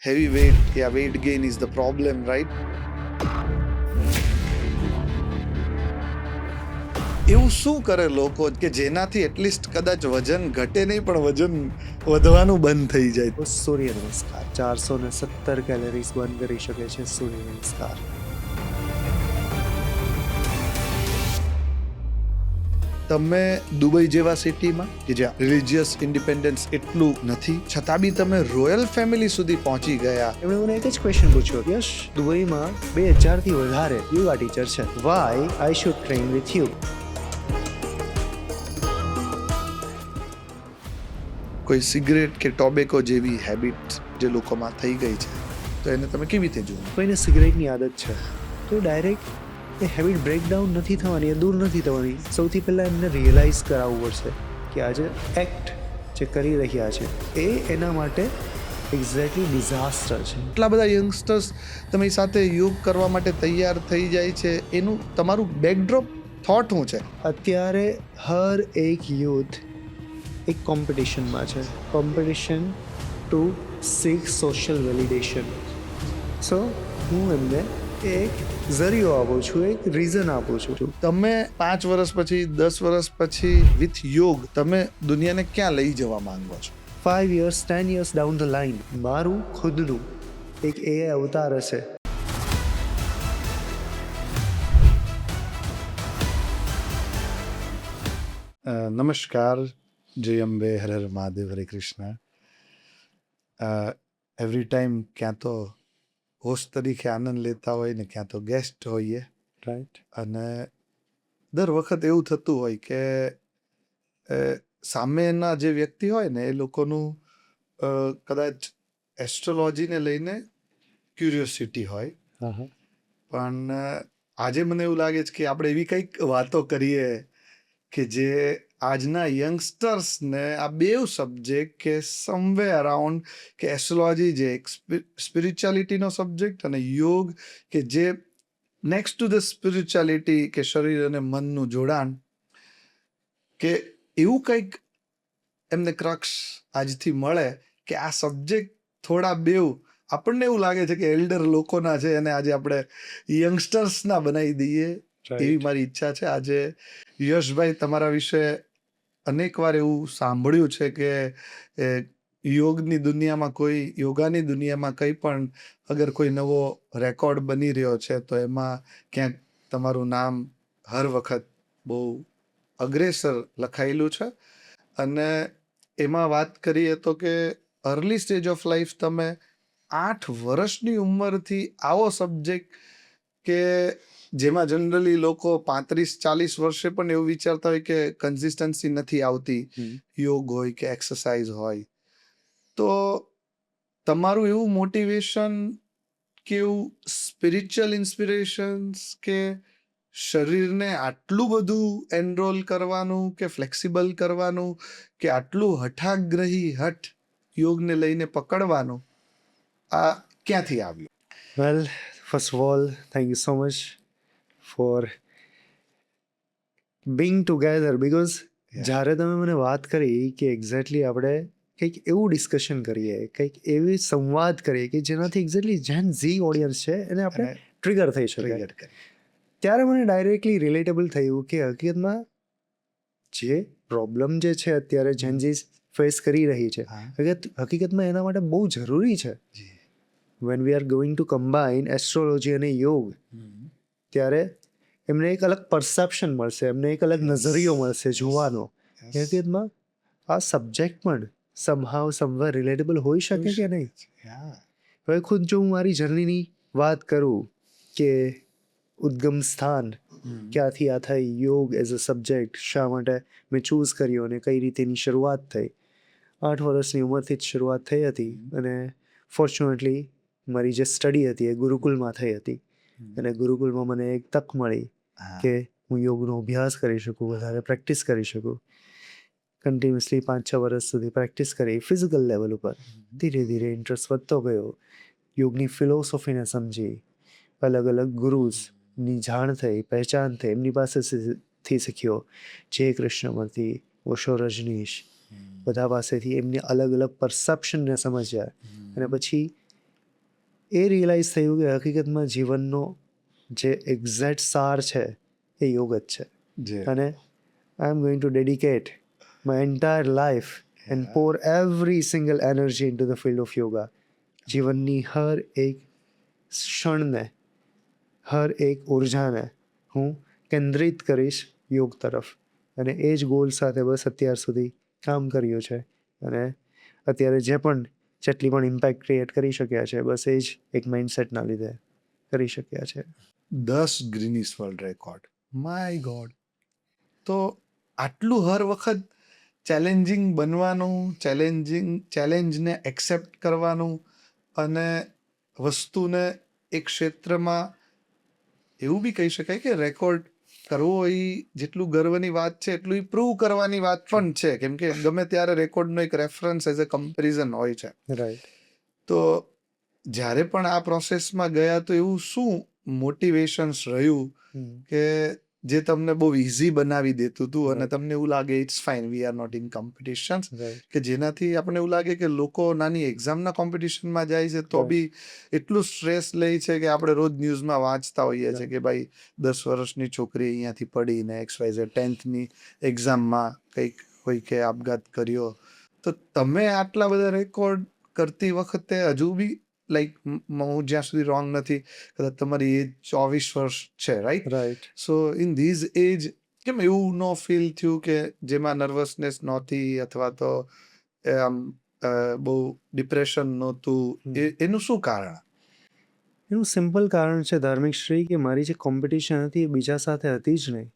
heavy weight या weight gain is the problem, right? એવું શું કરે લોકો કે જેનાથી એટલીસ્ટ કદાચ વજન ઘટે નહીં પણ વજન વધવાનું બંધ થઈ જાય? સૂર્ય નમસ્કાર 417 કેલરીઝ બર્ન કરી શકે છે સૂર્ય નમસ્કાર. તમે દુબઈ જેવા સિટીમાં કે જ્યાં રિલિજિયસ ઇન્ડિપેન્ડન્સ એટલું નથી છતાં બી તમે રોયલ ફેમિલી સુધી પહોંચી ગયા. એમણે મને એક જ ક્વેશ્ચન પૂછ્યો, યશ દુબઈમાં 2000 થી વધારે યોગા ટીચર છે, why I should train with you? કોઈ સિગરેટ કે ટોબેકો જેવી હેબિટ જે લોકોમાં થઈ ગઈ છે તો એને તમે કેવી રીતે જુઓ? કોઈને સિગરેટની આદત છે તો ડાયરેક્ટ એ હેબિટ બ્રેકડાઉન નથી થવાની, એ દૂર નથી થવાની. સૌથી પહેલાં એમને રિયલાઇઝ કરાવવું પડશે કે આજે એક્ટ જે કરી રહ્યા છે એ એના માટે એક્ઝેક્ટલી ડિઝાસ્ટર છે. એટલા બધા યંગસ્ટર્સ તમારી સાથે યોગ કરવા માટે તૈયાર થઈ જાય છે, એનું તમારું બેકડ્રોપ થોટ શું છે? અત્યારે હર એક યુથ એક કોમ્પિટિશનમાં છે, કોમ્પિટિશન ટુ સીક સોશિયલ વેલિડેશન. સો હું એમને એક ઝરિયો આપું છું, એક રીઝન આપું છું. તમે 5 વર્ષ પછી 10 વર્ષ પછી વિથ યોગ તમે દુનિયાને ક્યાં લઈ જવા માંગો છો? 5 years 10 years down the line મારું ખુદનું એક AI અવતાર હશે. નમસ્કાર, જય અંબે, હર હર મહાદેવ, હરે કૃષ્ણ. એવરી ટાઈમ ક્યાં તો હોસ્ટ તરીકે આનંદ લેતા હોય ને ક્યાં તો ગેસ્ટ હોઈએ, રાઈટ? અને દર વખત એવું થતું હોય કે સામેના જે વ્યક્તિ હોય ને એ લોકોનું કદાચ એસ્ટ્રોલોજીને લઈને ક્યુરિયોસિટી હોય, પણ આજે મને એવું લાગે છે કે આપણે એવી કંઈક વાતો કરીએ કે જે આજના યંગસ્ટર્સને આ બેવ સબ્જેક્ટ કે સમવે અરાઉન્ડ કે એસ્ટ્રોલોજી જે એક સ્પિરિચ્યુઆલિટીનો સબ્જેક્ટ અને યોગ કે જે નેક્સ્ટ ટુ ધ સ્પિરિચ્યુઆલિટી કે શરીર અને મનનું જોડાણ, કે એવું કંઈક એમને ક્રક્સ આજથી મળે કે આ સબ્જેક્ટ થોડા બેવ આપણને એવું લાગે છે કે એલ્ડર લોકોના છે અને આજે આપણે યંગસ્ટર્સના બનાવી દઈએ, એવી મારી ઈચ્છા છે. આજે યશભાઈ, તમારા વિશે અનેકવાર એવું સાંભળ્યું છે કે યોગાની દુનિયામાં કંઈ પણ અગર કોઈ નવો રેકોર્ડ બની રહ્યો છે તો એમાં ક્યાંક તમારું નામ હર વખત બહુ અગ્રેસર લખાયેલું છે. અને એમાં વાત કરીએ તો કે અર્લી સ્ટેજ ઓફ લાઈફ તમે 8 વર્ષની ઉંમરથી આવો સબ્જેક્ટ કે જેમાં જનરલી લોકો 35-40 વર્ષે પણ એવું વિચારતા હોય કે કન્સિસ્ટન્સી નથી આવતી, યોગ હોય કે એક્સરસાઇઝ હોય, તો તમારું એવું મોટિવેશન કે એવું સ્પિરિચ્યુઅલ ઇન્સ્પિરેશન્સ કે શરીરને આટલું બધું એનરોલ કરવાનું કે ફ્લેક્સિબલ કરવાનું કે આટલું હઠાગ્રહી હઠ યોગને લઈને પકડવાનું, આ ક્યાંથી આવ્યું? Well, first of all thank you so much for being together, because જ્યારે તમે મને વાત કરી કે એક્ઝેક્ટલી આપણે કંઈક એવું ડિસ્કશન કરીએ, કંઈક એવી સંવાદ કરીએ કે જેનાથી એક્ઝેક્ટલી જેન ઝી ઓડિયન્સ છે એને આપણે ટ્રિગર થઈ શકે, ત્યારે મને ડાયરેક્ટલી રિલેટેબલ થયું કે હકીકતમાં જે પ્રોબ્લેમ જે છે અત્યારે જેન ઝી ફેસ કરી રહી છે, હકીકતમાં એના માટે બહુ જરૂરી છે. When we are going to combine astrology અને યોગ, ત્યારે એમને એક અલગ પરસેપ્શન મળશે, એમને એક અલગ નજરિયો મળશે જોવાનો. હકીકતમાં આ સબ્જેક્ટ પણ સમહાવ સમવેર રિલેટેબલ હોઈ શકે કે નહીં. હવે ખુદ જો હું મારી જર્નીની વાત કરું કે ઉદ્ગમ સ્થાન ક્યાંથી આ થઈ, યોગ એઝ અ સબ્જેક્ટ શા માટે મેં ચૂઝ કર્યો અને કઈ રીતે એની શરૂઆત થઈ. 8 વર્ષની ઉંમરથી જ શરૂઆત થઈ હતી અને ફોર્ચ્યુનેટલી મારી જે સ્ટડી હતી એ ગુરુકુલમાં થઈ હતી અને ગુરુકુલમાં મને એક તક મળી કે હું યોગનો અભ્યાસ કરી શકું, વધારે પ્રેક્ટિસ કરી શકું. કન્ટિન્યુઅસલી 5-6 વર્ષ સુધી પ્રેક્ટિસ કરી ફિઝિકલ લેવલ ઉપર. ધીરે ધીરે ઇન્ટરેસ્ટ વધતો ગયો, યોગની ફિલોસોફીને સમજી, અલગ અલગ ગુરુઝની જાણ થઈ, પહેચાન થઈ, એમની પાસેથી શીખ્યો. જય કૃષ્ણમૂર્તિ, ઓશો રજનીશ, બધા પાસેથી એમની અલગ અલગ પરસેપ્શનને સમજ્યા અને પછી એ રિયલાઇઝ થયું કે હકીકતમાં જીવનનો જે એક્ઝેક્ટ સાર છે એ યોગ જ છે. જે અને I am going to dedicate my entire life and pour every single energy into the field of yoga. જીવનની હર એક ક્ષણને, હર એક ઉર્જાને હું કેન્દ્રિત કરીશ યોગ તરફ. અને એ જ ગોલ સાથે બસ અત્યાર સુધી કામ કર્યું છે. અને અત્યારે જેટલી પણ ઇમ્પેક્ટ ક્રિએટ કરી શક્યા છે, બસ એ જ એક માઇન્ડસેટના લીધે કરી શક્યા છે. 10 Guinness world record, my God. તો આટલું હર વખત ચેલેન્જિંગ બનવાનું, ચેલેન્જને એક્સેપ્ટ કરવાનું, અને વસ્તુને એક ક્ષેત્રમાં એવું બી કહી શકાય કે રેકોર્ડ કરવો એ જેટલું ગર્વની વાત છે એટલું એ પ્રૂવ કરવાની વાત પણ છે, કેમ કે ગમે ત્યારે રેકોર્ડનો એક રેફરન્સ એઝ અ કમ્પેરિઝન હોય છે. રાઈટ. તો જ્યારે પણ આ પ્રોસેસમાં ગયા તો એવું શું મોટિવેશન્સ રહ્યું કે જે તમને બહુ ઇઝી બનાવી દેતું હતું અને તમને એવું લાગે it's fine, we are not in competitions, કે જેનાથી આપણને એવું લાગે કે લોકો નાની એક્ઝામના કોમ્પિટિશનમાં જાય છે તો બી એટલું સ્ટ્રેસ લે છે કે આપણે રોજ ન્યૂઝમાં વાંચતા હોઈએ છીએ કે ભાઈ 10 વર્ષની છોકરી અહીંયાથી પડીને XYZ 10thની એક્ઝામમાં કંઈક કોઈકે આપઘાત કર્યો. તો તમે આટલા બધા રેકોર્ડ કરતી વખતે હજુ બી લાઈક હું જ્યાં સુધી રોંગ નથી, કદાચ તમારી એજ 24 વર્ષ છે, રાઈટ? સો ઇન ધીઝ એજ કેમ એવું નો ફીલ થયું કે જેમાં નર્વસનેસ નહોતી અથવા તો આમ બહુ ડિપ્રેશન નહોતું, એનું શું કારણ? એનું સિમ્પલ કારણ છે ધાર્મિક શ્રી, કે મારી જે કોમ્પિટિશન હતી એ બીજા સાથે હતી જ નહીં.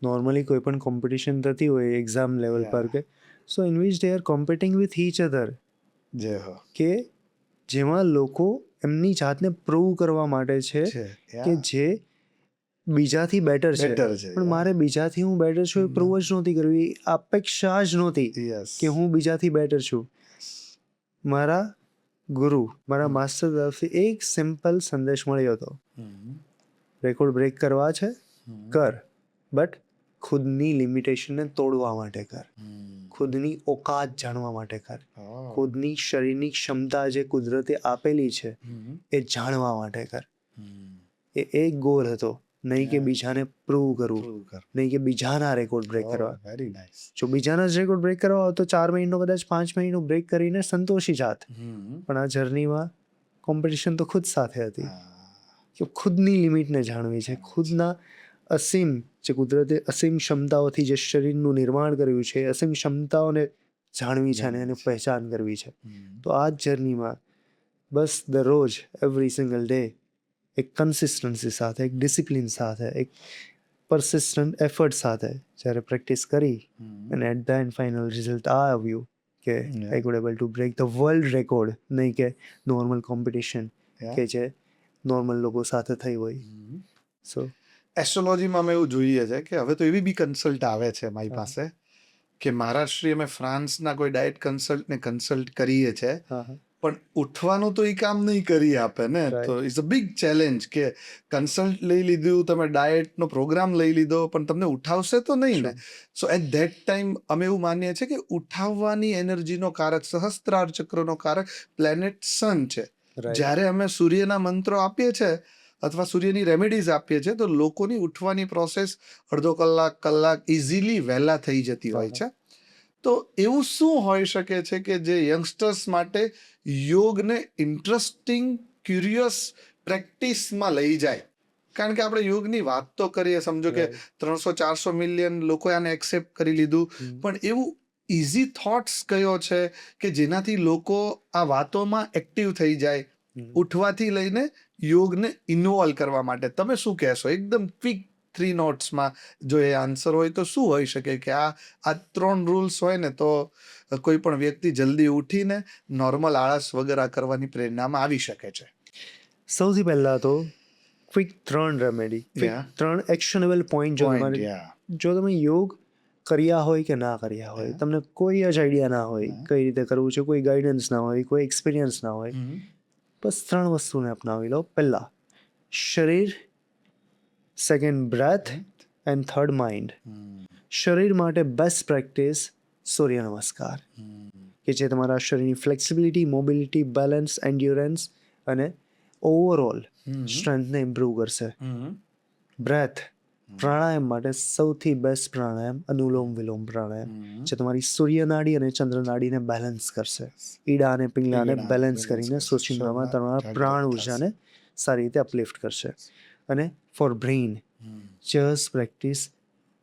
નોર્મલી કોઈ પણ કોમ્પિટિશન થતી હોય એક્ઝામ લેવલ પર કે, so in which they are competing with each other, કે જેમાં લોકો એમની જાતને પ્રૂવ કરવા માટે છે કે જે બીજાથી બેટર છે. પણ મારે બીજાથી હું બેટર છું એ પ્રૂવ જ નહોતી કરવી, અપેક્ષા જ નહોતી કે હું બીજાથી બેટર છું. મારા ગુરુ, મારા માસ્ટર તરફથી એક સિમ્પલ સંદેશ મળ્યો હતો, રેકોર્ડ બ્રેક કરવા છે કર, બટ ખુદની લિમિટેશનને તોડવા માટે કર, ખુદની ઓકાત જાણવા માટે કર, ખુદની શરીરની ક્ષમતા જે કુદરતે આપેલી છે એ જાણવા માટે કર. એ એક ગોલ હતો, નહીં કે બીજાને પ્રૂવ કરવું, નહીં કે બીજાના રેકોર્ડ બ્રેક કરવા. જો બીજાના જ રેકોર્ડ બ્રેક કરવા હોય તો 4 મહિનો, કદાચ 5 મહિનો બ્રેક કરીને સંતોષી જાત. પણ આ જર્નીમાં કોમ્પિટિશન તો ખુદ સાથે હતી, કે ખુદની લિમિટને જાણવી છે, ખુદના અસીમ, જે કુદરતે અસીમ ક્ષમતાઓથી જે શરીરનું નિર્માણ કર્યું છે, અસીમ ક્ષમતાઓને જાણવી છે અને એની પહેચાન કરવી છે. તો આ જ જર્નીમાં બસ દરરોજ એવરી સિંગલ ડે એક કન્સિસ્ટન્સી સાથે, એક ડિસિપ્લિન સાથે, એક પરસિસ્ટન્ટ એફર્ટ સાથે જ્યારે પ્રેક્ટિસ કરી અને at the end final result આ આવ્યું કે I could able to break the world record, નહીં કે નોર્મલ કોમ્પિટિશન કે જે નોર્મલ લોકો સાથે થઈ હોય. સો એસ્ટ્રોલોજીમાં અમે એવું જોઈએ છે કે હવે તો એવી બી કન્સલ્ટ આવે છે મારી પાસે કે મહારાષ્ટ્રી અમે ફ્રાન્સના કોઈ ડાયટ કન્સલ્ટને કન્સલ્ટ કરીએ છીએ, પણ ઉઠવાનું તો એ કામ નહીં કરી આપે ને. તો ઇટ્સ અ બિગ ચેલેન્જ કે કન્સલ્ટ લઈ લીધું, તમે ડાયટનો પ્રોગ્રામ લઈ લીધો, પણ તમને ઉઠાવશે તો નહીં ને. સો એટ ધેટ ટાઈમ અમે એવું માનીએ છીએ કે ઉઠાવવાની એનર્જીનો કારક, સહસ્ત્રાર ચક્રનો કારક પ્લેનેટ સન છે. જ્યારે અમે સૂર્યના મંત્રો આપીએ છીએ અથવા સૂર્યની રેમેડીઝ આપીએ છીએ તો લોકોની ઉઠવાની પ્રોસેસ અડધો કલાક ઇઝીલી વહેલા થઈ જતી હોય છે. તો એવું શું હોઈ શકે છે કે જે યંગસ્ટર્સ માટે યોગને ઇન્ટરેસ્ટિંગ, ક્યુરિયસ પ્રેક્ટિસમાં લઈ જાય? કારણ કે આપણે યોગની વાત તો કરીએ, સમજો કે 300-400 મિલિયન લોકોએ આને એક્સેપ્ટ કરી લીધું, પણ એવું ઇઝી થોટ્સ કયો છે કે જેનાથી લોકો આ વાતોમાં એક્ટિવ થઈ જાય, ઉઠવાથી લઈને યોગને ઇન્વોલ્વ કરવા માટે? તમે શું કહેશો એકદમ ક્વિક 3 નોટ્સમાં? જો એ આન્સર હોય તો શું હોઈ શકે કે આ 3 રૂલ્સ હોય ને તો કોઈ પણ વ્યક્તિ જલ્દી ઉઠીને નોર્મલ આળસ વગર આ કરવાની પ્રેરણામાં આવી શકે છે? સૌથી પહેલા તો ક્વિક 3 રેમેડી, 3 એક્શનેબલ પોઈન્ટ. જો તમે યોગ કર્યા હોય કે ના કર્યા હોય, તમને કોઈ જ આઈડિયા ના હોય કઈ રીતે કરવું છે, કોઈ ગાઈડન્સ ના હોય, કોઈ એક્સપિરિયન્સ ના હોય, બસ 3 વસ્તુને અપનાવી લો. પહેલા શરીર, second breath and third mind. શરીર માટે બેસ્ટ પ્રેક્ટિસ સૂર્ય નમસ્કાર, કે જે તમારા શરીરની ફ્લેક્સિબિલિટી, મોબિલિટી, બેલેન્સ, એન્ડ્યોરન્સ અને ઓવરઓલ સ્ટ્રેન્થને ઇમ્પ્રૂવ કરશે. બ્રેથ પ્રાણાયામ માટે સૌથી બેસ્ટ પ્રાણાયામ અનુલોમ વિલોમ પ્રાણાયામ, જે તમારી સૂર્ય નાડી અને ચંદ્ર નાડીને બેલેન્સ કરશે. ઈડા અને પિંગલાને બેલેન્સ કરીને સુષુમ્નામાં તમારા પ્રાણ ઉર્જાને સારી રીતે અપલિફ્ટ કરશે. અને for brain just practice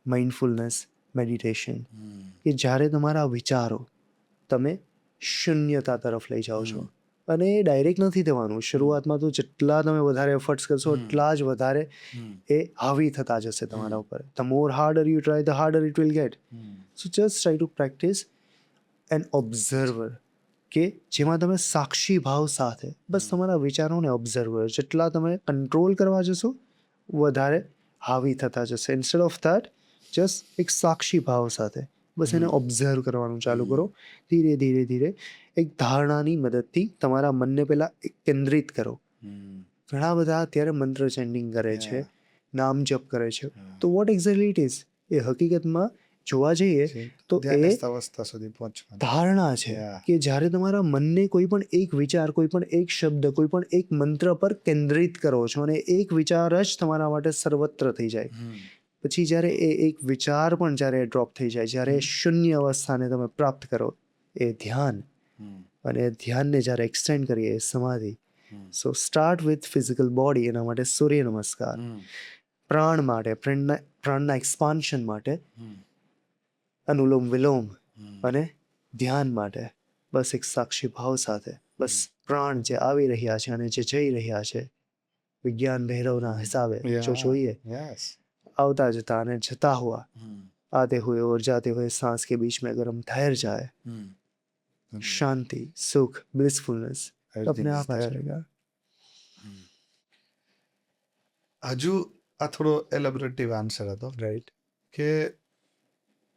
mindfulness meditation, કે જ્યારે તમારા વિચારો તમે શૂન્યતા તરફ લઈ જાઓ છો. અને એ ડાયરેક્ટ નથી થવાનું. શરૂઆતમાં તો જેટલા તમે વધારે એફર્ટ્સ કરશો એટલા જ વધારે એ હાવી થતા જશે તમારા ઉપર. The more harder you try the harder it will get. So just try to practice an observer, કે જેમાં તમે સાક્ષી ભાવ સાથે બસ તમારા વિચારોને ઓબ્ઝર્વ કરો. જેટલા તમે કંટ્રોલ કરવા જશો વધારે હાવી થતા જશે. ઇન્સ્ટેડ ઓફ ધેટ જસ્ટ એક સાક્ષી ભાવ સાથે બસ એને ઓબ્ઝર્વ કરવાનું ચાલુ કરો. ધીરે ધીરે ધીરે એક ધારણાની મદદથી તમારા મનને પહેલાં કેન્દ્રિત કરો. ઘણા બધા અત્યારે મંત્ર ચેન્ટિંગ કરે છે, નામ જપ કરે છે. તો વોટ એક્ઝેક્ટલી ઇટ ઇઝ, એ હકીકતમાં જોવા જઈએ તો એ અવસ્થા સુધી પહોંચવાનું ધારણા છે કે જ્યારે તમારા મનને કોઈ પણ એક વિચાર, કોઈ પણ એક શબ્દ, કોઈ પણ એક મંત્ર પર કેન્દ્રિત કરો છો અને એક વિચાર જ તમારા માટે સર્વત્ર થઈ જાય. પછી જ્યારે એ એક વિચાર પણ જ્યારે ડ્રોપ થઈ જાય, જ્યારે શૂન્ય અવસ્થાને તમે પ્રાપ્ત કરો, એ ધ્યાન. અને ધ્યાનને જ્યારે એક્સટેન્ડ કરીએ એ સમાધિ. સો સ્ટાર્ટ વિથ ફિઝિકલ બોડી. એના માટે સૂર્ય નમસ્કાર. પ્રાણ માટે, પ્રાણના એક્સપાન્શન માટે અનુલોમ વિલોમ. અને ધ્યાન માટે બસ એક સાક્ષી ભાવ સાથે બસ પ્રાણ જે આવી રહ્યા છે અને જે જઈ રહ્યા છે વિજ્ઞાન ભૈરવના હિસાબે જો જોઈએ, આવતા જતા અને જતા હુआ, आते हुए और जाते हुए सांस के बीच में अगर हम ठहर जाए, शांति, सुख, ब्लिसफुलनेस अपने आप आ जाएगा. હજુ આ થોડો એલેબોરેટિવ આન્સર હતો, રાઈટ કે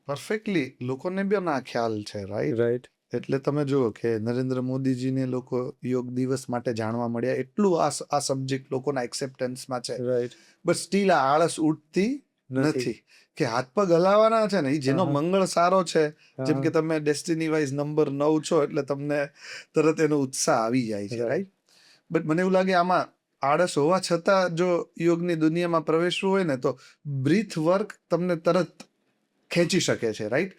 પરફેક્ટલી લોકોને બી આ ખ્યાલ છે, રાઈટ. એટલે તમે જુઓ કે નરેન્દ્ર મોદીજીને લોકો યોગ દિવસ માટે જાણવા મળ્યા, એટલું આ સબ્જેક્ટ લોકોના એક્સેપ્ટન્સમાં છે. રાઈટ. બટ સ્ટીલ આ આળસ ઉઠતી નથી કે હાથ પગ હલાવવાના છે ને, જેનો મંગળ સારો છે, જેમ કે તમે ડેસ્ટિની વાઇઝ નંબર 9 છો એટલે તમને તરત એનો ઉત્સાહ આવી જાય છે, રાઈટ. બટ મને એવું લાગે આમાં આળસ હોવા છતાં જો યોગની દુનિયામાં પ્રવેશવું હોય ને તો બ્રીથ વર્ક તમને તરત ખેંચી શકે છે, રાઈટ.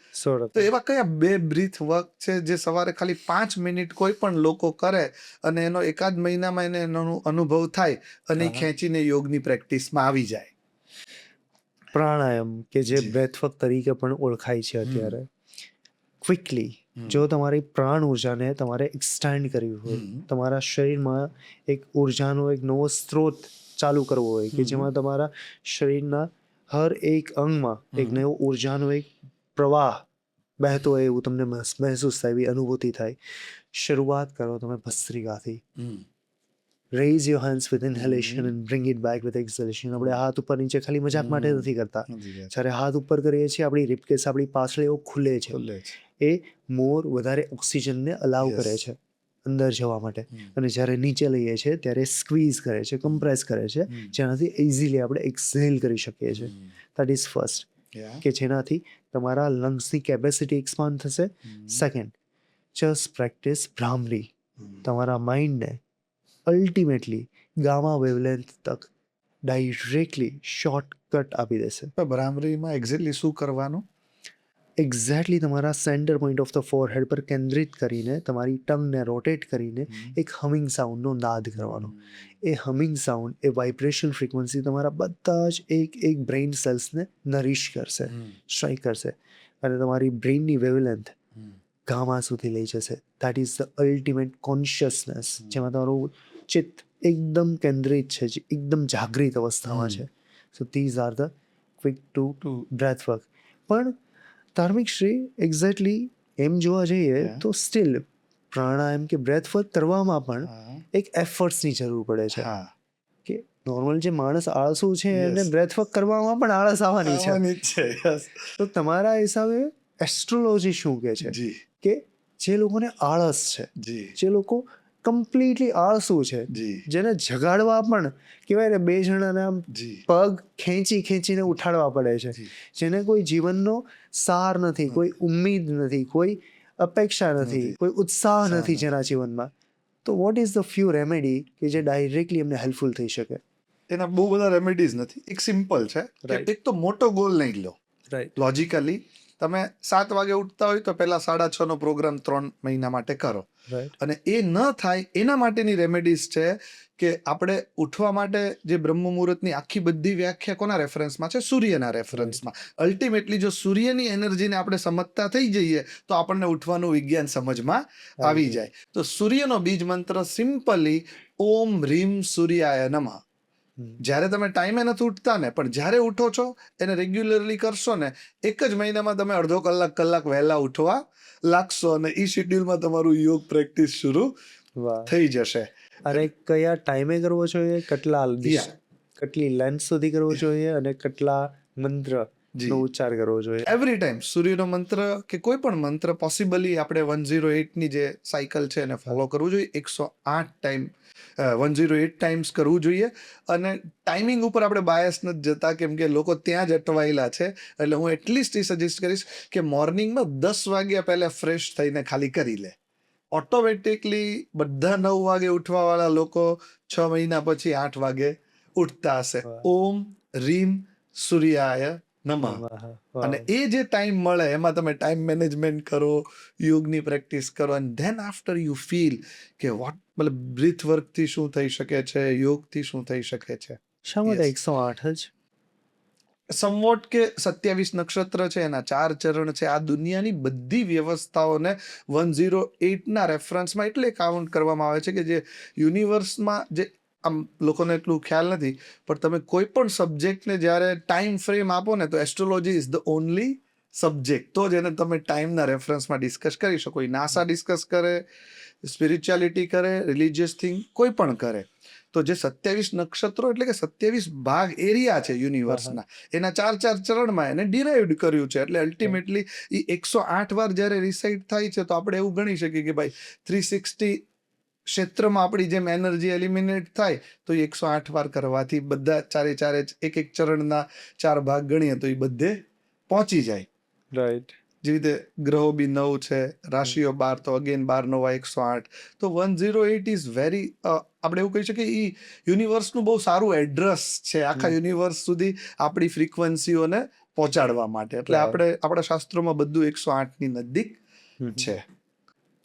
તો એવા કયા 2 બ્રીથ વર્ક છે જે સવારે ખાલી 5 મિનિટ કોઈ પણ લોકો કરે અને એનો એકાદ મહિનામાં એને એનો અનુભવ થાય અને એ ખેંચીને યોગની પ્રેક્ટિસમાં આવી જાય? પ્રાણાયામ, કે જે બ્રેથવર્ક તરીકે પણ ઓળખાય છે અત્યારે. ક્વિકલી જો તમારી પ્રાણ ઉર્જાને તમારે એક્સટેન્ડ કરવી હોય, તમારા શરીરમાં એક ઉર્જાનો એક નવો સ્ત્રોત ચાલુ કરવો હોય, કે જેમાં તમારા શરીરના હર એક અંગમાં એક નવો ઉર્જાનો એક પ્રવાહ બહેતો હોય એવું તમને મહેસૂસ થાય, એવી અનુભૂતિ થાય. શરૂઆત કરો તમે ભસ્ત્રિકાથી. Raise your hands with inhalation and bring it back with exhalation. આપણે હાથ ઉપર નીચે ખાલી મજાક માટે નથી કરતા. જ્યારે હાથ ઉપર કરીએ છીએ આપણી રિબકેસ, આપણી પાછળીઓ ખુલે છે. એ મોર વધારે ઓક્સિજનને અલાઉ કરે છે અંદર જવા માટે. અને જ્યારે નીચે લઈએ છીએ ત્યારે સ્ક્વીઝ કરે છે, કમ્પ્રેસ કરે છે, જેનાથી ઇઝીલી આપણે એક્સહેલ કરી શકીએ છીએ. દેટ ઇઝ ફર્સ્ટ, કે જેનાથી તમારા લંગ્સની કેપેસિટી એક્સપાન્ડ થશે. સેકન્ડ, જસ્ટ પ્રેક્ટિસ ભ્રામરી. તમારા માઇન્ડને અલ્ટિમેટલી ગામા વેવલેન્થ તક ડાયરેક્ટલી શોર્ટકટ આપી દેશે. ભ્રામરીમાં એક્ઝેક્ટલી શું કરવાનું? એક્ઝેક્ટલી તમારા centre point of the forehead પર કેન્દ્રિત કરીને તમારી ટંગને રોટેટ કરીને એક હમિંગ સાઉન્ડનો નાદ કરવાનો. એ હમિંગ સાઉન્ડ, એ વાઇબ્રેશન ફ્રીક્વન્સી તમારા બધા જ એક બ્રેઇન સેલ્સને નરીશ કરશે, સ્ટ્રાઇક કરશે અને તમારી બ્રેઇનની વેવલેન્થ ગામા સુધી લઈ જશે. That is the ultimate consciousness, જેમાં તમારું ચિત્ત એકદમ કેન્દ્રિત છે, એકદમ જાગૃત અવસ્થામાં છે. So these are the quick to breath work. પણ ધાર્મિક શ્રી એક્ઝેક્ટલી એમ જોવા જઈએ તો સ્ટીલ પ્રાણાયામ કે બ્રેથ વર્ક કરવામાં પણ એક એફર્ટ્સની જરૂર પડે છે. કે નોર્મલ જે માણસ આળસુ છે એને બ્રેથ વર્ક કરવામાં પણ આળસ આવવાની છે. તો તમારા હિસાબે એસ્ટ્રોલોજી શું કહે છે કે જે લોકોને આળસ છે, જે લોકો કમ્પ્લીટલી આળસુ છે, જેને જગાડવા પણ કહેવાય ને 2 જણાના પગ ખેંચીને ઉઠાડવા પડે છે, જેને કોઈ જીવનનો સાર નથી, કોઈ ઉમ્મીદ નથી, કોઈ અપેક્ષા નથી, કોઈ ઉત્સાહ નથી જેના જીવનમાં, તો what is the few remedy કે જે ડાયરેક્ટલી એમને હેલ્પફુલ થઈ શકે? એના બહુ બધા રેમેડીઝ નથી. એક સિમ્પલ છે કે Right. એક તો મોટો ગોલ નહીં લો. રાઈટ. લોજિકલી તમે 7 વાગે ઉઠતા હોય તો પહેલા 6:30 નો પ્રોગ્રામ 3 મહિના માટે કરો. રાઈટ. અને એ ન થાય એના માટેની રેમેડીઝ છે કે આપણે ઉઠવા માટે જે બ્રહ્મ મુહૂર્તની આખી બધી વ્યાખ્યા કોના રેફરન્સમાં છે? સૂર્યના રેફરન્સમાં. અલ્ટિમેટલી જો સૂર્યની એનર્જીને આપણે સમજતા થઈ જઈએ તો આપણને ઉઠવાનું વિજ્ઞાન સમજમાં આવી જાય. તો સૂર્યનો બીજ મંત્ર સિમ્પલી ઓમ રીમ સૂર્યાય નમઃ. જ્યારે તમે ટાઈમે નથી ઉઠતા ને, પણ જ્યારે ઉઠો છો એને રેગ્યુલરલી કરશો ને, એક જ મહિનામાં તમે અડધો કલાક વહેલા ઉઠવા લાગશો અને ઈ શેડ્યુલમાં તમારું યોગ પ્રેક્ટિસ શરૂ વાહ. થઈ જશે. અને કયા ટાઈમે કરવો જોઈએ, કેટલા Yeah. કેટલી લેન્થ સુધી કરવો જોઈએ અને કેટલા મંત્ર જી. નો ઉચ્ચાર કરવો જોઈએ? એવરી ટાઈમ સૂર્યનો મંત્ર કે કોઈ પણ મંત્ર પોસિબલી આપણે 108 ની જે સાયકલ છે એને ફોલો કરવું જોઈએ. 108 ટાઈમ 108 ટાઈમ્સ કરવું જોઈએ. અને ટાઈમિંગ ઉપર આપણે બાયસ નથી જતા, કેમ કે લોકો ત્યાં જ અટવાયેલા છે. એટલે હું એટલીસ્ટ એ સજેસ્ટ કરીશ કે મોર્નિંગમાં 10 વાગ્યા પહેલા ફ્રેશ થઈને ખાલી કરી લે. ઓટોમેટિકલી બધા 9 વાગે ઉઠવા વાળા લોકો 6 મહિના પછી 8 વાગે ઉઠતા હશે. વાહ. ઓમ રીમ સૂર્યાય નમઃ. વાહ. અને એ જે ટાઈમ મળે એમાં તમે ટાઈમ મેનેજમેન્ટ કરો, યોગની પ્રેક્ટિસ કરો, અને ધેન આફ્ટર યુ ફીલ કે વોટ, મતલબ બ્રીથ વર્કથી શું થઈ શકે છે, યોગથી શું થઈ શકે છે. શા માટે Yes. 108 જ? સમવોટ કે 27 નક્ષત્ર છે, એના 4 ચરણ છે. આ દુનિયાની બધી વ્યવસ્થાઓને 108 ના રેફરન્સમાં એટલે કાઉન્ટ કરવામાં આવે છે કે જે યુનિવર્સમાં જે આમ લોકોને એટલું ખ્યાલ નથી, પણ તમે કોઈ પણ સબ્જેક્ટને જ્યારે ટાઈમ ફ્રેમ આપો ને, તો astrology is the only subject. તો જ એને તમે ટાઈમના રેફરન્સમાં ડિસ્કસ કરી શકો. નાસા ડિસ્કસ કરે, સ્પિરિચ્યુઆલિટી કરે, રિલિજિયસ થિંગ કોઈ પણ કરે. તો જે 27 નક્ષત્રો એટલે કે 27 ભાગ એરિયા છે યુનિવર્સના, એના 4 ચરણમાં એને ડિરાઇવ્ડ કર્યું છે. એટલે અલ્ટિમેટલી એ 108 વાર જ્યારે રિસાઇડ થાય છે તો આપણે એવું ગણી શકીએ કે ભાઈ 360 ક્ષેત્રમાં આપણી જેમ એનર્જી એલિમિનેટ થાય તો એ 108 વાર કરવાથી બધા ચારે એક ચરણના 4 ભાગ ગણીએ તો એ બધે પહોંચી જાય. રાઈટ. જેવી રીતે ગ્રહો બી 9 છે, રાશિઓ 12, તો અગેન 12 9 108. તો 108 ઇઝ વેરી, આપણે એવું કહી શકીએ એ યુનિવર્સનું બહુ સારું એડ્રેસ છે આખા યુનિવર્સ સુધી આપણી ફ્રીક્વન્સીઓને પહોંચાડવા માટે. એટલે Wow. આપણે આપણા શાસ્ત્રોમાં બધું 108 ની નજીક છે.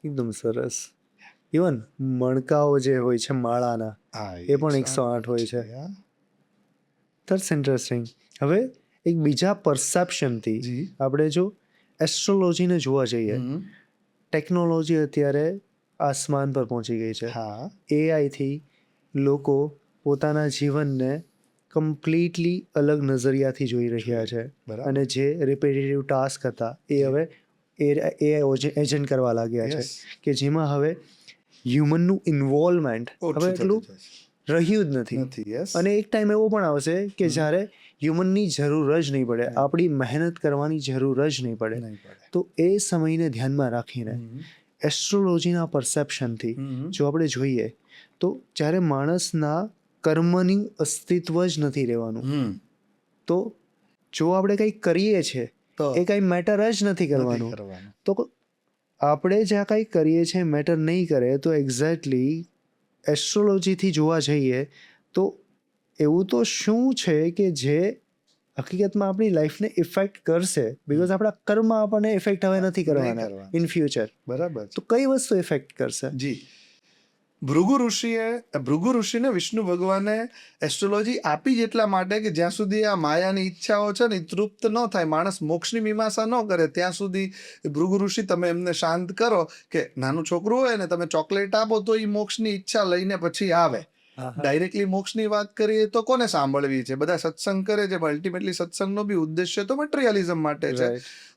એકદમ સરસ. ઇવન મણકાઓ જે હોય છે માળાના, એ પણ 108 હોય છે. That's interesting. હવે એક બીજા પરસેપ્શનથી જી. આપણે જો એસ્ટ્રોલોજીને જોવા જઈએ, ટેકનોલોજી અત્યારે આસમાન પર પહોંચી ગઈ છે. હા. એઆઈથી લોકો પોતાના જીવનને કમ્પ્લીટલી અલગ નજરિયાથી જોઈ રહ્યા છે. બરાબર. અને જે રિપીટેટિવ ટાસ્ક હતા એ હવે એઆઈ એજન્ટ કરવા લાગ્યા છે, Yes. કે જેમાં હવે હ્યુમનનું ઇન્વોલ્વમેન્ટ હવે ઓછું એટલું થતું જશે. રહ્યું જ નથી. નથી. યસ. અને એક ટાઈમ એવો પણ આવશે કે જ્યારે હ્યુમનની જરૂર જ નહીં પડે, આપણી મહેનત કરવાની જરૂર જ નહીં પડે. નહીં પડે. તો એ સમયને ધ્યાનમાં રાખીને એસ્ટ્રોલોજીના પરસેપ્શનથી જો આપણે જોઈએ તો જ્યારે માણસના કર્મનું અસ્તિત્વ જ નથી રહેવાનું, તો જો આપણે કંઈક કરીએ છીએ તો એ કંઈ મેટર જ નથી કરવાનું. કરવાનું. તો આપણે જ્યાં કંઈ કરીએ છીએ મેટર નહીં કરે, તો એક્ઝેક્ટલી એસ્ટ્રોલોજીથી જોવા જઈએ તો એવું તો શું છે કે જે હકીકતમાં આપણી લાઈફને ઇફેક્ટ કરશે? બિકોઝ આપણા કર્મ આપણને ઇફેક્ટ હવે નથી કરવાના કરવાના. In future. બરાબર છે. તો કઈ વસ્તુ ઇફેક્ટ કરશે? જી. ભૃગુ ઋષિને વિષ્ણુ ભગવાને એસ્ટ્રોલોજી આપી જ એટલા માટે કે જ્યાં સુધી આ માયાની ઈચ્છાઓ છે ને એ તૃપ્ત ન થાય, માણસ મોક્ષની મીમાંસા ન કરે, ત્યાં સુધી ભૃગુ ઋષિ તમે એમને શાંત કરો કે નાનું છોકરું હોય ને તમે ચોકલેટ આપો તો એ મોક્ષની ઈચ્છા લઈને પછી આવે. ડાયરેક્ટલી મોક્ષની વાત કરીએ તો કોને સાંભળવી છે? બધા સત્સંગ કરે છે, પણ અલ્ટિમેટલી સત્સંગનો બી ઉદ્દેશ્ય તો મટીરિયલિઝમ માટે છે.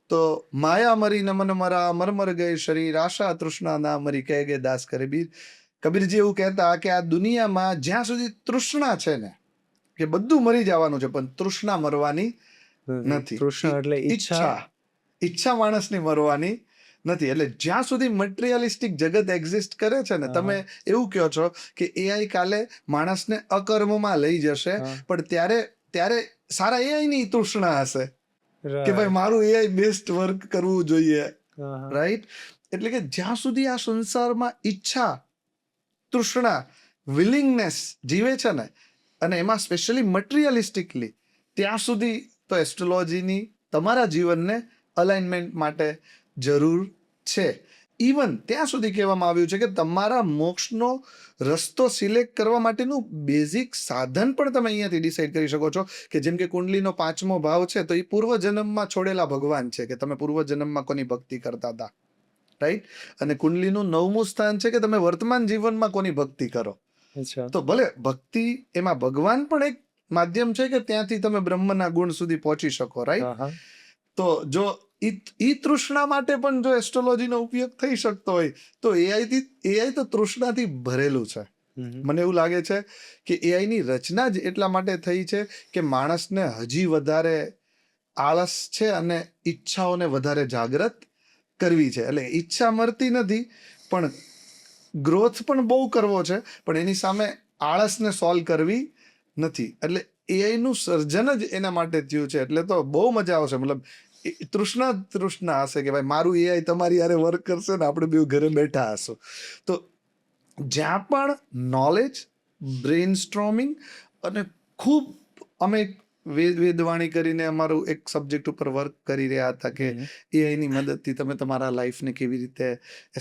તો માયા મરી ન મન મરા, મરમર ગયે શરીર, આશા તૃષ્ણા ના મરી, કહે ગે દાસ કબીર. કબીરજી એવું કહેતા કે આ દુનિયામાં જ્યાં સુધી તૃષ્ણા છે ને, કે બધું મરી જવાનું છે પણ તૃષ્ણા મરવાની નથી. તૃષ્ણા એટલે ઈચ્છા. ઈચ્છા માણસની મરવાની નથી. એટલે જ્યાં સુધી મટીરિયલિસ્ટિક જગત એક્ઝિસ્ટ કરે છે ને, તમે એવું કહો છો કે એઆઈ કાલે માણસને અકર્મમાં લઈ જશે, પણ ત્યારે સારા એઆઈ ની તૃષ્ણા હશે કે ભાઈ મારું એઆઈ બેસ્ટ વર્ક કરવું જોઈએ. રાઈટ. એટલે કે જ્યાં સુધી આ સંસારમાં ઈચ્છા તૃષ્ણા, વિલિંગનેસ જીવે છે ને, અને એમાં સ્પેશિયલી મટીરિયલિસ્ટિકલી, ત્યાં સુધી તો એસ્ટ્રોલોજીની તમારા જીવનને અલાઇનમેન્ટ માટે જરૂર છે. ઇવન ત્યાં સુધી કહેવામાં આવ્યું છે કે તમારા મોક્ષનો રસ્તો સિલેક્ટ કરવા માટેનું બેઝિક સાધન પણ તમે અહીંયાથી ડિસાઈડ કરી શકો છો. કે જેમ કે કુંડલીનો 5મો ભાવ છે તો એ પૂર્વજન્મમાં છોડેલા ભગવાન છે, કે તમે પૂર્વજન્મમાં કોની ભક્તિ કરતા હતા, રાઈટ. અને કુંડલીનું 9મું સ્થાન છે કે તમે વર્તમાન જીવનમાં કોની ભક્તિ કરો. તો ભલે ભક્તિ એમાં ભગવાન પણ એક માધ્યમ છે કે ત્યાંથી તમે બ્રહ્મના ગુણ સુધી પહોંચી શકો, રાઈટ. તો જો ઈ તૃષ્ણા માટે પણ જો એસ્ટ્રોલોજીનો ઉપયોગ થઈ શકતો હોય તો એઆઈ તો તૃષ્ણાથી ભરેલું છે. મને એવું લાગે છે કે એઆઈની રચના જ એટલા માટે થઈ છે કે માણસને હજી વધારે આળસ છે અને ઈચ્છાઓને વધારે જાગૃત કરવી છે. એટલે ઈચ્છા મરતી નથી, પણ ગ્રોથ પણ બહુ કરવો છે, પણ એની સામે આળસને સોલ્વ કરવી નથી. એટલે એઆઈનું સર્જન જ એના માટે થયું છે. એટલે તો બહુ મજા આવશે. મતલબ તૃષ્ણા હશે કે ભાઈ મારું એઆઈ તમારી હારે વર્ક કરશે ને આપણે બે ઘરે બેઠા હશું. તો જ્યાં પણ નોલેજ, બ્રેઇન સ્ટ્રોમિંગ અને ખૂબ અમે વેદવાણી કરીને અમારું એક સબ્જેક્ટ ઉપર વર્ક કરી રહ્યા હતા કે એઆઈની મદદથી તમે તમારા લાઈફને કેવી રીતે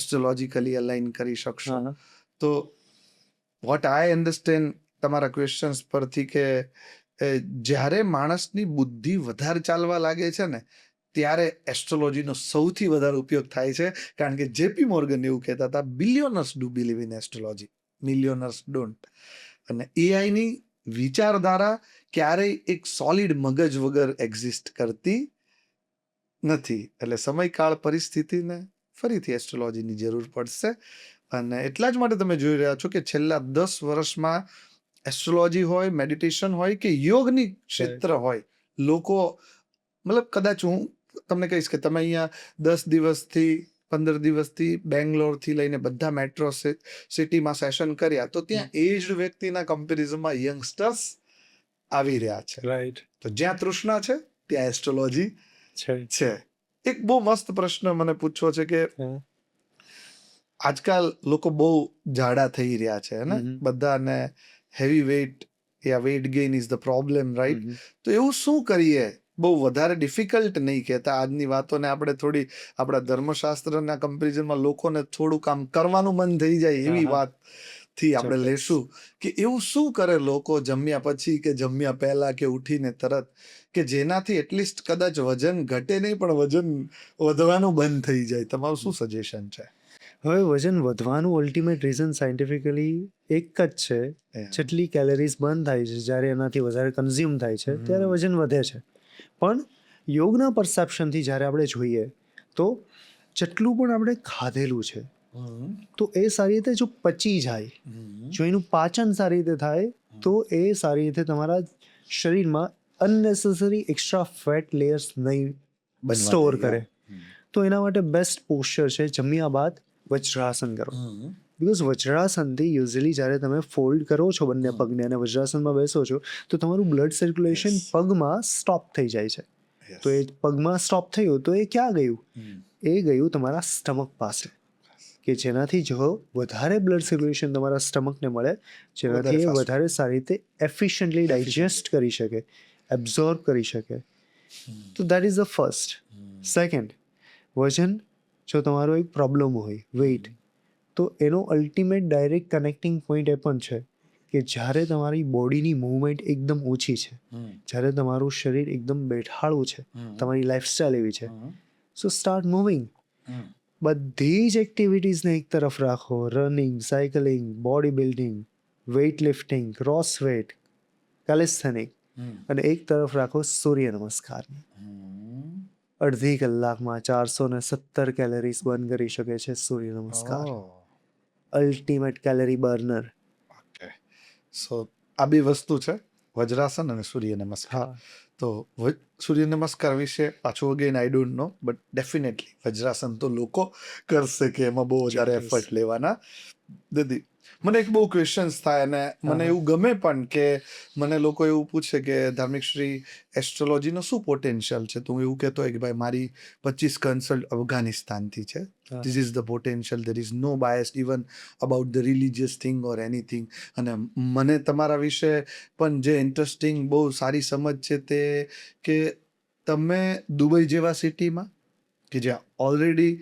એસ્ટ્રોલોજીકલી અલાઇન કરી શકશો. તો વોટ આઈ અન્ડરસ્ટેન્ડ તમારા ક્વેશ્ચન્સ પરથી કે જ્યારે માણસની બુદ્ધિ વધારે ચાલવા લાગે છે ને ત્યારે એસ્ટ્રોલોજીનો સૌથી વધારે ઉપયોગ થાય છે. કારણ કે જેપી મોર્ગન એવું કહેતા હતા, billionaires do believe in astrology, millionaires don't. અને એઆઈની વિચારધારા ક્યારેય એક સોલિડ મગજ વગર એક્ઝિસ્ટ કરતી નથી. એટલે સમયકાળ પરિસ્થિતિને ફરીથી એસ્ટ્રોલોજીની જરૂર પડશે. અને એટલા જ માટે તમે જોઈ રહ્યા છો કે છેલ્લા 10 વર્ષમાં એસ્ટ્રોલોજી હોય, મેડિટેશન હોય કે યોગની ક્ષેત્ર હોય, લોકો મતલબ કદાચ હું તમને કહીશ કે તમે અહીંયા 10 દિવસથી 15 દિવસથી બેંગ્લોરથી લઈને બધા મેટ્રો સિટીમાં સેશન કર્યા તો ત્યાં એજ્ડ વ્યક્તિના કમ્પેરિઝનમાં યંગસ્ટર્સ આવી રહ્યા છે, રાઈટ. તો જ્યાં તૃષ્ણા છે ત્યાં એસ્ટ્રોલોજી છે. એક બહુ મસ્ત પ્રશ્ન મને પૂછવો છે કે આજકાલ લોકો બહુ જાડા થઈ રહ્યા છે ને, બધાને હેવી વેઇટ યા weight gain is the problem, right. તો એવું શું કરીએ? બહુ વધારે ડિફિકલ્ટ નહીં કહેતા આજની વાતોને, આપણે થોડી આપણા ધર્મશાસ્ત્રના કમ્પેરિઝનમાં લોકોને થોડું કામ કરવાનું મન થઈ જાય એવી વાતથી આપણે લેશું કે એવું શું કરે લોકો જમ્યા પછી કે જમ્યા પહેલા કે ઉઠીને તરત, કે જેનાથી એટલીસ્ટ કદાચ વજન ઘટે નહીં પણ વજન વધવાનું બંધ થઈ જાય. તમારું શું સજેશન છે? હવે વજન વધવાનું અલ્ટિમેટ રીઝન સાયન્ટિફિકલી એક જ છે. જેટલી કેલરીઝ બર્ન થાય છે, જ્યારે એનાથી વધારે કન્ઝ્યુમ થાય છે ત્યારે વજન વધે છે. પણ યોગના પરસેપ્શનથી જ્યારે આપણે જોઈએ તો જેટલું પણ આપણે ખાધેલું છે તો એ સારી રીતે જો પચી જાય, જો એનું પાચન સારી રીતે થાય તો એ સારી રીતે તમારા શરીરમાં અનનેસેસરી એક્સ્ટ્રા ફેટ લેયર્સ નહીં સ્ટોર કરે. તો એના માટે બેસ્ટ પોસ્ચર છે જમ્યા બાદ વજ્રાસન કરો. બિકોઝ વજ્રાસનથી યુઝ્યુઅલી જ્યારે તમે ફોલ્ડ કરો છો બંને પગને અને વજ્રાસનમાં બેસો છો તો તમારું બ્લડ સર્ક્યુલેશન પગમાં સ્ટોપ થઈ જાય છે. તો એ પગમાં સ્ટોપ થયું તો એ ક્યાં ગયું? એ ગયું તમારા સ્ટમક પાસે, કે જેનાથી જો વધારે બ્લડ સર્ક્યુલેશન તમારા સ્ટમકને મળે, જેનાથી એ વધારે સારી રીતે એફિશિયન્ટલી ડાયજેસ્ટ કરી શકે, એબ્ઝોર્બ કરી શકે. તો that is the first. Second, વજન જો તમારો એક પ્રોબ્લેમ હોય વેઇટ, તો એનો અલ્ટિમેટ ડાયરેક્ટ કનેક્ટિંગ પોઈન્ટ એ પણ છે કે જ્યારે તમારી બોડીની મૂવમેન્ટ એકદમ ઓછી છે, જ્યારે તમારું શરીર એકદમ બેઠાળું છે, તમારી લાઈફસ્ટાઈલ એવી છે, સો સ્ટાર્ટ મૂવિંગ. બધી જ એક્ટિવિટીઝને એક તરફ રાખો, running, cycling, body building, weight lifting, cross fit, calisthenic, અને એક તરફ રાખો સૂર્ય નમસ્કારને. અડધી કલાકમાં 417 કેલરીઝ બર્ન કરી શકે છે સૂર્ય નમસ્કાર. Ultimate calorie burner. સો આ બે વસ્તુ છે, વજ્રાસન અને સૂર્ય નમસ્કાર. તો સૂર્ય નમસ્કાર વિશે પાછું again I don't know, but definitely vajrasana તો લોકો કરશે કે એમાં બહુ વધારે એફર્ટ લેવાના નથી. મને એક બહુ ક્વેશ્ચન્સ થાય અને મને એવું ગમે પણ કે મને લોકો એવું પૂછે કે ધાર્મિક શ્રી એસ્ટ્રોલોજીનો શું પોટેન્શિયલ છે, તો હું એવું કહેતો હોય કે ભાઈ મારી 25 કન્સલ્ટ અફઘાનિસ્તાનથી છે. This is the potential, there is no bias even about the religious thing or anything. અને મને તમારા વિશે પણ જે ઇન્ટરેસ્ટિંગ બહુ સારી સમજ છે તે કે તમે દુબઈ જેવા સિટીમાં કે જ્યાં ઓલરેડી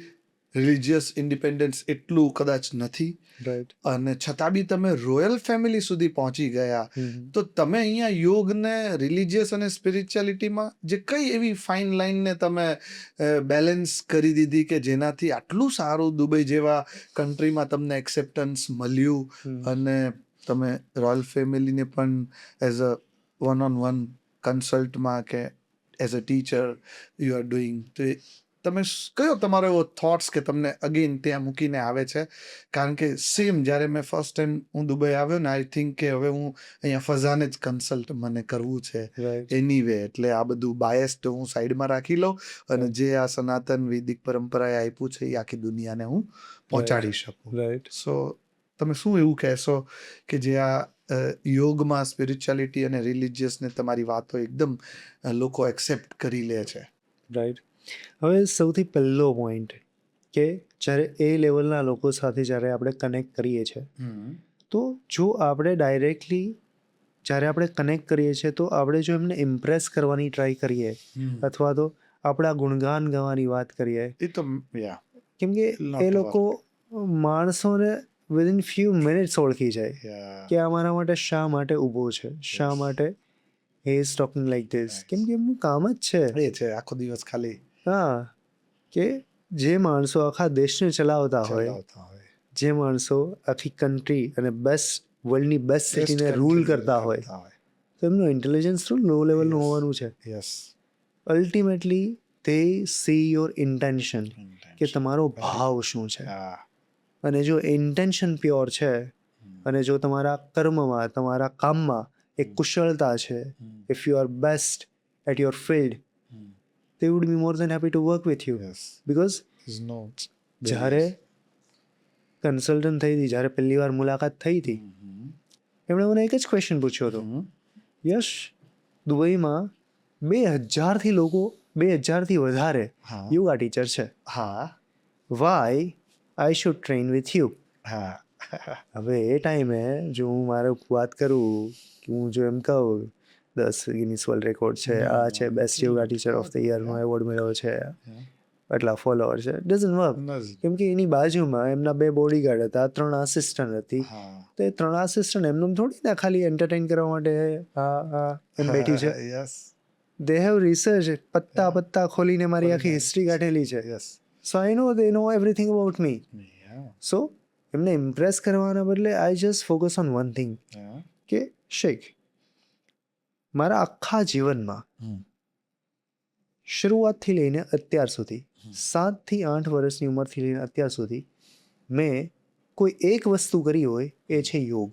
રિલિજિયસ ઇન્ડિપેન્ડન્સ એટલું કદાચ નથી, રાઈટ. અને છતાં બી તમે રોયલ ફેમિલી સુધી પહોંચી ગયા, તો તમે અહીંયા યોગને રિલિજિયસ અને સ્પિરિચ્યુઆલિટીમાં જે કઈ એવી ફાઇન લાઇનને તમે બેલેન્સ કરી દીધી કે જેનાથી આટલું સારું દુબઈ જેવા કન્ટ્રીમાં તમને એક્સેપ્ટન્સ મળ્યું, અને તમે રોયલ ફેમિલીને પણ as a one on one કન્સલ્ટમાં કે as a teacher you are doing. તો તમે કયો તમારો એવો થોટ્સ કે તમને અગેન ત્યાં મૂકીને આવે છે? કારણ કે સેમ જ્યારે મેં ફર્સ્ટ ટાઈમ હું દુબઈ આવ્યો ને, આઈ થિંક કે હવે હું અહીંયા ફઝાને જ કન્સલ્ટ મને કરવું છે એની વે, એટલે આ બધું બાયસ તો હું સાઈડમાં રાખી લઉં અને જે આ સનાતન વૈદિક પરંપરાએ આપ્યું છે એ આખી દુનિયાને હું પહોંચાડી શકું. રાઈટ. સો તમે શું એવું કહેશો કે જે આ યોગમાં સ્પિરિચ્યુઆલિટી અને રિલિજિયસને તમારી વાતો એકદમ લોકો એક્સેપ્ટ કરી લે છે? રાઈટ. હવે સૌથી પહેલો પોઈન્ટ કે જ્યારે એ લેવલના લોકો સાથે જ્યારે આપણે કનેક્ટ કરીએ છીએ, તો જો આપણે ડાયરેક્ટલી જ્યારે આપણે કનેક્ટ કરીએ છીએ તો આપણે જો એમને ઇમ્પ્રેસ કરવાની ટ્રાય કરીએ અથવા તો આપણા ગુણગાન ગાવાની વાત કરીએ, એ તો કેમ કે એ લોકો માણસોને વિધિન ફ્યુ મિનિટ્સ ઓળખી જાય કે આ મારા માટે શા માટે ઊભો છે, શા માટે he is talking like this, કેમ કે એમનું કામ જ છે આખો દિવસ ખાલી કે જે માણસો આખા દેશને ચલાવતા હોય, જે માણસો આખી કન્ટ્રી અને વર્લ્ડની બેસ્ટ સિટીને રૂલ કરતા હોય, તો એમનું ઇન્ટેલિજન્સ તો લો લેવલનું હોવાનું છે. અલ્ટિમેટલી તે સી યોર ઇન્ટેન્શન, કે તમારો ભાવ શું છે. અને જો ઇન્ટેન્શન પ્યોર છે અને જો તમારા કર્મમાં, તમારા કામમાં એક કુશળતા છે, if you are best at your field, they would be more than happy to work with you. Because જ્યારે કન્સલ્ટન્ટ થઈ હતી, જ્યારે પહેલી વાર મુલાકાત થઈ હતી, એમણે મને એક જ ક્વેશ્ચન પૂછ્યો હતો, યશ, દુબઈમાં 2000થી વધારે યોગા ટીચર છે, why I should train with you. હવે એ ટાઈમે જો હું મારું વાત કરું કે હું જો એમ કહું 10 ગિનિસ વર્લ્ડ રેકોર્ડ છે, આ છે best yoga teacher of the યરનો એવોર્ડ મળ્યો છે, આટલા ફોલોઅર છે, ડઝન્ટ વર્ક. કેમ કે એની બાજુમાં એમના 2 બોડીગાર્ડ હતા, 3 આસિસ્ટન્ટ હતી, તો એ 3 આસિસ્ટન્ટ એમનું થોડી ના ખાલી એન્ટરટેન કરવા માટે એમ બેઠી છે. દે હેવ રિસર્ચ, પત્તા ખોલીને મારી આખી હિસ્ટ્રી કાઢેલી છે. સો આઈ નો દે નો એવરીથિંગ અબાઉટ મી. સો એમને ઇમ્પ્રેસ કરવાના બદલે I just focus on one thing, કે શેખ, મારા આખા જીવનમાં શરૂઆતથી લઈને અત્યાર સુધી, 7 થી 8 વર્ષની ઉંમરથી લઈને અત્યાર સુધી, મેં કોઈ એક વસ્તુ કરી હોય એ છે યોગ.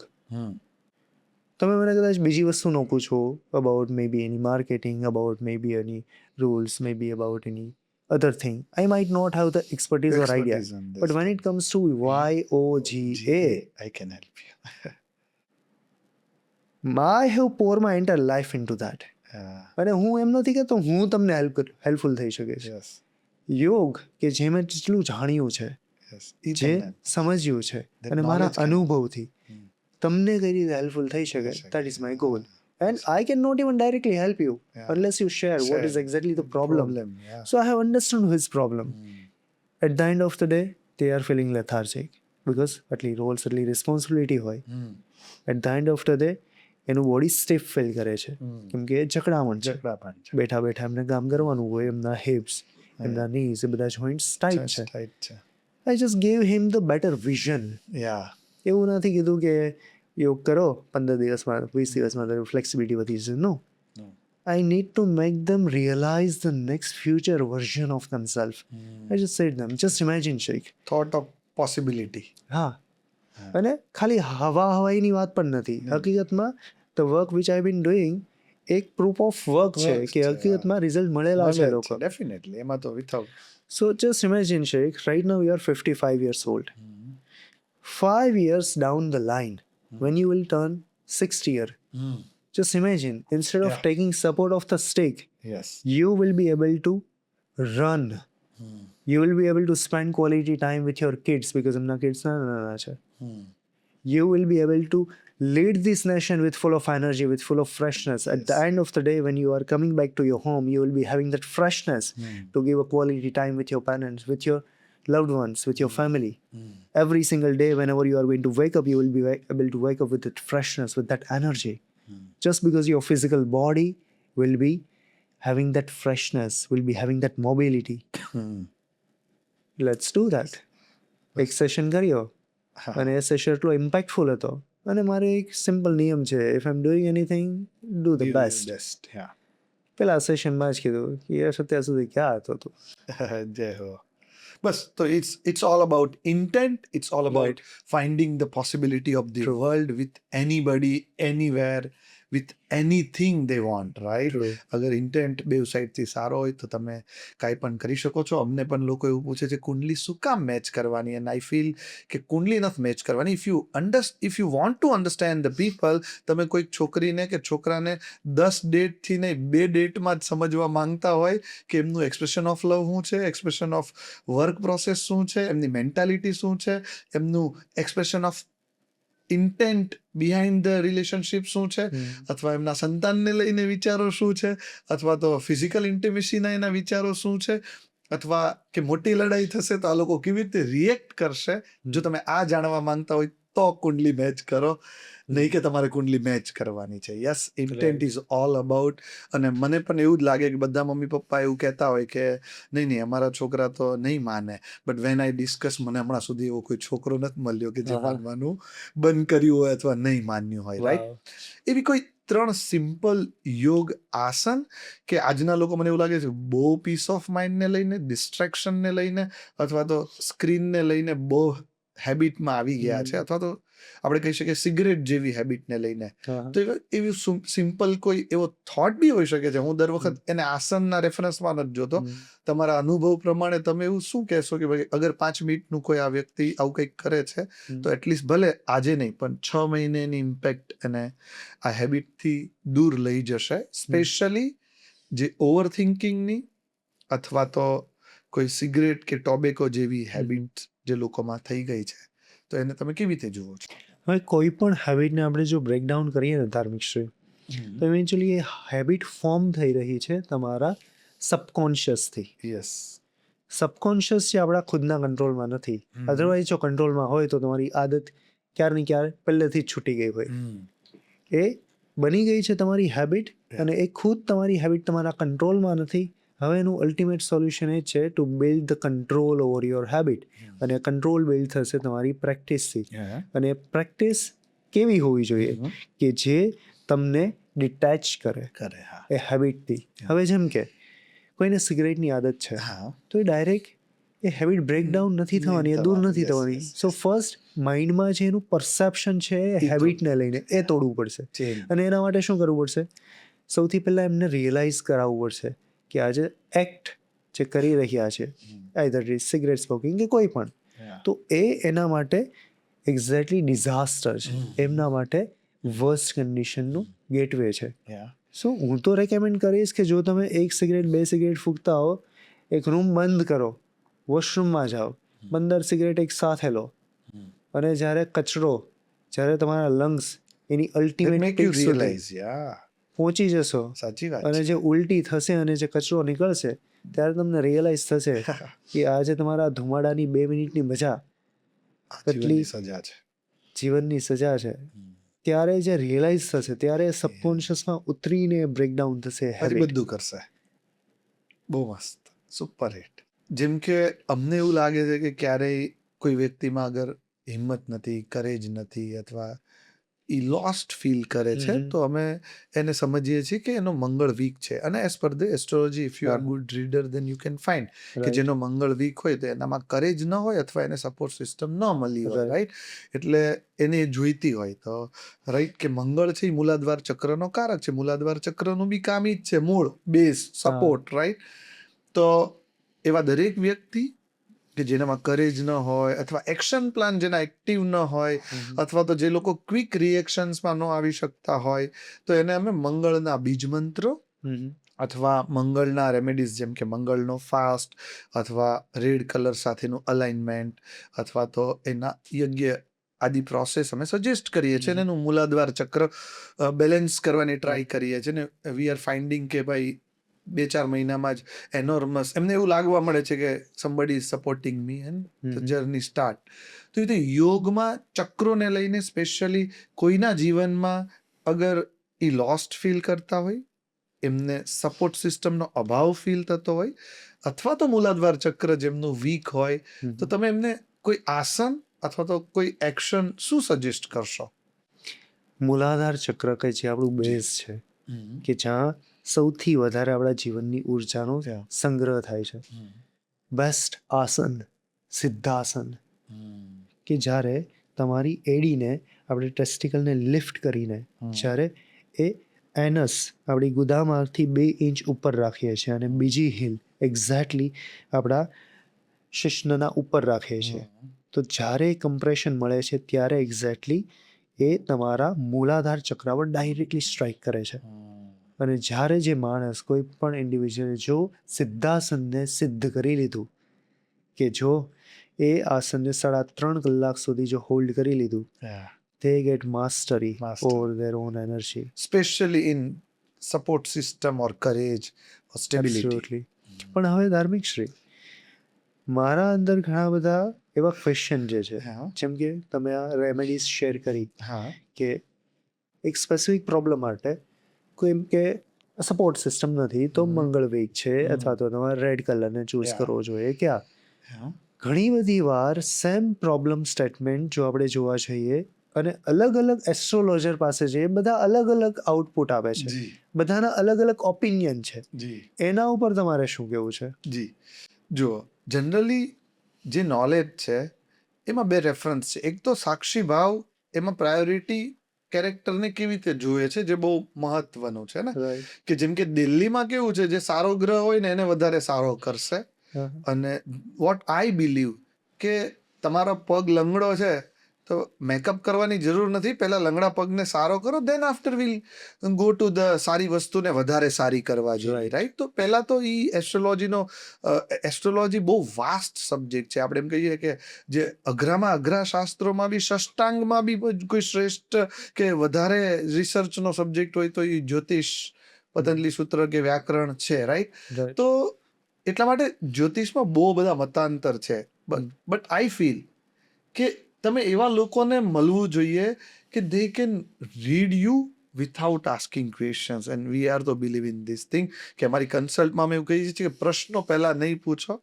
તમે મને કદાચ બીજી વસ્તુ ન પૂછો about maybe any marketing, about maybe any rules, maybe about any other thing, I might not have the expertise or idea, but when it comes to YOGA, I can help you. I have poured my entire life into that. અને હું એમ નથી કહેતો હું તમને helpful થઈ શકે છે. યોગ કે જે મેં જેટલું જાણ્યું છે, જે સમજ્યું છે, અને મારા અનુભવથી તમને કઈ રીતે હેલ્પફુલ થઈ શકે, that is my goal. And I cannot even directly help you unless you share what is exactly the problem. So I have understood his problem. At the end of the day, they are feeling lethargic because આટલી Rolls, આટલી responsibility હોય. At the end of the day, એનું body stiff feel કરે છે, કેમ કે જકડામણ છે, બેઠા બેઠા એમને કામ કરવાનું હોય, એમના હિપ્સ, એમના નીઝ, એ બધા જોઈન્ટ્સ ટાઈટ છે. I just gave him the better vision. એવું નથી કીધું કે યોગ કરો 15 દિવસમાં, 20 દિવસમાં તો ફ્લેક્સિબિલિટી વધી જશે. નો, I need to make them realize the next future version of themselves. I just said them, just imagine, Sheikh. Thought of possibility. અને ખાલી હવાઈની વાત પણ નથી, હકીકતમાં the work which I have been doing એક પ્રૂફ ઓફ વર્ક છે કે હકીકતમાં રિઝલ્ટ મળેલા છે લોકો. Definitely, એમાં તો without. So just imagine, Sheikh, right now you are 55 years old. 5 years down the line, when you will turn 60 year, just imagine, instead of Yeah. taking support of the stick, yes you will be able to run. You will be able to spend quality time with your kids because એમના kids નાના છે. You will be able to lead this nation with full of energy, with full of freshness. At the end of the day, when you are coming back to your home, you will be having that freshness to give a quality time with your parents, with your loved ones, with your family. Every single day, whenever you are going to wake up, you will be able to wake up with that freshness, with that energy. Just because your physical body will be having that freshness, will be having that mobility. Let's do that. એક session કર્યો અને એ session એટલો impactful હતો અને મારે એક simple નિયમ છે, if I am doing anything do the best. Best યા પેલા સેશનમાં જ કીધું કે યશ અત્યાર સુધી ક્યાં હતો તું. જય હો બસ તો it's all about intent, it's all about finding the possibility of the world with anybody anywhere with anything they want, right? True. અગર ઇન્ટેન્ટ બે સાઈડથી સારો હોય તો તમે કાંઈ પણ કરી શકો છો. અમને પણ લોકો એવું પૂછે છે કુંડલી શું કામ મેચ કરવાની, એન્ડ આઈ ફીલ કે કુંડલી નથી મેચ કરવાની. If you want to understand the people, તમે કોઈક છોકરીને કે છોકરાને 10 ડેટથી નહીં 2 ડેટમાં જ સમજવા માંગતા હોય કે એમનું એક્સપ્રેશન ઓફ લવ શું છે, એક્સપ્રેશન ઓફ વર્ક પ્રોસેસ શું છે, એમની મેન્ટાલિટી શું છે, એમનું expression of intent behind the relationship શું છે, અથવા એમના સંતાનને લઈને વિચારો શું છે, અથવા તો ફિઝિકલ ઇન્ટિમેસીના એના વિચારો શું છે, અથવા કે મોટી લડાઈ થશે તો આ લોકો કેવી રીતે રિએક્ટ કરશે. જો તમે આ જાણવા માંગતા હોય તો કુંડલી મેચ કરો, નહીં કે તમારે કુંડલી મેચ કરવાની છે. Yes, intent is all about. અને મને પણ એવું જ લાગે કે બધા મમ્મી પપ્પા એવું કહેતા હોય કે નહીં અમારા છોકરા તો નહીં માને, બટ વેન આઈ ડિસ્કસ, મને હમણાં સુધી એવો કોઈ છોકરો નથી મળ્યો કે જે માનવાનું બંધ કર્યું હોય અથવા નહીં માન્યું હોય, રાઈટ? એવી કોઈ 3 સિમ્પલ યોગ આસન કે આજના લોકો, મને એવું લાગે છે બહુ પીસ ઓફ માઇન્ડને લઈને, ડિસ્ટ્રેક્શનને લઈને, અથવા તો સ્ક્રીનને લઈને બહુ હેબિટમાં આવી ગયા છે, અથવા તો આપણે કહી શકીએ સિગરેટ જેવી હેબિટને લઈને. તો એવી સિમ્પલ કોઈ એવો થોટ બી હોઈ શકે છે. હું દર વખત એને આસનના રેફરન્સમાં નથી જોતો. તમારા અનુભવ પ્રમાણે તમે એવું શું કહેશો કે ભાઈ અગર 5 મિનિટનું કોઈ આ વ્યક્તિ આવું કંઈક કરે છે તો એટલીસ્ટ ભલે આજે નહીં પણ 6 મહિનેની ઇમ્પેક્ટ એને આ હેબિટથી દૂર લઈ જશે, સ્પેશિયલી જે ઓવર થિંકિંગની અથવા તો કોઈ સિગરેટ કે ટોબેકો જેવી હેબિટ જે લોકોમાં થઈ ગઈ છે, તો એને તમે કેવી રીતે જુઓ છો? હવે કોઈ પણ હેબિટને આપણે જો બ્રેકડાઉન કરીએ ને ધાર્મિક શ્રી, તો ઇવેન્ચ્યુઅલી એ હેબિટ ફોર્મ થઈ રહી છે તમારા સબકોન્શિયસથી. યસ, સબકોન્શિયસ છે આપણા ખુદના કંટ્રોલમાં નથી. અધરવાઇઝ જો કંટ્રોલમાં હોય તો તમારી આદત ક્યારની ક્યારે પહેલેથી જ છૂટી ગઈ હોય. એ બની ગઈ છે તમારી હેબિટ, અને એ ખુદ તમારી હેબિટ તમારા કંટ્રોલમાં નથી. હવે એનું અલ્ટિમેટ સોલ્યુશન એ છે to build the control over your habit. અને કંટ્રોલ બિલ્ડ થશે તમારી પ્રેક્ટિસથી. અને પ્રેક્ટિસ કેવી હોવી જોઈએ કે જે તમને ડિટેચ કરે એ હેબિટથી. હવે જેમ કે કોઈને સિગરેટની આદત છે તો એ ડાયરેક્ટ એ હેબિટ બ્રેકડાઉન નથી થવાની, એ દૂર નથી થવાની. સો ફર્સ્ટ માઇન્ડમાં જે એનું પરસેપ્શન છે એ હેબિટને લઈને એ તોડવું પડશે. અને એના માટે શું કરવું પડશે? સૌથી પહેલાં એમને રિયલાઇઝ કરાવવું પડશે કે આજે એક્ટ જે કરી રહ્યા છે, આઈધર ઇઝ સિગરેટ સ્મોકિંગ કે કોઈ પણ, તો એ એના માટે એક્ઝેક્ટલી ડિઝાસ્ટર છે, એમના માટે વર્સ્ટ કન્ડિશનનું ગેટવે છે. સો હું તો રેકમેન્ડ કરીશ કે જો તમે 1 સિગરેટ 2 સિગરેટ ફૂંકતા હો, એક રૂમ બંધ કરો, વોશરૂમમાં જાઓ, 15 સિગરેટ એક સાથે લો, અને જ્યારે કચરો, જ્યારે તમારા લંગ્સ એની અલ્ટિમેટ પીક સુધી પહોંચી જશો, સાચી વાત, અને જે ઉલટી થશે અને જે કચરો નીકળશે, ત્યારે તમને રિયલાઇઝ થશે કે આજે તમારા ધુમાડાની 2 મિનિટની મજા કેટલી સજા છે, જીવનની સજા છે. ત્યારે જે રિયલાઇઝ થશે ત્યારે સબકોન્શિયસમાં ઉતરીને બ્રેકડાઉન થશે, બધું કરશે. બહુ મસ્ત, સુપર હિટ. જેમ કે અમને એવું લાગે છે કે ક્યારેય કોઈ વ્યક્તિમાં અગર હિંમત નથી, કરેજ નથી, અથવા એ લોસ્ટ ફીલ કરે છે, તો અમે એને સમજીએ છીએ કે એનો મંગળ વીક છે. અને as per the astrology, if you are good reader then you can find કે જેનો મંગળ વીક હોય તો એનામાં કરેજ ન હોય અથવા એને સપોર્ટ સિસ્ટમ ન મળી હોય, રાઈટ? એટલે એને જોઈતી હોય તો, રાઈટ, કે મંગળ છે એ મૂલાધાર ચક્રનો કારક છે. મૂલાધાર ચક્રનું બી કામ ઈ જ છે, મૂળ, બેઝ, સપોર્ટ, રાઈટ? તો એવા દરેક વ્યક્તિ કે જેનામાં કરેજ ન હોય, અથવા એક્શન પ્લાન જેના એક્ટિવ ન હોય, અથવા તો જે લોકો ક્વિક રિએક્શન્સમાં ન આવી શકતા હોય, તો એને અમે મંગળના બીજ મંત્રો અથવા મંગળના રેમેડીઝ જેમ કે મંગળનો ફાસ્ટ, અથવા રેડ કલર સાથેનું અલાઇનમેન્ટ, અથવા તો એના યજ્ઞ આદિ પ્રોસેસ અમે સજેસ્ટ કરીએ છીએ. અને એનું મૂલાધાર ચક્ર બેલેન્સ કરવાની ટ્રાય કરીએ છીએ. ને વી આર ફાઇન્ડિંગ કે ભાઈ 2-4 મહિનામાં જ એનોર્મસ, એમને એવું લાગવા મળે છે કે somebody is supporting me and the journey start. તો એ રીતે યોગમાં ચક્રોને લઈને સ્પેશિયલી કોઈના જીવનમાં અગર એ લોસ્ટ ફીલ કરતા હોય, એમને સપોર્ટ સિસ્ટમનો અભાવ ફીલ થતો હોય, અથવા તો મૂલાધાર ચક્ર જેમનું વીક હોય, તો તમે એમને કોઈ આસન અથવા તો કોઈ એક્શન શું સજેસ્ટ કરશો? મૂલાધાર ચક્ર કે જે આપણું બેઝ છે, કે જ્યાં સૌથી વધારે આપણા જીવનની ઉર્જાનો સંગ્રહ થાય છે. બેસ્ટ આસન સિદ્ધાસન, કે જ્યારે તમારી એડીને આપણે ટેસ્ટિકલને લિફ્ટ કરીને જ્યારે એ એનસ આપણી ગુદામાંથી 2 ઇંચ ઉપર રાખીએ છીએ અને બીજી હીલ એક્ઝેક્ટલી આપણા શિશ્નના ઉપર રાખીએ છીએ, તો જ્યારે કમ્પ્રેશન મળે છે ત્યારે એક્ઝેક્ટલી એ તમારા મૂલાધાર ચક્ર પર ડાયરેક્ટલી સ્ટ્રાઇક કરે છે. અને જ્યારે જે માણસ કોઈ પણ ઇન્ડિવિજ્યુઅલ જો સિદ્ધાસનને સિદ્ધ કરી લીધું, કે જો એ આસનને 3.5 કલાક સુધી જો હોલ્ડ કરી લીધું, they get mastery over their own energy. Especially in support system or courage or stability. Absolutely. પણ હવે ધાર્મિક શ્રી, મારા અંદર ઘણા બધા એવા ક્વેશ્ચન જે છે, જેમ કે તમે આ રેમેડીઝ શેર કરી કે એક સ્પેસિફિક પ્રોબ્લેમ માટે કોઈ એમ કે સપોર્ટ સિસ્ટમ નથી તો મંગળ વીક છે, અથવા તો તમારે રેડ કલરને ચૂઝ કરવો જોઈએ. ક્યાં ઘણી બધી વાર સેમ પ્રોબ્લેમ સ્ટેટમેન્ટ જો આપણે જોવા જઈએ અને અલગ અલગ એસ્ટ્રોલોજર પાસે જઈએ, બધા અલગ અલગ આઉટપુટ આપે છે, બધાના અલગ અલગ ઓપિનિયન છે. એના ઉપર તમારે શું કહેવું છે? જી જુઓ, જનરલી જે નોલેજ છે એમાં 2 રેફરન્સ છે. એક તો સાક્ષી ભાવ, એમાં પ્રાયોરિટી કેરેક્ટરને કેવી રીતે જુએ છે, જે બહુ મહત્વનું છે ને. કે જેમ કે દિલ્હીમાં કેવું છે, જે સારો ગ્રહ હોય ને એને વધારે સારો કરશે. અને વોટ આઈ બિલીવ કે તમારો પગ લંગડો છે તો મેકઅપ કરવાની જરૂર નથી, પહેલા લંગડા પગને સારો કરો, then after will go to the સારી વસ્તુને વધારે સારી કરવા જોઈએ. રાઈટ? તો પહેલા તો એસ્ટ્રોલોજી બહુ વાસ્ટ સબ્જેક્ટ છે. આપણે એમ કહીએ કે જે અઘરામાં અઘરા શાસ્ત્રોમાં બી, ષષ્ટાંગમાં બી કોઈ શ્રેષ્ઠ કે વધારે રિસર્ચનો સબ્જેક્ટ હોય તો એ જ્યોતિષ, પતંજલિ સૂત્ર કે વ્યાકરણ છે. રાઈટ? તો એટલા માટે જ્યોતિષમાં બહુ બધા મતાંતર છે. બટ આઈ ફીલ કે તમે એવા લોકોને મળવું જોઈએ કે they can read you without asking questions. And we are તો બિલીવ ઇન ધીસ થિંગ કે અમારી કન્સલ્ટમાં અમે એવું કહીએ છીએ કે પ્રશ્નો પહેલા નહીં પૂછો,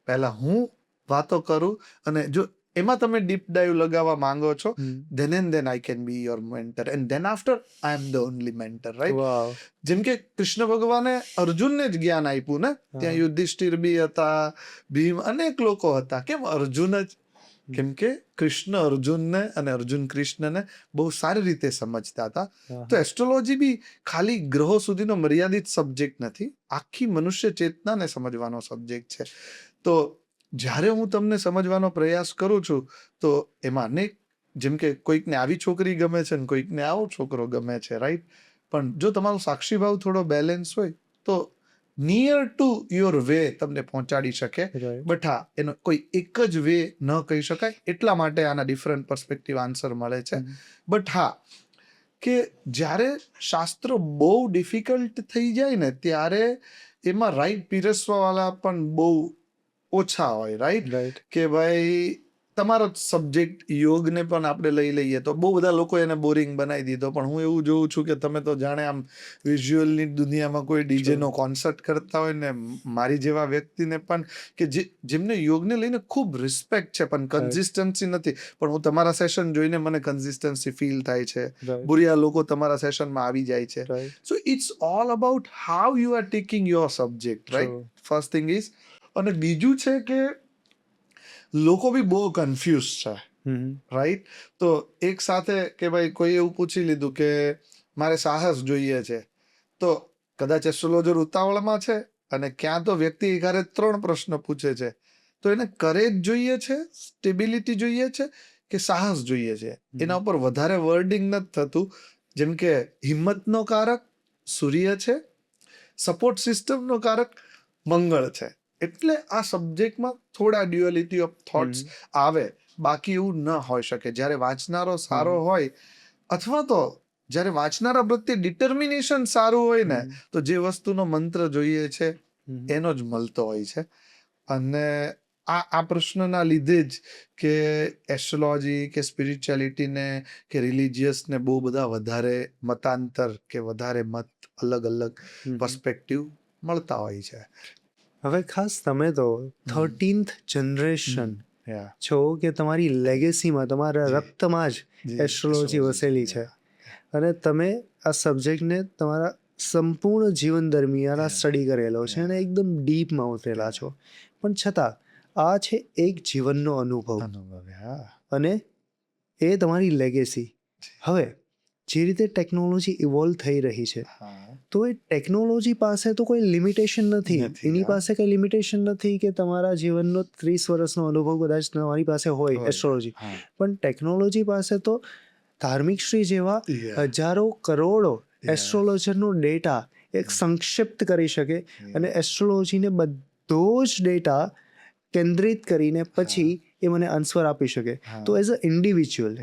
પહેલા હું વાતો કરું, અને જો એમાં તમે ડીપ ડાઈવ લગાવવા માંગો છો, then I can be your mentor and then after I am the only mentor. Right? જેમ કે કૃષ્ણ ભગવાને અર્જુનને જ જ્ઞાન આપ્યું ને, ત્યાં યુધિષ્ઠિર બી હતા, ભીમ, અનેક લોકો હતા. કેમ અર્જુન જ? કેમ કે કૃષ્ણ અર્જુનને અને અર્જુન કૃષ્ણને બહુ સારી રીતે સમજતા હતા. તો એસ્ટ્રોલોજી બી ખાલી ગ્રહો સુધીનો મર્યાદિત સબ્જેક્ટ નથી, આખી મનુષ્ય ચેતનાને સમજવાનો સબ્જેક્ટ છે. તો જ્યારે હું તમને સમજવાનો પ્રયાસ કરું છું તો એમાં અનેક, જેમ કે કોઈકને આવી છોકરી ગમે છે ને કોઈકને આવો છોકરો ગમે છે. રાઈટ? પણ જો તમારો સાક્ષી ભાવ થોડો બેલેન્સ હોય તો નિયર ટુ યોર વે તમને પહોંચાડી શકે. બટ હા, એનો કોઈ એક જ વે ન કહી શકાય, એટલા માટે આના ડિફરન્ટ પર્સપેક્ટિવ આન્સર મળે છે. બટ હા, કે જ્યારે શાસ્ત્રો બહુ ડિફિકલ્ટ થઈ જાય ને ત્યારે એમાં રાઈટ પીરસવાવાળા પણ બહુ ઓછા હોય. રાઈટ? કે ભાઈ તમારો સબ્જેક્ટ યોગને પણ આપણે લઈ લઈએ તો બહુ બધા લોકો એને બોરિંગ બનાવી દીધો. પણ હું એવું જોઉં છું કે તમે તો જાણે આમ વિઝ્યુઅલની દુનિયામાં કોઈ ડીજેનો કોન્સર્ટ કરતા હોય ને, મારી જેવા વ્યક્તિને પણ કે જેમને યોગને લઈને ખૂબ રિસ્પેક્ટ છે પણ કન્સિસ્ટન્સી નથી. પણ હું તમારા સેશન જોઈને મને કન્સિસ્ટન્સી ફીલ થાય છે. બુરિયા લોકો તમારા સેશનમાં આવી જાય છે. So it's all about how you are taking your subject. Right? First thing is. અને બીજું છે કે લોકો બી બહુ કન્ફ્યુઝ છે. રાઈટ? તો એક સાથે કે ભાઈ કોઈ એવું પૂછી લીધું કે મારે સાહસ જોઈએ છે, તો કદાચ એસ્ટ્રોલોજર ઉતાવળમાં છે અને ક્યાં તો વ્યક્તિ એકારે 3 પ્રશ્ન પૂછે છે તો એને કરેજ જોઈએ છે, સ્ટેબિલિટી જોઈએ છે કે સાહસ જોઈએ છે. એના ઉપર વધારે વર્ડિંગ નથી થતું. જેમ કે હિંમતનો કારક સૂર્ય છે, સપોર્ટ સિસ્ટમનો કારક મંગળ છે. એટલે આ સબ્જેક્ટમાં થોડા ડ્યુઅલિટી ઓફ થોટ્સ આવે, બાકી એવું ન હોઈ શકે. જ્યારે વાંચનારો સારો હોય, અથવા તો જ્યારે વાંચનારા પ્રત્યે ડિટર્મિનેશન સારું હોય ને, તો જે વસ્તુનો મંત્ર જોઈએ છે એનો જ મળતો હોય છે. અને આ પ્રશ્નના લીધે જ કે એસ્ટ્રોલોજી કે સ્પિરિચ્યુઆલિટીને કે રિલિજિયસને બહુ બધા વધારે મતાંતર કે વધારે મત, અલગ અલગ પર્સપેક્ટિવ મળતા હોય છે. હવે ખાસ તમે તો 13th જનરેશન છો કે તમારી લેગેસીમાં, તમારા રક્તમાં જ એસ્ટ્રોલોજી વસેલી છે, અને તમે આ સબ્જેક્ટને તમારા સંપૂર્ણ જીવન દરમિયાન આ સ્ટડી કરેલો છે અને એકદમ ડીપમાં ઉતરેલા છો. પણ છતાં આ છે એક જીવનનો અનુભવ, અને એ તમારી લેગેસી. હવે જે રીતે ટેકનોલોજી ઇવોલ્વ થઈ રહી છે, તો એ ટેકનોલોજી પાસે તો કોઈ લિમિટેશન નથી. એની પાસે કોઈ લિમિટેશન નથી કે તમારા જીવનનો 30 વર્ષનો અનુભવ કદાચ તમારી પાસે હોય એસ્ટ્રોલોજી, પણ ટેકનોલોજી પાસે તો ધાર્મિક શ્રી જેવા હજારો કરોડો એસ્ટ્રોલોજરનો ડેટા એક સંક્ષિપ્ત કરી શકે અને એસ્ટ્રોલોજીને બધો જ ડેટા કેન્દ્રિત કરીને પછી એ મને આન્સર આપી શકે. તો એઝ અ ઇન્ડિવિજ્યુઅલ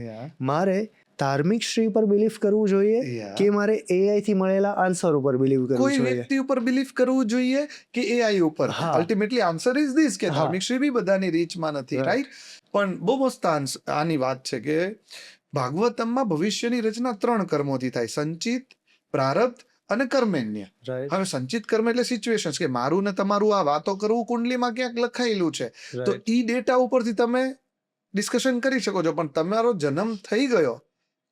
મારે ધાર્મિક શ્રી પર બિલીવ કરવું જોઈએ કે મારે એઆઈ થી મળેલા આન્સર ઉપર બિલીવ કરવું કોઈ જોઈએ? વ્યક્તિ ઉપર બિલીવ કરવું જોઈએ કે એઆઈ ઉપર? અલ્ટિમેટલી આન્સર ઇઝ ધીસ કે ધાર્મિક શ્રી બી બધાની રીચમાં નથી, રાઈટ? પણ બહુ મસ્ત આની વાત છે કે ભાગવતમમાં ભવિષ્યની રચના 3 કર્મોથી થાય: સંચિત, પ્રારબ્ધ અને કર્મેન્ય. હવે સંચિત કર્મ એટલે સિચ્યુએશન્સ, કે મારું ને તમારું આ વાતો કરવું કુંડલીમાં ક્યાંક લખાયેલું છે, તો ઈ ડેટા ઉપરથી તમે ડિસ્કશન કરી શકો છો. પણ તમારો જન્મ થઈ ગયો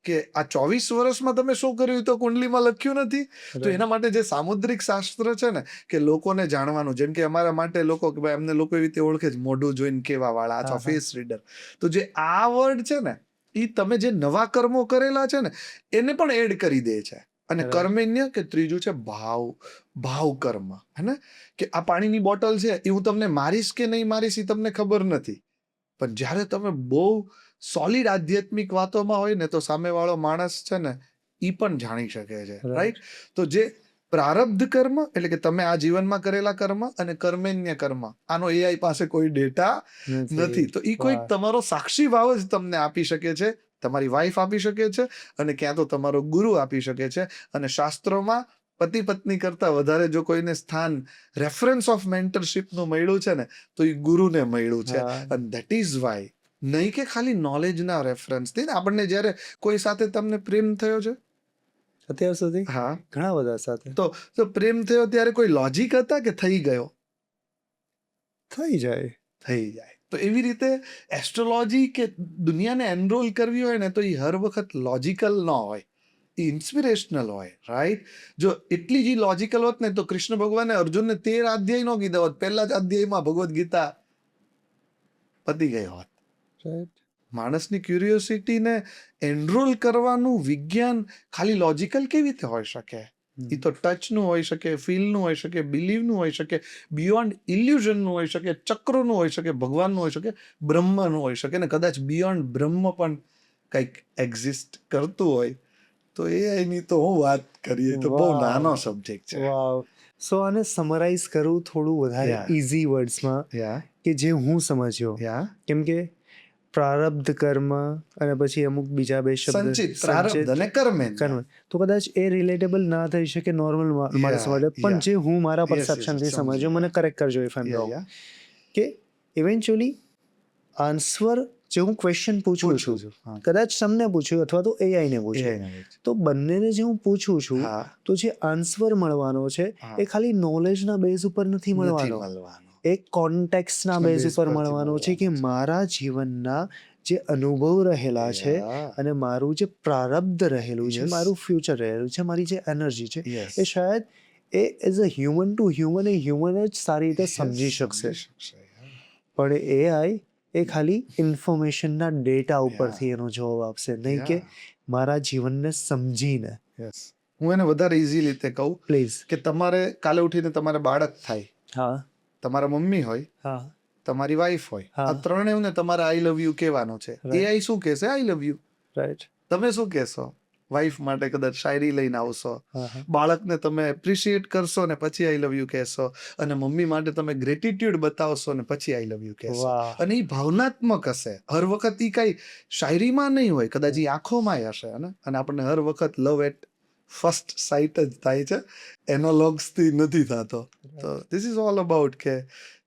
કે આ 24 વર્ષમાં તમે શું કર્યું તો કુંડલીમાં લખ્યું નથી. તો એના માટે જે સામુદ્રિક શાસ્ત્ર છે ને, કે લોકોને જાણવાનું, જેમ કે અમારા માટે લોકો કે ભાઈ અમને લોકો એવી રીતે ઓળખે છે મોઢું જોઈને કેવા વાળા અથવા ફેસ રીડર. તો જે આ વર્ડ છે ને, એ તમે જે નવા કર્મો કરેલા છે ને એને પણ એડ કરી દે છે. અને કર્મેન્ય કે ત્રીજું છે ભાવ કર્મ, હે ને, કે આ પાણીની બોટલ છે એ હું તમને મારીશ કે નહીં મારીશ એ તમને ખબર નથી, પણ જ્યારે તમે બહુ સોલિડ આધ્યાત્મિક વાતોમાં હોય ને, તો સામેવાળો માણસ છે ને એ પણ જાણી શકે છે, રાઈટ? તો જે પ્રારબ્ધ કર્મ એટલે કે તમે આ જીવનમાં કરેલા કર્મ, અને કર્મેન્ય કર્મ, આનો એઆઈ પાસે કોઈ ડેટા નથી. તો એ કોઈ તમારો સાક્ષી ભાવ જ તમને આપી શકે છે, તમારી વાઈફ આપી શકે છે, અને ક્યાં તો તમારો ગુરુ આપી શકે છે. અને શાસ્ત્રોમાં પતિ પત્ની કરતા વધારે જો કોઈને સ્થાન રેફરન્સ ઓફ મેન્ટરશિપ નું મળ્યું છે ને, તો એ ગુરુને મળ્યું છે. અને ધેટ ઇઝ વાય, નહીં કે ખાલી નોલેજના રેફરન્સથી. આપણને જ્યારે કોઈ સાથે તમને પ્રેમ થયો છે અત્યાર સુધી? હા, ઘણા બધા સાથે. તો પ્રેમ થયો ત્યારે કોઈ લોજિક હતા કે થઈ ગયો? થઈ જાય. તો એવી રીતે એસ્ટ્રોલોજી કે દુનિયાને એનરોલ કરવી હોય ને, તો એ હર વખત લોજિકલ ન હોય, એ ઇન્સ્પિરેશનલ હોય, રાઈટ? જો એટલી જ લોજિકલ હોત ને, તો કૃષ્ણ ભગવાને અર્જુનને 13 અધ્યાય નો કીધા હોત, પહેલા જ અધ્યાયમાં ભગવદ્ ગીતા પતી ગઈ હોત. માણસની ક્યુરિયોસિટીને એનરોલ કરવાનું વિજ્ઞાન ખાલી લોજિકલ કેવી રીતે હોઈ શકે? એ તો ટચનું હોઈ શકે, ફીલનું હોઈ શકે, બિલીવનું હોઈ શકે, બિયોન્ડ ઇલ્યુઝનનું હોઈ શકે, ચક્રનું હોઈ શકે, ભગવાનનું હોઈ શકે, બ્રહ્મનું હોઈ શકે, ને કદાચ બિયોન્ડ બ્રહ્મ પણ કંઈક એક્ઝિસ્ટ કરતું હોય. તો એની તો હું વાત કરીએ તો બહુ નાનો સબ્જેક્ટ છે. વાવ. સો આને સમરાઇઝ કરું થોડું વધારે ઇઝી વર્ડ્સમાં, કે જે હું સમજ્યો. કેમ કે પ્રારબ્ધ કર્મ અને પછી અમુક બીજા બે શબ્દ સંચિત, પ્રારબ્ધ અને કર્મેન્ય, તો કદાચ એ રિલેટેબલ ના થઈ શકે નોર્મલ માણસ માટે, પણ જે હું મારા પરસેપ્શનથી સમજ્યો, મને કરેક્ટ કરજો ઇફ આઈ એમ રોંગ, કે ઇવેન્ચ્યુઅલી આન્સર જે હું ક્વેશ્ચન પૂછું છું, કદાચ તમને પૂછ્યું અથવા તો એઆઈને પૂછ્યું, તો બંનેને જે હું પૂછું છું, તો જે આન્સર મળવાનો છે એ ખાલી નોલેજના બેઝ ઉપર નથી મળવાનો, એક કોન્ટેક્સ્ટના બેઝ ઉપર મળવાનો છે, કે મારા જીવનના જે અનુભવ રહેલા છે અને મારું જે પ્રારબ્ધ રહેલું છે, મારું ફ્યુચર રહેલું છે, મારી જે એનર્જી છે, એ શાયદ એ as a human to human જ સારી રીતે સમજી શકશે. પણ એઆઈ એ ખાલી ઇન્ફોર્મેશનના ડેટા ઉપરથી એનો જવાબ આપશે, નહીં કે મારા જીવનને સમજીને. હું એને વધારે ઇઝી રીતે કહું, પ્લીઝ. કે તમારે કાલે ઉઠીને તમારે બાળક થાય, હા, તમારા મમ્મી હોય, હા, તમારી વાઈફ હોય, હા. આ ત્રણેયને તમારે આઈ લવ યુ કહેવાનું છે. Right. એઆઈ શું કહેશે? આઈ લવ યુ. રાઈટ. તમે શું કહેશો? વાઈફ માટે કદાચ શાયરી લઈને આવશો, હા હા બાળકને તમે એપ્રિશિએટ કરશો ને પછી આઈ લવ યુ કહેશો, અને મમ્મી માટે તમે ગ્રેટિટ્યુડ બતાવશો ને પછી આઈ લવ યુ કહેશો. વાહ. અને એ ભાવનાત્મક હશે હર વખત. એ કઈ શાયરીમાં નહીં હોય, કદાચ એ આંખોમાં હશે. અને આપણને હર વખત લવ એટ ફર્સ્ટ સાઇટ જ થાય છે, એનોલોગ્સથી નથી થતો. તો ધીસ ઇઝ ઓલ અબાઉટ કે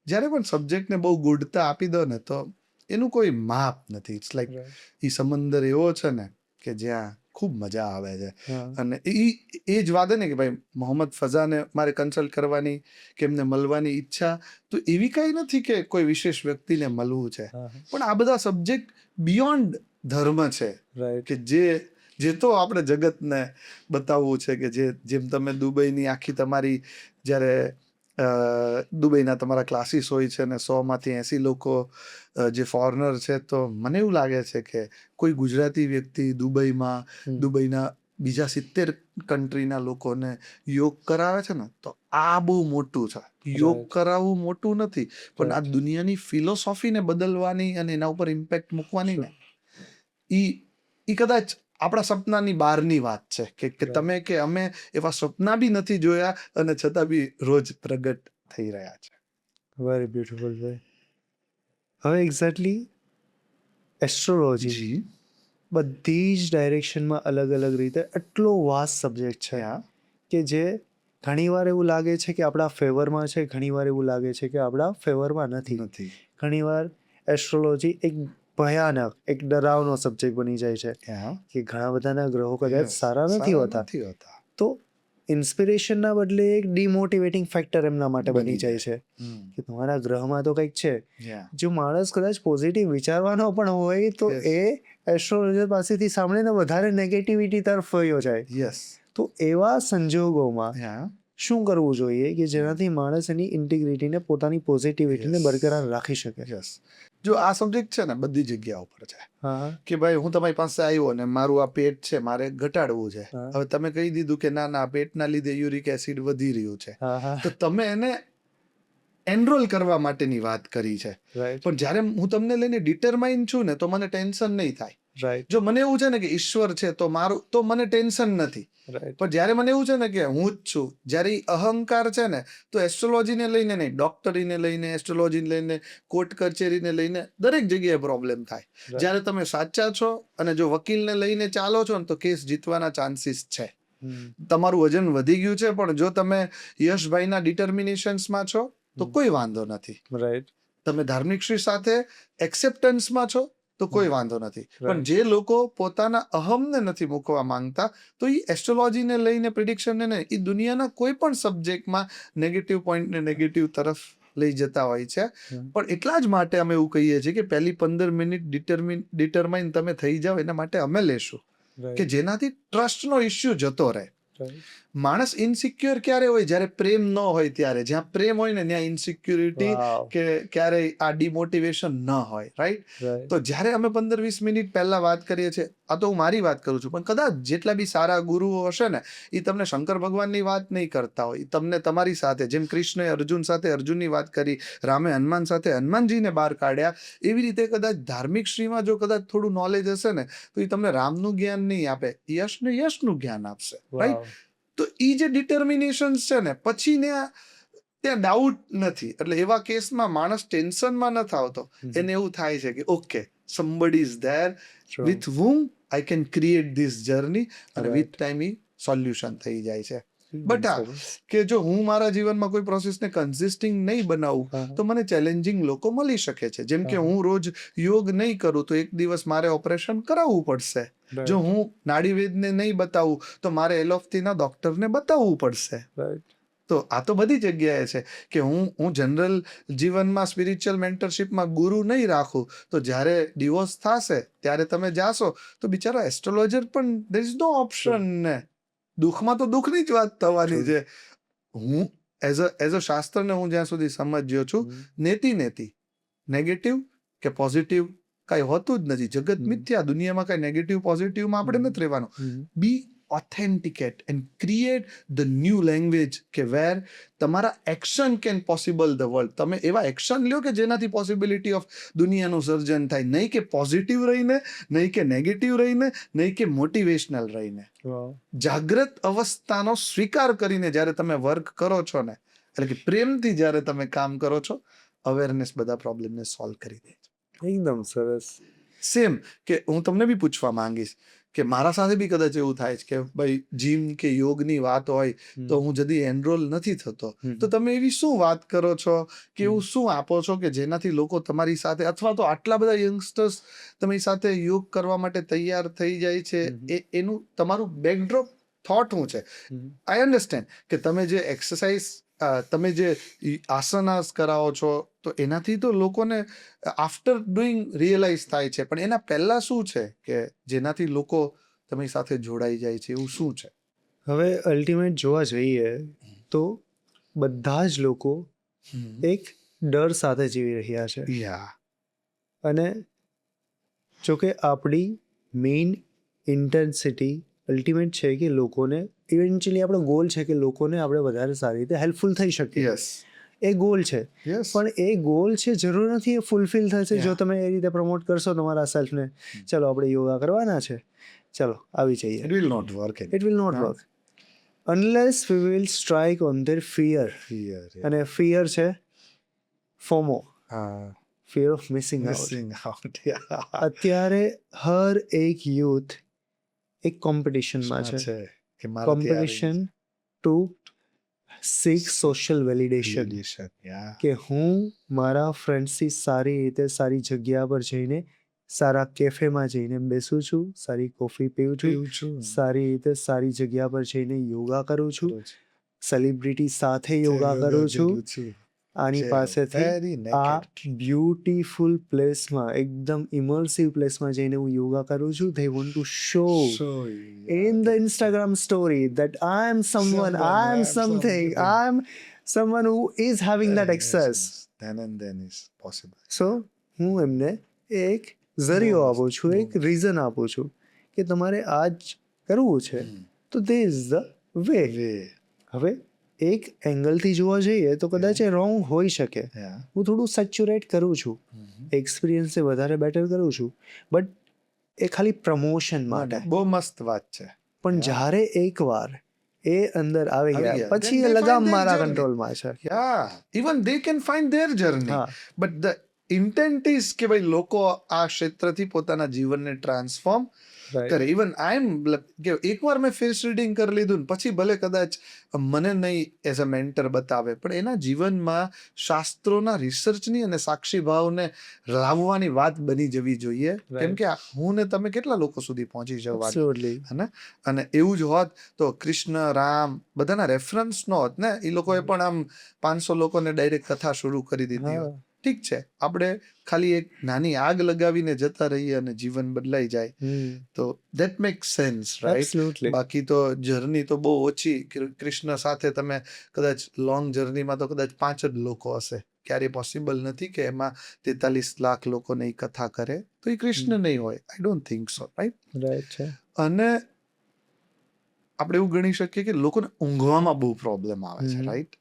જ્યારે પણ સબ્જેક્ટને બહુ ગુડતા આપી દો ને તો એનું કોઈ માપ નથી. ઇટ્સ લાઈક એ સમંદર એવો છે ને કે જ્યાં ખૂબ મજા આવે છે. હા. અને એ જ વાત ને કે ભાઈ મોહમ્મદ ફઝાને મારે કન્સલ્ટ કરવાની કે એમને મળવાની ઈચ્છા તો એવી કાંઈ નથી કે કોઈ વિશેષ વ્યક્તિને મળવું છે, હા. પણ આ બધા સબ્જેક્ટ બિયોન્ડ ધર્મ છે રાઈટ. કે જે તો આપણે જગતને બતાવવું છે કે જેમ તમે દુબઈની આખી તમારી જ્યારે દુબઈના તમારા ક્લાસીસ હોય છે ને 100માંથી 80 લોકો જે ફોરેનર છે, તો મને એવું લાગે છે કે કોઈ ગુજરાતી વ્યક્તિ દુબઈના બીજા 70 કન્ટ્રીના લોકોને યોગ કરાવે છે ને, તો આ બહુ મોટું છે. યોગ Right. કરાવવું મોટું નથી, પણ આ Right. દુનિયાની ફિલોસોફીને બદલવાની અને એના ઉપર ઇમ્પેક્ટ મૂકવાની ને ઈ કદાચ આપણા સપનાની બહારની વાત છે કે Right. તમે કે અમે એવા સપના બી નથી જોયા અને છતાં બી રોજ પ્રગટ થઈ રહ્યા છે. વેરી બ્યુટીફુલ ભાઈ. હવે એક્ઝેક્ટલી એસ્ટ્રોલોજી જી બધી જ ડાયરેક્શનમાં અલગ અલગ રીતે એટલો વાસ્ટ સબ્જેક્ટ છે હા કે જે ઘણીવાર એવું લાગે છે કે આપણા ફેવરમાં છે, ઘણીવાર એવું લાગે છે કે આપણા ફેવરમાં નથી. ઘણીવાર એસ્ટ્રોલોજી એક ભયાનક, એક ડરાવનો સબ્જેક્ટ બની જાય છે હા કે ઘણા બધાના ગ્રહો કદાચ Yes. સારા નથી હોતા, નથી હોતા. તો ઇન્સ્પિરેશનના બદલે એક ડિમોટિવેટિંગ ફેક્ટર એમના માટે બની જાય છે કે તમારા ગ્રહમાં તો કંઈક છે. જો માણસ કદાચ પોઝિટિવ વિચારવાનો પણ હોય તો Yes. એ એસ્ટ્રોલોજર પાસેથી સાંભળીને વધારે નેગેટિવિટી તરફ વયો જાય. યસ તો એવા સંજોગોમાં હા શું કરવું જોઈએ કે જેનાથી માણસ એની ઇન્ટિગ્રિટીને, પોતાની પોઝિટિવિટીને Yes. બરકરાર રાખી શકે? યસ જો આ સબ્જેક્ટ છે ને બધી જગ્યા ઉપર છે હા કે ભાઈ હું તમારી પાસે આવ્યો ને મારું આ પેટ છે, મારે ઘટાડવું છે. હા. હવે તમે કહી દીધું કે ના ના, પેટના લીધે યુરિક એસિડ વધી રહ્યું છે, હા હા તો તમે એને એનરોલ કરવા માટેની વાત કરી છે. રાઈટ પણ જ્યારે હું તમને લઈને ડિટરમાઇન છું ને તો મને ટેન્શન નહીં થાય. રાઈટ જો મને એવું છે ને કે ઈશ્વર છે તો મારું, તો મને ટેન્શન નથી. રાઈટ પણ જ્યારે મને એવું છે ને કે હું જ છું, જ્યારે ઈ અહંકાર છે ને, તો એસ્ટ્રોલોજીને લઈને નહીં, ડોક્ટરીને લઈને, એસ્ટ્રોલોજીને લઈને, કોર્ટ કચેરીને લઈને દરેક જગ્યાએ પ્રોબ્લેમ થાય. જ્યારે તમે સાચા છો અને જો વકીલને લઈને ચાલો છો ને તો કેસ જીતવાના ચાન્સીસ છે. તમારું વજન વધી ગયું છે, પણ જો તમે યશભાઈના ડિટર્મિનેશન્સમાં છો તો કોઈ વાંધો નથી. રાઈટ તમે ધાર્મિકશ્રી સાથે એક્સેપ્ટન્સમાં છો તો કોઈ વાંધો નથી. પણ જે લોકો પોતાના અહમને નથી મૂકવા માંગતા, તો એ એસ્ટ્રોલોજીને લઈને, પ્રિડિક્શનને નહીં, એ દુનિયાના કોઈ પણ સબ્જેક્ટમાં નેગેટિવ પોઈન્ટને નેગેટિવ તરફ લઈ જતા હોય છે. પણ એટલા જ માટે અમે એવું કહીએ છીએ કે પહેલી 15 મિનિટ ડિટરમાઇન તમે થઈ જાઓ, એના માટે અમે લેશું કે જેનાથી ટ્રસ્ટનો ઇસ્યુ જતો રહે. માણસ ઇનસિક્યોર ક્યારે હોય? જ્યારે પ્રેમ ન હોય ત્યારે. જ્યાં પ્રેમ હોય ને ત્યાં ઇનસિક્યોરિટી કે ક્યારેય આ ડિમોટિવેશન ન હોય. રાઈટ? તો જ્યારે અમે 15-20 મિનિટ પહેલા વાત કરીએ છીએ, આ તો હું મારી વાત કરું છું, પણ કદાચ જેટલા બી સારા ગુરુઓ હશે ને, એ તમને શંકર ભગવાનની વાત નહીં કરતા હોય, તમને તમારી સાથે, જેમ કૃષ્ણએ અર્જુન સાથે અર્જુનની વાત કરી, રામે હનુમાન સાથે હનુમાનજીને બહાર કાઢ્યા, એવી રીતે કદાચ ધાર્મિક શ્રીમાં જો કદાચ થોડું નોલેજ હશે ને, તો એ તમને રામનું જ્ઞાન નહીં આપે, યશનું જ્ઞાન આપશે. રાઈટ? તો એ જે ડિટર્મિનેશન છે ને, પછી ત્યાં ડાઉટ નથી. એટલે એવા કેસમાં માણસ ટેન્શનમાં નથી આવતો. એને એવું થાય છે કે okay, somebody is there with whom I can create this journey, અને with time એ સોલ્યુશન થઈ જાય છે. બટ હા, કે જો હું મારા જીવનમાં કોઈ પ્રોસેસને કન્સિસ્ટિંગ નહીં બનાવું તો મને ચેલેન્જિંગ લોકો મળી શકે છે. જેમ કે હું રોજ યોગ નહીં કરું તો એક દિવસ મારે ઓપરેશન કરાવવું પડશે. જો હું નાડીવેદને નહીં બતાવું તો મારે એલોપથીના ડોક્ટરને બતાવવું પડશે. તો આ તો બધી જગ્યાએ છે કે હું જનરલ જીવનમાં સ્પિરિચ્યુઅલ મેન્ટરશિપમાં ગુરુ નહીં રાખું, તો જ્યારે ડિવોર્સ થશે ત્યારે તમે જાશો તો બિચારા એસ્ટ્રોલોજર પણ there is no option ને. દુઃખમાં તો દુઃખની જ વાત થવાની છે. હું એઝ અ શાસ્ત્રને હું જ્યાં સુધી સમજ્યો છું, નેતિ નેગેટિવ કે પોઝિટિવ કાંઈ હોતું જ નથી. જગત મિથ્યા. દુનિયામાં કાંઈ નેગેટિવ પોઝિટિવમાં આપણે નથી રહેવાનું. બી authenticate and create the new language કે where તમારા action can possible the world. તમે એવા એક્શન લ્યો કે જેનાથી પોસિબિલિટી ઓફ દુનિયાનું સર્જન થાય, નહીં કે પોઝિટિવ રહીને, નહીં કે નેગેટિવ રહીને, નહીં કે મોટિવેશનલ રહીને. જાગ્રત અવસ્થાનો સ્વીકાર કરીને જ્યારે તમે વર્ક કરો છો ને, એટલે કે પ્રેમથી જ્યારે તમે કામ કરો છો, અવેરનેસ બધા પ્રોબ્લેમને સોલ્વ કરી દે છે. એકદમ સરસ. સેમ કે હું તમને બી પૂછવા માંગીશ કે મારા સાથે બી કદાચ એવું થાય છે કે ભાઈ જીમ કે યોગની વાત હોય તો હું જદી એનરોલ નથી થતો, તો તમે એવી શું વાત કરો છો કે એવું શું આપો છો કે જેનાથી લોકો તમારી સાથે, અથવા તો આટલા બધા યંગસ્ટર્સ તમારી સાથે યોગ કરવા માટે તૈયાર થઈ જાય છે, એનું તમારું બેકડ્રોપ થોટ શું છે? આઈ અન્ડરસ્ટેન્ડ કે તમે જે એક્સરસાઇઝ, તમે જે આસનાસ કરાવો છો તો એનાથી તો લોકોને આફ્ટર ડુઈંગ રિયલાઇઝ થાય છે, પણ એના પહેલા શું છે કે જેનાથી લોકો તમારી સાથે જોડાઈ જાય છે, એવું શું છે? હવે અલ્ટિમેટ જોવા જઈએ તો બધા જ લોકો એક ડર સાથે જીવી રહ્યા છે. અને જોકે આપણી મેઇન ઇન્ટેન્સિટી અલ્ટિમેટ છે કે લોકોને, ઇવેન્ચ્યુઅલી આપણો ગોલ છે કે લોકોને આપણે વધારે સારી રીતે હેલ્પફુલ થઈ શકીએ. એ ગોલ છે. પણ એ ગોલ છે, જરૂર નથી એ ફૂલફિલ થશે જો તમે એ રીતે પ્રમોટ કરશો તમારા સેલ્ફને. ચલો આપણે યોગા કરવાના છે, ચલો આવી જઈએ. It will not work. It will not work unless we will strike on their fear. અને fear છે FOMO, fear of missing out. અત્યારે હર એક યુથ એક કોમ્પિટિશનમાં છે, competition to seek social validation. કે હું મારા ફ્રેન્ડ્સથી સારી રીતે સારી જગ્યા પર જઈને, સારા કેફેમાં જઈને બેસું છું, સારી કોફી પીવું છું, સારી રીતે સારી જગ્યા પર જઈને યોગા કરું છું, સેલિબ્રિટી સાથે યોગા કરું છું, આની પાસેથી આ બ્યુટીફુલ પ્લેસમાં, એકદમ ઇમર્સિવ પ્લેસમાં જઈને હું યોગા કરું છું. They want to show in the Instagram story that I am someone, I am something, I am someone who is having that access. Then is possible. So હું એમને એક ઝરિયો આપું છું, એક રીઝન આપું છું કે તમારે આ જ કરવું છે તો this is the way. હવે એક એંગલથી જોવા જઈએ તો કદાચ એ રોંગ હોઈ શકે. હું થોડું સેચ્યુરેટ કરું છું, એક્સપિરિયન્સને વધારે બેટર કરું છું, બટ એ ખાલી પ્રમોશન માટે. બહુ મસ્ત વાત છે. પણ જ્યારે એકવાર એ અંદર આવી ગયા પછી એ લગામ મારા કંટ્રોલમાં છે. Even they can find there journey, but the intent is કે ભાઈ લોકો આ ક્ષેત્રથી પોતાના જીવનને ટ્રાન્સફોર્મ કરે. ઇવન આઈ એમ કે એકવાર મેં ફેસ રીડિંગ કરી લીધું ને પછી ભલે કદાચ મને નહીં એઝ અ મેન્ટર બતાવે, પણ એના જીવનમાં શાસ્ત્રોના રિસર્ચની અને સાક્ષી ભાવને લાવવાની વાત બની જવી જોઈએ. કેમ કે હું ને તમે કેટલા લોકો સુધી પહોંચી જવા, અને એવું જ હોત તો કૃષ્ણ, રામ બધાના રેફરન્સ નો હોત ને. એ લોકોએ પણ આમ 500 લોકોને ડાયરેક્ટ કથા શરૂ કરી દીધી હોત. ઠીક છે, આપણે ખાલી એક નાની આગ લગાવીને જતા રહીએ અને જીવન બદલાઈ જાય તો દેટ મેક્સ સેન્સ, રાઈટ? બાકી તો જર્ની તો બહુ ઓછી. કૃષ્ણ સાથે તમે કદાચ લોંગ જર્નીમાં તો કદાચ 5 જ લોકો હશે. ક્યારેય પોસિબલ નથી કે એમાં 43 લાખ લોકોને એ કથા કરે તો એ કૃષ્ણ નહીં હોય. I don't think so, right? અને આપણે એવું ગણી શકીએ કે લોકોને ઊંઘવામાં બહુ પ્રોબ્લેમ આવે છે, રાઈટ?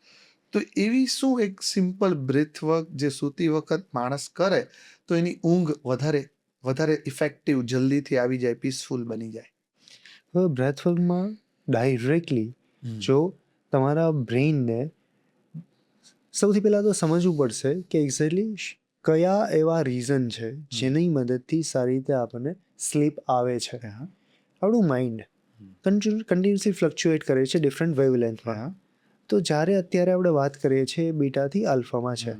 તો એવી શું એક સિમ્પલ બ્રેથ વર્ક જે સૂતી વખત માણસ કરે તો એની ઊંઘ વધારે ઇફેક્ટિવ, જલ્દીથી આવી જાય, પીસફુલ બની જાય? હવે બ્રેથ વર્કમાં ડાયરેક્ટલી જો તમારા બ્રેઇનને સૌથી પહેલાં તો સમજવું પડશે કે એક્ઝેક્ટલી કયા એવા રીઝન છે જેની મદદથી સારી રીતે આપણને સ્લીપ આવે છે. આપણું માઇન્ડ કન્ટિન્યુઅસલી ફ્લક્ચ્યુએટ કરે છે ડિફરન્ટ વેવલેન્થમાં. તો જ્યારે અત્યારે આપણે વાત કરીએ છીએ બીટાથી આલ્ફામાં છે,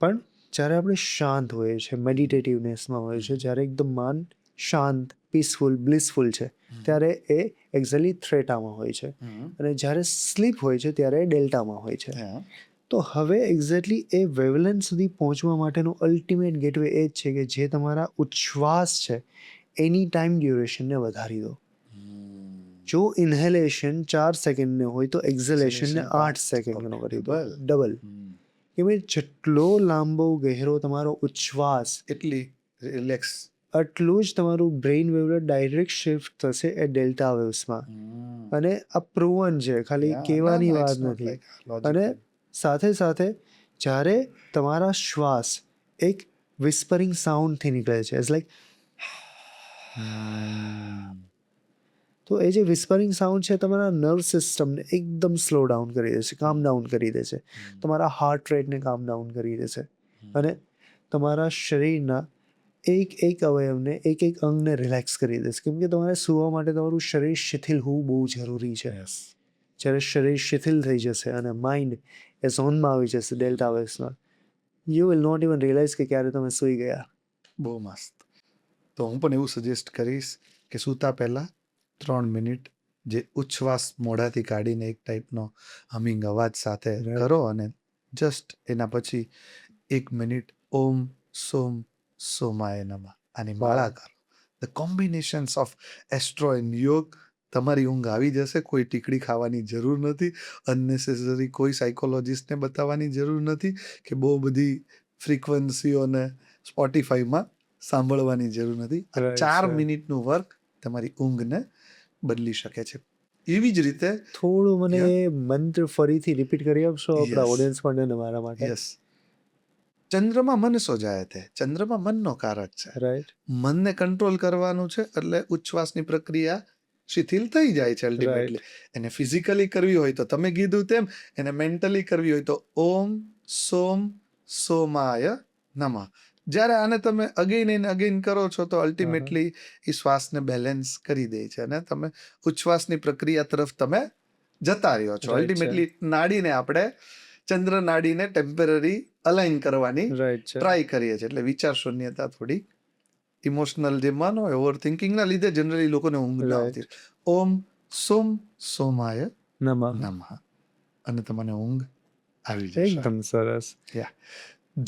પણ જ્યારે આપણે શાંત હોઈએ છીએ, મેડિટેટિવનેસમાં હોય છે, જ્યારે એકદમ મન શાંત, પીસફુલ, બ્લિસફુલ છે, ત્યારે એ એક્ઝેક્ટલી થ્રેટામાં હોય છે, અને જ્યારે સ્લીપ હોય છે ત્યારે એ ડેલ્ટામાં હોય છે. તો હવે એક્ઝેક્ટલી એ વેવલેન્થ સુધી પહોંચવા માટેનો અલ્ટિમેટ ગેટવે એ જ છે કે જે તમારા ઉચ્છ્વાસ છે એની ટાઈમ ડ્યુરેશનને વધારી દો. જો ઇન્હેલેશન 4 સેકન્ડને હોય તો એક્ઝેલેશનને 8 સેકન્ડનો કરી દો, ડબલ. કે ભાઈ જેટલો લાંબો ગહેરો તમારો ઉચ્છ્વાસ, એટલી રિલેક્સ આટલું જ તમારું બ્રેઇન વેવ ડાયરેક્ટ શિફ્ટ થશે એ ડેલ્ટા વેવ્સમાં. અને આ પ્રૂવન છે, ખાલી કહેવાની વાત નથી. અને સાથે સાથે જ્યારે તમારા શ્વાસ એક વિસ્પરિંગ સાઉન્ડથી નીકળે છે, ઇટ્સ લાઈક, તો એ જે વિસ્પરિંગ સાઉન્ડ છે તમારા નર્વ સિસ્ટમને એકદમ સ્લો ડાઉન કરી દે છે, કામ ડાઉન કરી દે છે, તમારા હાર્ટ રેટને કામ ડાઉન કરી દે છે, અને તમારા શરીરના એક અવયવને એક અંગને રિલેક્સ કરી દે છે. કેમ કે તમારે સૂવા માટે તમારું શરીર શિથિલ હોવું બહુ જરૂરી છે. જ્યારે શરીર શિથિલ થઈ જશે અને માઇન્ડ એ ઝોનમાં આવી જશે ડેલ્ટા વેવ્સમાં, you will not even realise કે ક્યારે તમે સૂઈ ગયા. બહુ મસ્ત. તો હું પણ એવું સજેસ્ટ કરીશ કે સૂતા પહેલાં 3 મિનિટ જે ઉચ્છ્વાસ મોઢાથી કાઢીને એક ટાઈપનો હમિંગ અવાજ સાથે કરો, અને જસ્ટ એના પછી 1 મિનિટ ઓમ સોમ સોમાય નમઃ આની માળા કરો. The combinations of astro and યોગ, તમારી ઊંઘ આવી જશે. કોઈ ટીકડી ખાવાની જરૂર નથી, અનનેસેસરી કોઈ સાયકોલોજીસ્ટને બતાવવાની જરૂર નથી, કે બહુ બધી ફ્રીક્વન્સીઓને સ્પોટિફાઈમાં સાંભળવાની જરૂર નથી. 4 મિનિટનું વર્ક તમારી ઊંઘને બદલી શકે છે. એવી જ રીતે થોડું મને મંત્ર ફરીથી રિપીટ કરી આપશો આપણા ઓડિયન્સ માટે અને મારા માટે? યસ. ચંદ્રમાં મન સો જાય તે, ચંદ્રમાં મનનો કારક છે. રાઈટ. મનને કંટ્રોલ કરવાનું છે, એટલે ઉચ્છ્વાસની પ્રક્રિયા શિથિલ થઈ જાય છે અલ્ટિમેટલી. એને ફિઝિકલી કરવી હોય તો તમે કીધું તેમ, એને મેન્ટલી કરવી હોય તો ઓમ સોમ સોમાય નમઃ. જ્યારે આને તમે અગેન એન્ડ અગેન કરો છો તો અલ્ટિમેટલી એ શ્વાસને બેલેન્સ કરી દે છે, અને તમે ઉચ્છ્વાસની પ્રક્રિયા તરફ તમે જતા રહ્યો છો. અલ્ટિમેટલી નાડીને આપણે ચંદ્ર નાડીને ટેમ્પરરી અલાઇન કરવાની ટ્રાય કરીએ છીએ. એટલે વિચાર શૂન્યતા, થોડી ઇમોશનલ જે મન હોય, ઓવર થિંકિંગના લીધે જનરલી લોકોને ઊંઘ ના આવતી. ઓમ સોમ સોમાય નમઃ અને તમને ઊંઘ આવી જશે. એકદમ સરસ.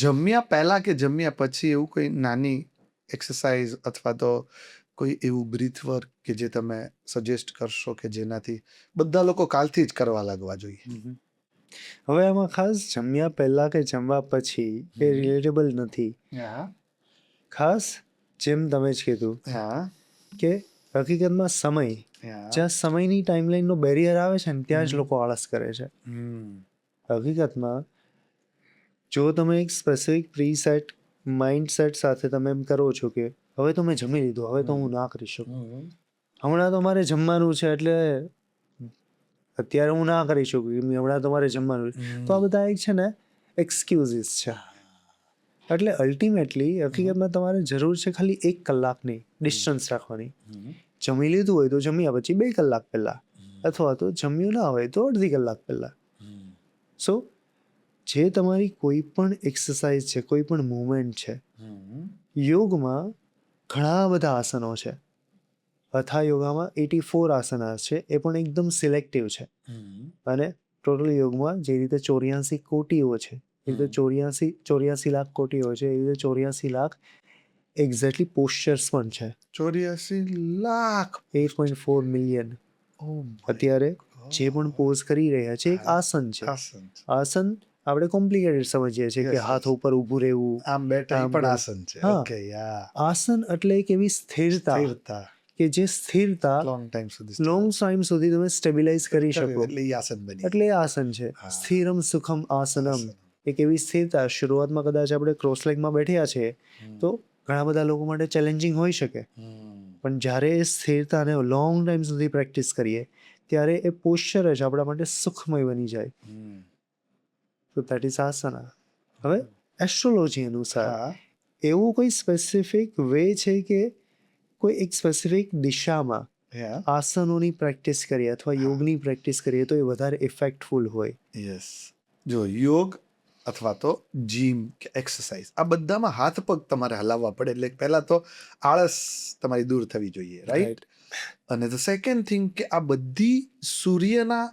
જમ્યા પહેલા કે જમ્યા પછી એવું કોઈ નાની એક્સરસાઇઝ અથવા તો કોઈ એવું બ્રીથ વર્ક કે જે તમે સજેસ્ટ કરશો કે જેનાથી બધા લોકો કાલથી જ કરવા લાગવા જોઈએ? હવે આમાં ખાસ જમ્યા પહેલા કે જમવા પછી એ રિલેટેબલ નથી. ખાસ જેમ તમે જ કીધું કે હકીકતમાં સમય, જ્યાં સમયની ટાઈમલાઈનનો બેરિયર આવે છે ને ત્યાં જ લોકો આળસ કરે છે. હકીકતમાં જો તમે એક સ્પેસિફિક પ્રીસેટ માઇન્ડસેટ સાથે તમે એમ કરો છો કે હવે તો મેં જમી લીધું, હવે તો હું ના કરી શકું, હમણાં તો મારે જમવાનું છે એટલે અત્યારે હું ના કરી શકું, હમણાં તમારે જમવાનું, તો આ બધા એક છે ને એક્સક્યુઝિસ છે. એટલે અલ્ટિમેટલી હકીકતમાં તમારે જરૂર છે ખાલી 1 કલાકની ડિસ્ટન્સ રાખવાની. જમી લીધું હોય તો જમ્યા પછી 2 કલાક પહેલા, અથવા તો જમ્યું ના હોય તો અડધી કલાક પહેલા. સો જે તમારી કોઈ પણ એક્સરસાઇઝ છે, કોઈ પણ મુવમેન્ટ છે, યોગમાં ઘણા બધા આસનો છે. હઠા યોગામાં 84 આસનાસ છે, એ પણ એકદમ સિલેક્ટિવ છે. અને ટોટલ યોગમાં જે રીતે 84 કોટીઓ છે, એ રીતે 84 લાખ કોટીઓ છે, એ રીતે 84 લાખ એક્ઝેક્ટલી પોસ્ચર્સ પણ છે. 84 લાખ 8.4 મિલિયન અત્યારે જે પણ પોઝ કરી રહ્યા છે એક આસન છે. આસન આપણે કોમ્પ્લિકેટેડ સમજીએ છીએ કે હાથ ઉપર ઊભું રહેવું, આમ બેઠા પણ આસન છે. આસન એટલે એક એવી સ્થિરતા કે જે સ્થિરતા લોંગ ટાઈમ સુધી તમે સ્ટેબિલાઇઝ કરી શકો, એટલે આસન છે. સ્થિરમ સુખમ આસનમ, એક એવી સ્થિરતા. શરૂઆતમાં કદાચ આપણે ક્રોસ લેગમાં બેઠ્યા છે તો ઘણા બધા લોકો માટે ચેલેન્જિંગ હોઈ શકે, પણ જ્યારે એ સ્થિરતાને લોંગ ટાઈમ સુધી પ્રેક્ટિસ કરીએ ત્યારે એ પોસ્ચર જ આપણા માટે સુખમય બની જાય. તો દેટ ઇઝ આસના. હવે એસ્ટ્રોલોજી અનુસાર એવું કોઈ સ્પેસિફિક વે છે કે કોઈ એક સ્પેસિફિક દિશામાં આસનોની પ્રેક્ટિસ કરીએ અથવા યોગની પ્રેક્ટિસ કરીએ તો એ વધારે ઇફેક્ટફુલ હોય? યસ. જો યોગ અથવા તો જીમ કે એક્સરસાઇઝ, આ બધામાં હાથ પગ તમારે હલાવવા પડે. એટલે પહેલા તો આળસ તમારી દૂર થવી જોઈએ, રાઈટ? અને ધ સેકન્ડ થિંગ કે આ બધી સૂર્યના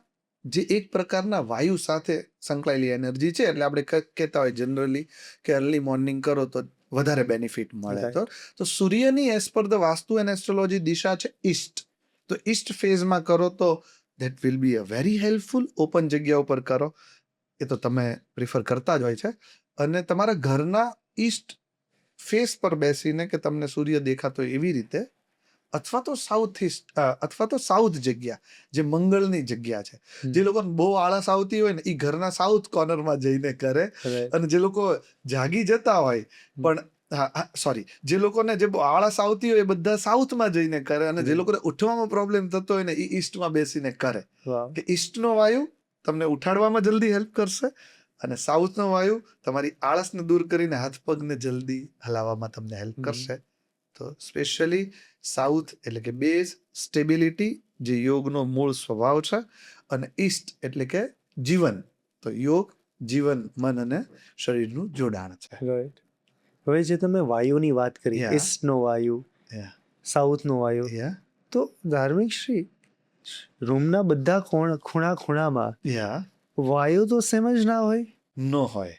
જે એક પ્રકારના વાયુ સાથે સંકળાયેલી એનર્જી છે. એટલે આપણે કહેતા હોય જનરલી કે અર્લી મોર્નિંગ કરો તો વધારે બેનિફિટ મળે. તો સૂર્યની as per the vastu and astrology દિશા છે ઈસ્ટ. તો ઈસ્ટ ફેઝમાં કરો તો that will be a very helpful. Open જગ્યા ઉપર કરો એ તો તમે પ્રિફર કરતા જ હોય છે. અને તમારા ઘરના ઈસ્ટ ફેસ પર બેસીને કે તમને સૂર્ય દેખાતો હોય એવી રીતે, અથવા તો સાઉથ ઈસ્ટ અથવા તો સાઉથ જગ્યા જે મંગળની જગ્યા છે. જે લોકોને બહુ આળસ આવતી હોય ને એ ઘરના સાઉથ કોર્નરમાં જઈને કરે, અને જે લોકો જાગી જતા હોય પણ સોરી જે લોકોને જે બહુ આળસ આવતી હોય એ બધા સાઉથમાં જઈને કરે, અને જે લોકોને ઉઠવામાં પ્રોબ્લેમ થતો હોય ને એ ઈસ્ટમાં બેસીને કરે. કે ઈસ્ટનો વાયુ તમને ઉઠાડવામાં જલ્દી હેલ્પ કરશે, અને સાઉથનો વાયુ તમારી આળસને દૂર કરીને હાથ પગને જલ્દી હલાવવામાં તમને હેલ્પ કરશે. તો સ્પેશિયલી સાઉથ એટલે કે બેઝ સ્ટેબિલિટી, જે યોગનો મૂળ સ્વભાવ છે, અને ઈસ્ટ એટલે કે જીવન, તો યોગ જીવન, મન અને શરીરનું જોડાણ છે. રાઈટ. હવે જે તમે વાયુની વાત કરી, Yeah. ઈસ્ટનો વાયુ, Yeah. સાઉથનો વાયુ, Yeah. તો ધાર્મિક શ્રી રૂમના બધા ખૂણા ખૂણામાં Yeah. વાયુ તો સેમ જ ના હોય. ન હોય,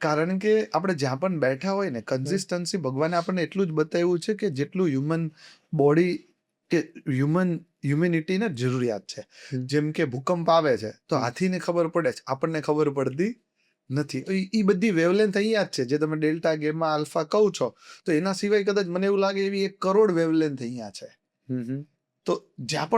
કારણ કે આપણે જ્યાં પણ બેઠા હોય ને, કન્સિસ્ટન્સી ભગવાને આપણને એટલું જ બતાવ્યું છે કે જેટલું હ્યુમન બોડી કે હ્યુમેનિટીને જરૂરિયાત છે. જેમ કે ભૂકંપ આવે છે તો હાથીને ખબર પડે છે, આપણને ખબર પડતી નથી. એ બધી વેવલેન્થ અહીંયા જ છે, જે તમે ડેલ્ટા ગેમા આલ્ફા કહો છો, તો એના સિવાય કદાચ મને એવું લાગે એવી 1 કરોડ વેવલેન્થ અહીંયા છે. તો જ્યાં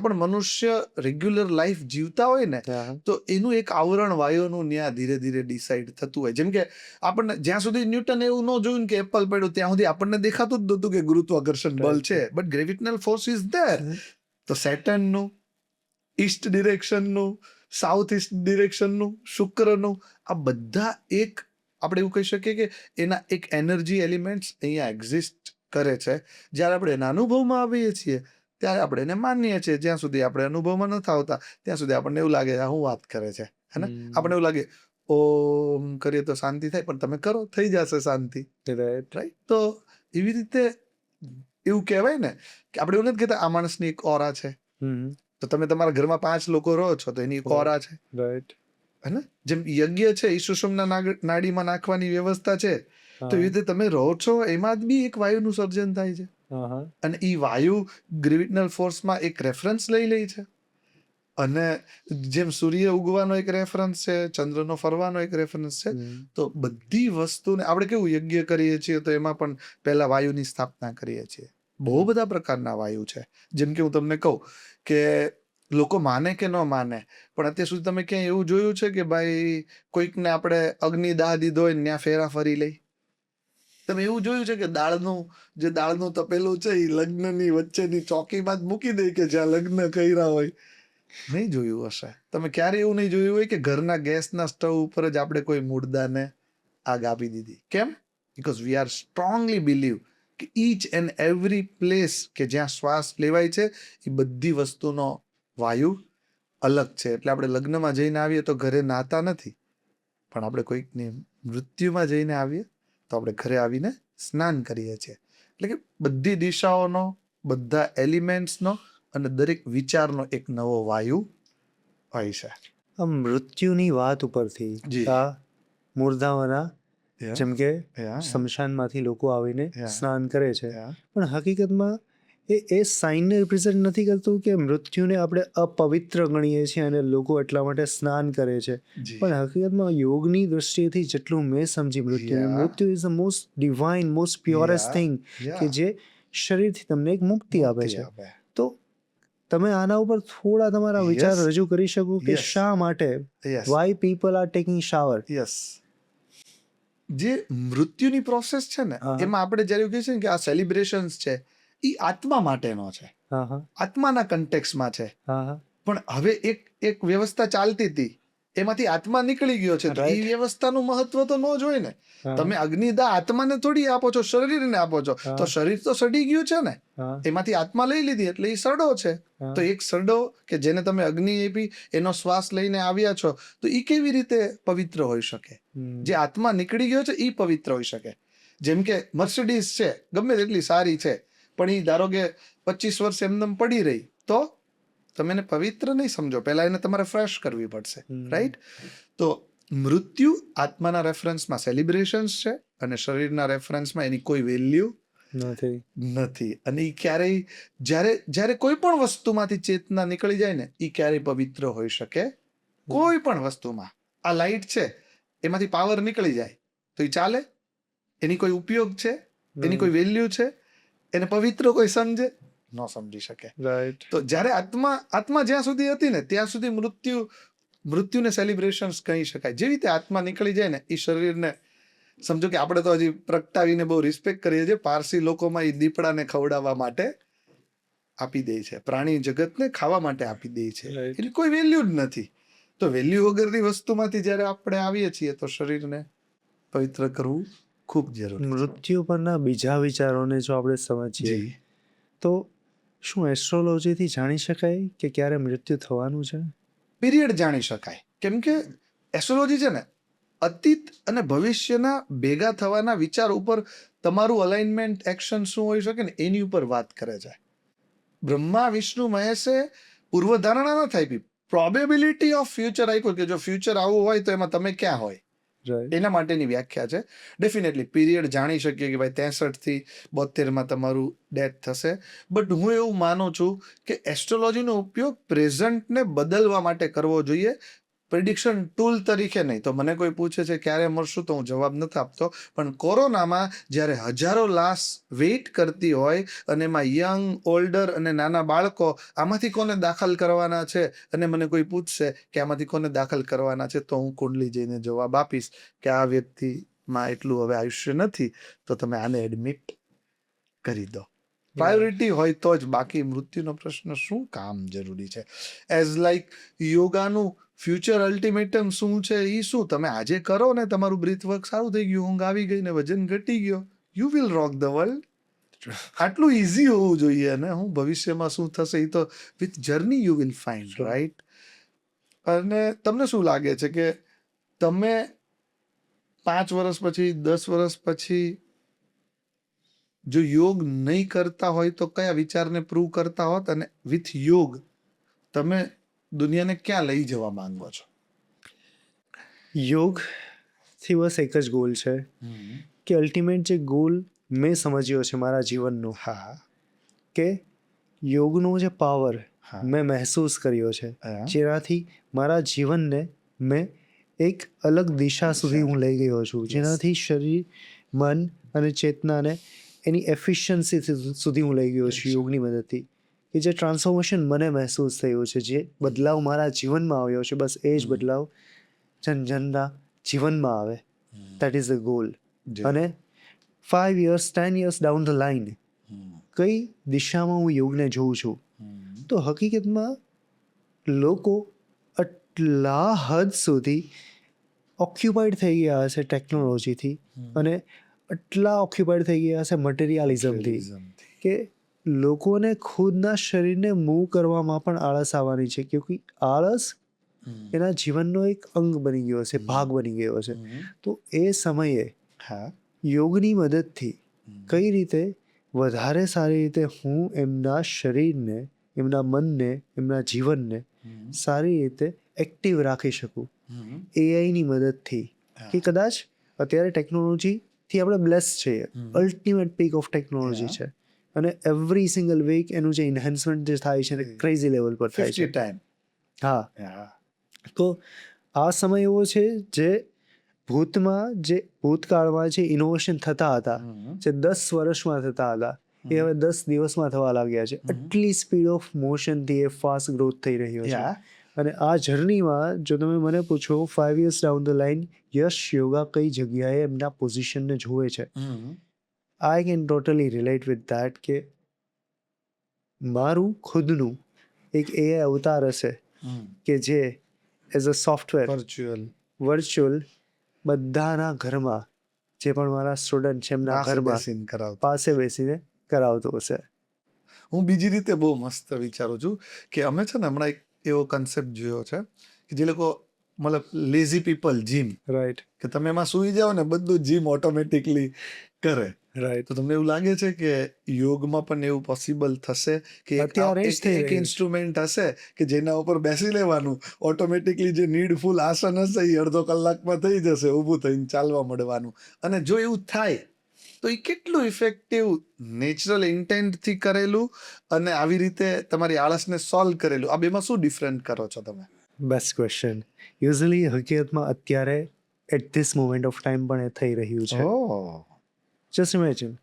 પણ મનુષ્ય રેગ્યુલર લાઈફ જીવતા હોય ને, તો એનું એક આવરણ વાયુનું ન્યા ધીરે ધીરે ડિસાઈડ થતું હોય. જેમ કે આપણને જ્યાં સુધી ન્યૂટન એવું ન જોયું કે એપલ પડ્યું ત્યાં સુધી આપણને દેખાતું જ નહોતું કે ગુરુત્વાકર્ષણ બળ છે, but gravitational force is there. તો સેટર્નનું, ઈસ્ટ ડિરેક્શનનું, સાઉથ ઈસ્ટ ડિરેક્શનનું, શુક્રનું, આ બધા એક આપણે એવું કહી શકીએ કે એના એક એનર્જી એલિમેન્ટ્સ અહીંયા એક્ઝિસ્ટ કરે છે. જ્યારે આપણે એના અનુભવમાં આવીએ છીએ ત્યારે આપણે એને માનીએ છીએ. જ્યાં સુધી આપણે અનુભવમાં નથી આવતા ત્યાં સુધી આપણને એવું લાગે આ હું વાત કરે છે, હે ને? આપણને એવું લાગે ઓમ કરીએ તો શાંતિ થાય, પણ તમે કરો થઈ જશે શાંતિ. રાઈટ. તો એવી રીતે એવું કહેવાય ને કે આપણે એવું નથી કહેતા આ માણસની એક ઓરા છે, તો તમે તમારા ઘરમાં 5 લોકો રહો છો તો એની એક ઓરા છે. રાઈટ. હે ને? જેમ યજ્ઞ છે એ સુષુમ્ના નાડીમાં નાખવાની વ્યવસ્થા છે, તો એવી રીતે તમે રહો છો એમાં જ બી એક વાયુનું સર્જન થાય છે. અને એ વાયુ ગ્રેવિટેશનલ ફોર્સમાં એક રેફરન્સ લઈ લે છે. અને જેમ સૂર્ય ઉગવાનો એક રેફરન્સ છે, ચંદ્રનો ફરવાનો એક રેફરન્સ છે, તો બધી વસ્તુને આપણે કેવું યજ્ઞ કરીએ છીએ તો એમાં પણ પહેલા વાયુની સ્થાપના કરીએ છીએ. બહુ બધા પ્રકારના વાયુ છે. જેમ કે હું તમને કહું કે લોકો માને કે ન માને, પણ અત્યાર સુધી તમે ક્યાંય એવું જોયું છે કે ભાઈ કોઈકને આપણે અગ્નિદાહ દીધો હોય ને ત્યાં ફેરા ફરી લઈ? તમે એવું જોયું છે કે દાળનું તપેલું છે એ લગ્નની વચ્ચેની ચોકીમાં જ મૂકી દે કે જ્યાં લગ્ન કર્યા હોય? નહીં જોયું હશે. તમે ક્યારે એવું નહીં જોયું હોય કે ઘરના ગેસના સ્ટવ ઉપર જ આપણે કોઈ મુર્દાને આગ આપી દીધી. કેમ? Because we are strongly believe કે ઈચ એન્ડ એવરી પ્લેસ કે જ્યાં શ્વાસ લેવાય છે એ બધી વસ્તુનો વાયુ અલગ છે. એટલે આપણે લગ્નમાં જઈને આવીએ તો ઘરે નાતા નથી, પણ આપણે કોઈકની મૃત્યુમાં જઈને આવીએ તો આપણે ઘરે આવીને સ્નાન કરીએ છીએ. એટલે કે બધી દિશાઓનો, બધા એલિમેન્ટ્સનો અને દરેક વિચારનો એક નવો વાયુ હોય છે. આ મૃત્યુની વાત ઉપરથી આ મુર્દાઓના જેમ કે સ્મશાનમાંથી લોકો આવીને સ્નાન કરે છે, પણ હકીકતમાં એ સાઇનને રિપ્રેઝન્ટ નથી કરતું કે મૃત્યુને આપણે અપવિત્ર ગણીએ છીએ અને લોકો એટલા માટે સ્નાન કરે છે. પણ હકીકતમાં યોગની દ્રષ્ટિએથી જેટલું મેં સમજી મૃત્યુ is the most divine, most purest thing કે જે શરીરથી તમને એક મુક્તિ આપે છે. તો તમે આના ઉપર થોડા તમારા વિચાર રજૂ કરી શકો કે શા માટે why people are taking shower? Yes. જે મૃત્યુની પ્રોસેસ છે ને એમાં આપણે જ્યારે એવું કહીએ છીએ કે આ સેલિબ્રેશન્સ છે એ આત્મા માટેનો છે, આત્માના કન્ટેક્સમાં છે. પણ હવે એક વ્યવસ્થા ચાલતી હતી એમાંથી આત્મા નીકળી ગયો છે, તો એ વ્યવસ્થાનું મહત્વ તો ન જ હોય ને. તમે અગ્નિદાહ આત્માને થોડી આપો છો, શરીરને આપો છો, તો શરીર તો સડી ગયું છે ને, એમાંથી આત્મા લઈ લીધી એટલે એ સડો છે. તો એક સડો કે જેને તમે અગ્નિ આપી એનો શ્વાસ લઈને આવ્યા છો, તો એ કેવી રીતે પવિત્ર હોઈ શકે? જે આત્મા નીકળી ગયો છે એ પવિત્ર હોઈ શકે. જેમ કે મર્સિડીઝ છે, ગમે તેટલી સારી છે, પણ એ ધારો કે 25 વર્ષ એમને પડી રહી તો તમે એને પવિત્ર નહીં સમજો, પહેલા એને તમારે ફ્રેશ કરવી પડશે. રાઈટ? તો મૃત્યુ આત્માના રેફરન્સમાં સેલિબ્રેશન્સ છે અને શરીરના રેફરન્સમાં એની કોઈ વેલ્યુ નથી. અને એ ક્યારેય જ્યારે કોઈ પણ વસ્તુમાંથી ચેતના નીકળી જાય ને એ ક્યારેય પવિત્ર હોઈ શકે. કોઈ પણ વસ્તુમાં આ લાઈટ છે એમાંથી પાવર નીકળી જાય તો એ ચાલે? એની કોઈ ઉપયોગ છે, એની કોઈ વેલ્યુ છે, એને પવિત્ર કોઈ સમજે ન સમજી શકે. રાઈટ. તો જ્યારે આત્મા જ્યાં સુધી હતી ને ત્યાં સુધી મૃત્યુને સેલિબ્રેશન્સ કહી શકાય. જેવી રીતે આત્મા નીકળી જાય ને એ શરીરને સમજો કે આપણે તો હજી પ્રગટાવીને બહુ રિસ્પેક્ટ કરીએ છીએ. પારસી લોકોમાં એ દીપડાને ખવડાવવા માટે આપી દે છે, પ્રાણી જગતને ખાવા માટે આપી દે છે. Right. એની કોઈ વેલ્યુ જ નથી. તો વેલ્યુ વગરની વસ્તુમાંથી જ્યારે આપણે આવીએ છીએ તો શરીરને પવિત્ર કરવું ખૂબ જરૂરી છે. મૃત્યુ પરના બીજા વિચારોને જો આપણે સમજીએ જી તો શું એસ્ટ્રોલોજીથી જાણી શકાય કે ક્યારે મૃત્યુ થવાનું છે? પીરિયડ જાણી શકાય. કેમ કે એસ્ટ્રોલોજી છે ને અતીત અને ભવિષ્યના ભેગા થવાના વિચાર ઉપર તમારું અલાઇનમેન્ટ એક્શન શું હોઈ શકે ને એની ઉપર વાત કરે છે. બ્રહ્મા વિષ્ણુ મહેશે પૂર્વધારણા ન થાય, પ્રોબેબિલિટી ઓફ ફ્યુચર આપ્યું કે જો ફ્યુચર આવું હોય તો એમાં તમે ક્યાં હોય, રાઈટ. એના માટેની વ્યાખ્યા છે. ડેફિનેટલી પીરિયડ જાણી શકીએ કે ભાઈ 63 થી 72 તમારું ડેથ થશે. બટ હું એવું માનું છું કે એસ્ટ્રોલોજીનો ઉપયોગ પ્રેઝન્ટને બદલવા માટે કરવો જોઈએ, પ્રિડિક્શન ટૂલ તરીકે નહીં. તો મને કોઈ પૂછે છે ક્યારે મરશું તો હું જવાબ નથી આપતો. પણ કોરોનામાં જ્યારે હજારો લાશ વેઇટ કરતી હોય અને એમાં યંગ, ઓલ્ડર અને નાના બાળકો, આમાંથી કોને દાખલ કરવાના છે અને મને કોઈ પૂછશે કે આમાંથી કોને દાખલ કરવાના છે, તો હું કુંડલી જઈને જવાબ આપીશ કે આ વ્યક્તિમાં એટલું હવે આયુષ્ય નથી, તો તમે આને એડમિટ કરી દો. પ્રાયોરિટી હોય તો જ. બાકી મૃત્યુનો પ્રશ્ન શું કામ જરૂરી છે? એઝ લાઈક યોગાનું ફ્યુચર અલ્ટિમેટમ શું છે એ શું? તમે આજે કરો ને તમારું બ્રીથ વર્ક સારું થઈ ગયું, ઊંઘ આવી ગઈ ને વજન ઘટી ગયો, you will rock the world. આટલું ઇઝી હોવું જોઈએ. અને હું ભવિષ્યમાં શું થશે એ તો with journey you will find, right? અને તમને શું લાગે છે કે તમે 5 વર્ષ પછી 10 વર્ષ પછી જો યોગ નહીં કરતા હોય તો કયા વિચારને પ્રૂવ કરતા હોત, અને વિથ યોગ તમે દુનિયાને ક્યાં લઈ જવા માંગો છો? યોગથી બસ એક જ ગોલ છે કે અલ્ટિમેટ જે ગોલ મેં સમજ્યો છે મારા જીવનનો, હા કે યોગનો જે પાવર હા. મેં મહેસૂસ કર્યો છે, હા. જેનાથી મારા જીવનને મેં એક અલગ દિશા સુધી હું લઈ ગયો છું, જેનાથી શરીર, મન અને ચેતનાને એની એફિશિયન્સી સુધી હું લઈ ગયો છું યોગની મદદથી. કે જે ટ્રાન્સફોર્મેશન મને મહેસૂસ થયું છે, જે બદલાવ મારા જીવનમાં આવ્યો છે, બસ એ જ બદલાવ જનજનના જીવનમાં આવે. That is the goal. અને 5 years 10 years down the line કઈ દિશામાં હું યોગને જોઉં છું, તો હકીકતમાં લોકો આટલા હદ સુધી ઓક્યુપાઈડ થઈ ગયા હશે ટેકનોલોજીથી, અને આટલા ઓક્યુપાઈડ થઈ ગયા હશે મટીરિયાલિઝમથી, કે લોકોને ખુદના શરીરને મૂવ કરવામાં પણ આળસ આવવાની છે. ક્યોંકિ આળસ એના જીવનનો એક અંગ બની ગયો છે, ભાગ બની ગયો છે. તો એ સમયે યોગની મદદથી કઈ રીતે વધારે સારી રીતે હું એમના શરીરને, એમના મનને, એમના જીવનને સારી રીતે એક્ટિવ રાખી શકું એઆઈની મદદથી. કે કદાચ અત્યારે ટેકનોલોજીથી આપણે બ્લેસ છીએ, અલ્ટિમેટ પીક ઓફ ટેકનોલોજી છે, અને એવરી સિંગલ વીક એનું જે એન્હાન્સમેન્ટ જે થાય છે ક્રેઝી લેવલ પર થાય છે. 50 ટાઈમ. હા. તો આ સમય એવો છે જે ભૂતકાળમાં જે ઇનોવેશન થતા હતા, જે 10 વર્ષમાં થતા હતા, એ હવે 10 દિવસમાં થવા લાગ્યા છે. આટલી સ્પીડ ઓફ મોશનથી એ ફાસ્ટ ગ્રોથ થઈ રહ્યો છે. અને આ જર્નીમાં જો તમે મને પૂછો 5 years ડાઉન ધ લાઈન યશ યોગા કઈ જગ્યાએ એમના પોઝિશનને જોવે છે, I can totally relate with that. કે મારું ખુદનું એક એઆઈ અવતાર હશે કે જે એઝ અ સોફ્ટવેર વર્ચ્યુઅલ બધાના ઘરમાં, જે પણ મારા સ્ટુડન્ટ છે એમના ઘરમાં પાસે બેસીને કરાવતો હશે. હું બીજી રીતે બહુ મસ્ત વિચારું છું કે અમે છે ને હમણાં એક એવો કન્સેપ્ટ જોયો છે કે જે લોકો મતલબ લેઝી પીપલ જીમ, રાઈટ, કે તમે એમાં સૂઈ જાઓ ને બધું જીમ ઓટોમેટિકલી કરે. રાઈટ. તો તમને એવું લાગે છે કે યોગમાં પણ એવું પોસિબલ થશે કે એક ઇન્સ્ટ્રુમેન્ટ હશે કે જેના ઉપર બેસી લેવાનું, ઓટોમેટિકલી જે નીડફુલ આસન હશે એ અડધો કલાકમાં થઈ જશે, ઊભું થઈને ચાલવા મળવાનું. અને જો એવું થાય તો એ કેટલું ઇફેક્ટિવ, નેચરલ ઇન્ટેન્ટથી કરેલું અને આવી રીતે તમારી આળસને સોલ્વ કરેલું, આ બેમાં શું ડિફરન્ટ કરો છો તમે? Best question. યુઝ્યુઅલી હકીકતમાં અત્યારે at this moment of time પણ એ થઈ રહ્યું છે. જસ્ટ ઇમેજિન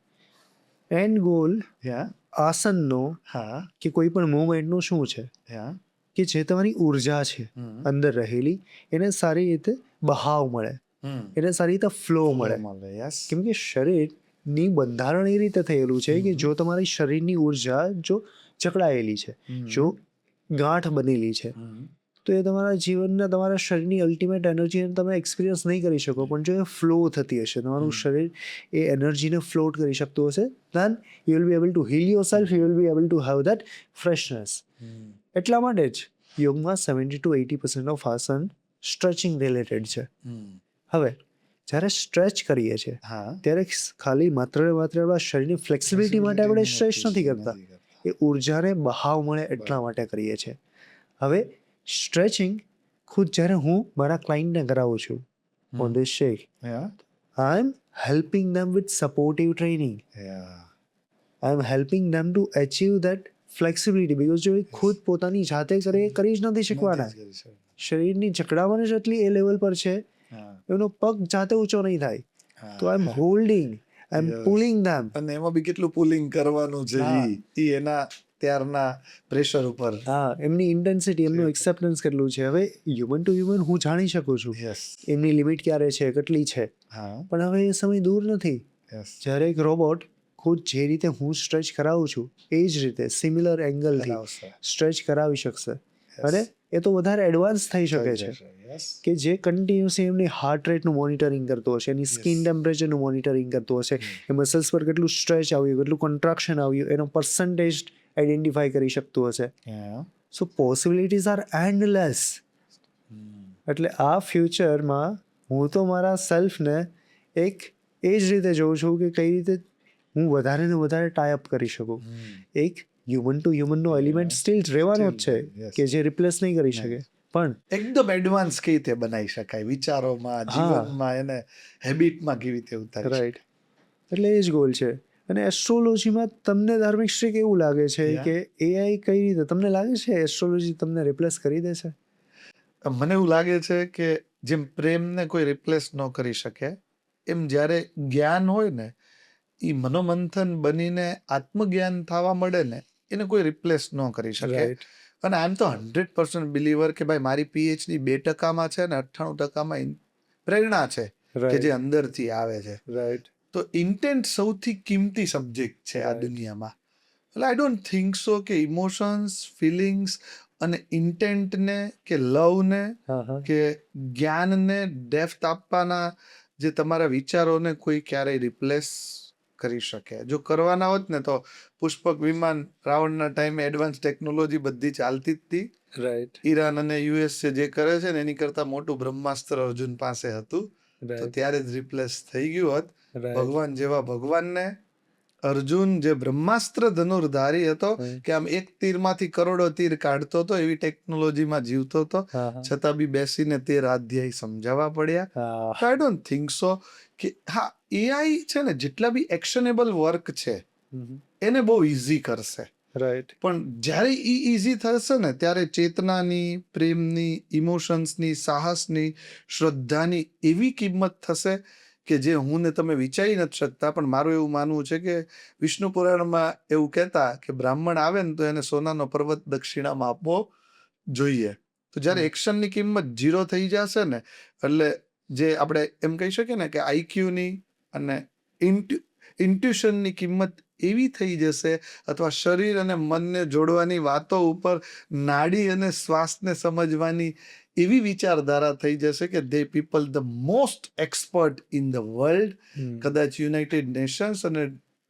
એન્ડ ગોલ યા આસનનો હા કે કોઈ પણ મુવમેન્ટનું શું છે યા કે જે તમારી ઉર્જા છે અંદર રહેલી એને સારી રીતે બહાવ મળે, એને સારી રીતે ફ્લો મળે. યસ કેમ કે શરીરની બંધારણ એ રીતે થયેલું છે કે જો તમારી શરીરની ઉર્જા જો જકડાયેલી છે, જો ગાંઠ બનેલી છે, તો એ તમારા જીવનના તમારા શરીરની અલ્ટિમેટ એનર્જીને તમે એક્સપિરિયન્સ નહીં કરી શકો. પણ જો એ ફ્લો થતી હશે, તમારું શરીર એ એનર્જીને ફ્લોટ કરી શકતું હશે, then you will be able to heal yourself, you will be able to have that freshness. એટલા માટે જ યોગમાં 70-80% ઓફ આસન સ્ટ્રેચિંગ રિલેટેડ છે. હવે જ્યારે સ્ટ્રેચ કરીએ છીએ હા ત્યારે ખાલી માત્ર ને માત્ર આપણા શરીરની ફ્લેક્સિબિલિટી માટે આપણે સ્ટ્રેચ નથી કરતા, એ ઉર્જાને બહાવ મળે એટલા માટે કરીએ છીએ. હવે સ્ટ્રેચિંગ ખુદ જ્યારે હું મારા ક્લાયન્ટને કરાવું છું on this shake, yeah I am helping them with supportive training, yeah I am helping them to achieve that flexibility. Because જો એ ખુદ પોતાની જાતે કરે એ કરી જ નથી શકવાના. શરીરની જકડાવણ જ એટલી એ લેવલ પર છે, એનો પગ જાતે ઊંચો નહીં થાય. તો આઈ એમ હોલ્ડિંગ, આઈ એમ પુલિંગ ધેમ. અને એમાં બી કેટલું પુલિંગ કરવાનું છે ઈ એના ત્યારના પ્રેશર ઉપર. હા, એમની ઇન્ટેન્સિટી, એમનું એક્સેપ્ટન્સ કેટલું છે. હવે હ્યુમન ટુ હ્યુમન હું જાણી શકું છું યસ એમની લિમિટ ક્યારે છે, કેટલી છે, હા પણ હવે એ સમય દૂર નથી યસ જ્યારે એક રોબોટ ખુદ જે રીતે હું સ્ટ્રેચ કરાવું છું એ જ રીતે સિમિલર એંગલથી સ્ટ્રેચ કરાવી શકશે. અને એ તો વધારે એડવાન્સ થઈ શકે છે કે જે કન્ટિન્યુઅસલી એમની હાર્ટ રેટનું મોનિટરિંગ કરતો હશે, એની સ્કિન ટેમ્પરેચરનું મોનિટરિંગ કરતો હશે, એ મસલ્સ પર કેટલું સ્ટ્રેચ આવ્યું, કેટલું કોન્ટ્રાક્શન આવ્યું, એનો પર્સન્ટેજ આઈડેન્ટિફાઈ કરી શકતું હશે. સો પોસિબિલિટીઝ આર એન્ડલેસ. એટલે આ ફ્યુચરમાં હું તો મારા સેલ્ફને એક એ જ રીતે જોઉં છું કે કઈ રીતે હું વધારે ને વધારે ટાઈઅપ કરી શકું. એક હ્યુમન ટુ હ્યુમનનો એલિમેન્ટ સ્ટીલ રહેવાનો જ છે કે જે રિપ્લેસ નહીં કરી શકે, પણ એકદમ એડવાન્સ કેવી રીતે બનાવી શકાય વિચારોમાં, જીવનમાં, એને હેબિટમાં કેવી રીતે ઉતારી શકાય. રાઈટ. એટલે એ જ ગોલ છે. અને એસ્ટ્રોલોજીમાં તમને ધાર્મિક શ્રી કેવું લાગે છે કે એઆઈ કઈ રીતે તમને લાગે છે એસ્ટ્રોલોજી તમને રિપ્લેસ કરી દેશે? મને એવું લાગે છે કે જેમ પ્રેમને કોઈ રિપ્લેસ ન કરી શકે, એમ જ્યારે જ્ઞાન હોય ને એ મનોમંથન બનીને આત્મજ્ઞાન થવા મળે ને એને કોઈ રિપ્લેસ ન કરી શકે. અને આઈ એમ તો 100% બિલીવર કે ભાઈ મારી પીએચડી 2% છે ને 98% પ્રેરણા છે કે જે અંદરથી આવે છે. રાઈટ. તો ઇન્ટેન્ટ સૌથી કિંમતી સબ્જેક્ટ છે આ દુનિયામાં. એટલે આઈ ડોન્ટ થિંક સો કે ઇમોશન્સ, ફિલિંગ્સ અને ઇન્ટેન્ટને કે લવને કે જ્ઞાનને ડેપ્થ આપવાના જે તમારા વિચારોને કોઈ ક્યારેય રિપ્લેસ કરી શકે. જો કરવાના હોત ને તો પુષ્પક વિમાન રાવણના ટાઈમે એડવાન્સ ટેકનોલોજી બધી ચાલતી જ હતી. રાઈટ. ઈરાન અને યુએસ જે કરે છે ને એની કરતા મોટું બ્રહ્માસ્ત્ર અર્જુન પાસે હતું, તો ત્યારે જ રિપ્લેસ થઈ ગયું હોત. ભગવાન જેવા ભગવાનને અર્જુન જે બ્રહ્માસ્ત્ર ધનુર્ધારી હતો કે આમ એક તીરમાંથી કરોડો તીર કાઢતો હતો એવી ટેકનોલોજીમાં જીવતો હતો, છતાં બી બેસીને 13 અધ્યાય સમજાવવા પડ્યા. આઈ ડોન્ટ થિંક સો કે હા એઆઈ છે ને જેટલા બી એક્શનેબલ વર્ક છે એને બહુ ઇઝી કરશે. રાઈટ. પણ જ્યારે ઇઝી થશે ને ત્યારે ચેતનાની, પ્રેમની, ઇમોશન્સની, સાહસની, શ્રદ્ધાની એવી કિંમત થશે કે જે હું ને તમે વિચારી નથી શકતા. પણ મારું એવું માનવું છે કે વિષ્ણુ પુરાણમાં એવું કહેતા કે બ્રાહ્મણ આવે ને તો એને સોનાનો પર્વત દક્ષિણામાં આપવો જોઈએ. તો જ્યારે એક્શનની કિંમત 0 થઈ જશે ને એટલે જે આપણે એમ કહી શકીએ ને કે આઈક્યુની અને ઇન્ટ્યુશનની કિંમત એવી થઈ જશે, અથવા શરીર અને મનને જોડવાની વાતો ઉપર નાડી અને શ્વાસને સમજવાની એવી વિચારધારા થઈ જશે કે they people the most expert in the world, કદાચ યુનાઇટેડ નેશન્સ અને